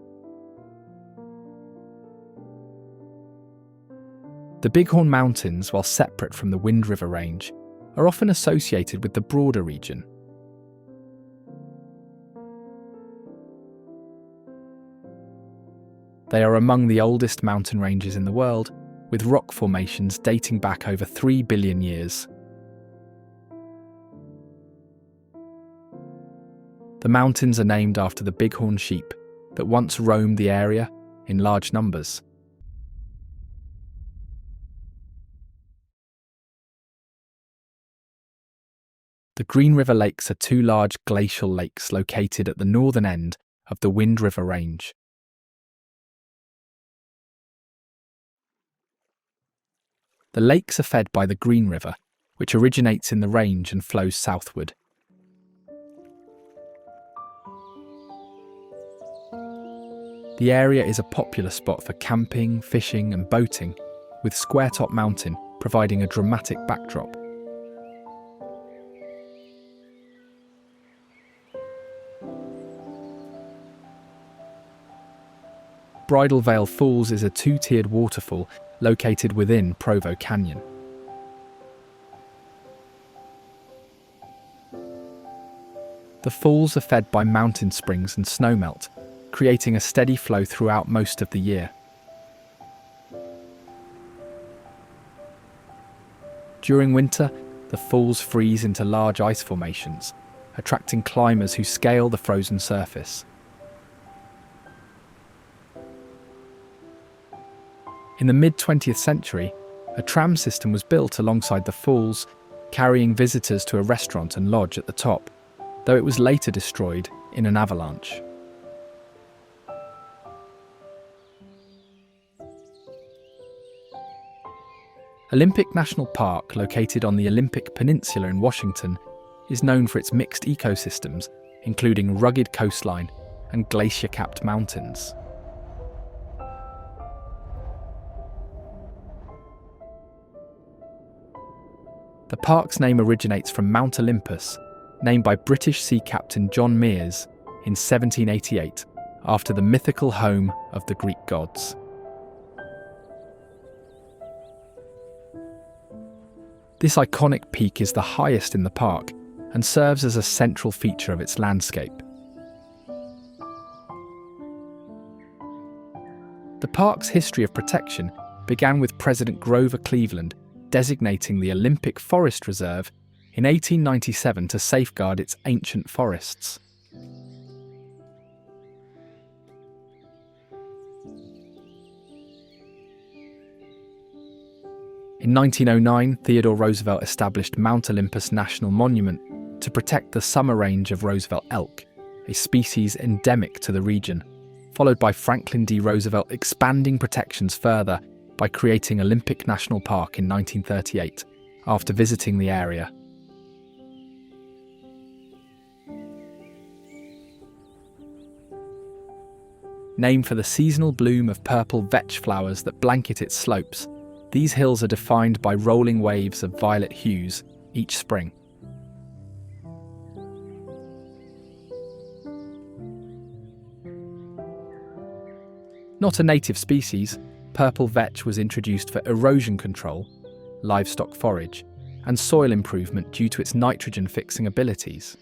The Bighorn Mountains, while separate from the Wind River Range, are often associated with the broader region. They are among the oldest mountain ranges in the world, with rock formations dating back over 3 billion years. The mountains are named after the bighorn sheep that once roamed the area in large numbers. The Green River Lakes are two large glacial lakes located at the northern end of the Wind River Range. The lakes are fed by the Green River, which originates in the range and flows southward. The area is a popular spot for camping, fishing and boating, with Squaretop Mountain providing a dramatic backdrop. Bridal Veil Falls is a two-tiered waterfall located within Provo Canyon. The falls are fed by mountain springs and snowmelt, creating a steady flow throughout most of the year. During winter, the falls freeze into large ice formations, attracting climbers who scale the frozen surface. In the mid-20th century, a tram system was built alongside the falls, carrying visitors to a restaurant and lodge at the top, though it was later destroyed in an avalanche. Olympic National Park, located on the Olympic Peninsula in Washington, is known for its mixed ecosystems, including rugged coastline and glacier-capped mountains. The park's name originates from Mount Olympus, named by British sea captain John Meares in 1788, after the mythical home of the Greek gods. This iconic peak is the highest in the park and serves as a central feature of its landscape. The park's history of protection began with President Grover Cleveland designating the Olympic Forest Reserve in 1897 to safeguard its ancient forests. In 1909, Theodore Roosevelt established Mount Olympus National Monument to protect the summer range of Roosevelt elk, a species endemic to the region, followed by Franklin D. Roosevelt expanding protections further by creating Olympic National Park in 1938, after visiting the area. Named for the seasonal bloom of purple vetch flowers that blanket its slopes, these hills are defined by rolling waves of violet hues each spring. Not a native species, purple vetch was introduced for erosion control, livestock forage, and soil improvement due to its nitrogen-fixing abilities.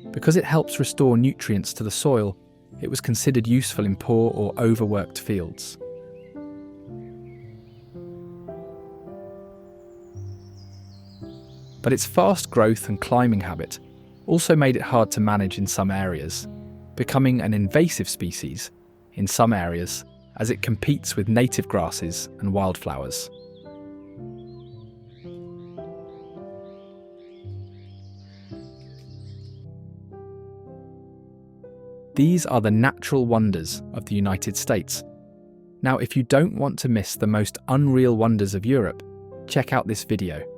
Because it helps restore nutrients to the soil, it was considered useful in poor or overworked fields. But its fast growth and climbing habit also made it hard to manage in some areas, becoming an invasive species in some areas as it competes with native grasses and wildflowers. These are the natural wonders of the United States. Now, if you don't want to miss the most unreal wonders of Europe, check out this video.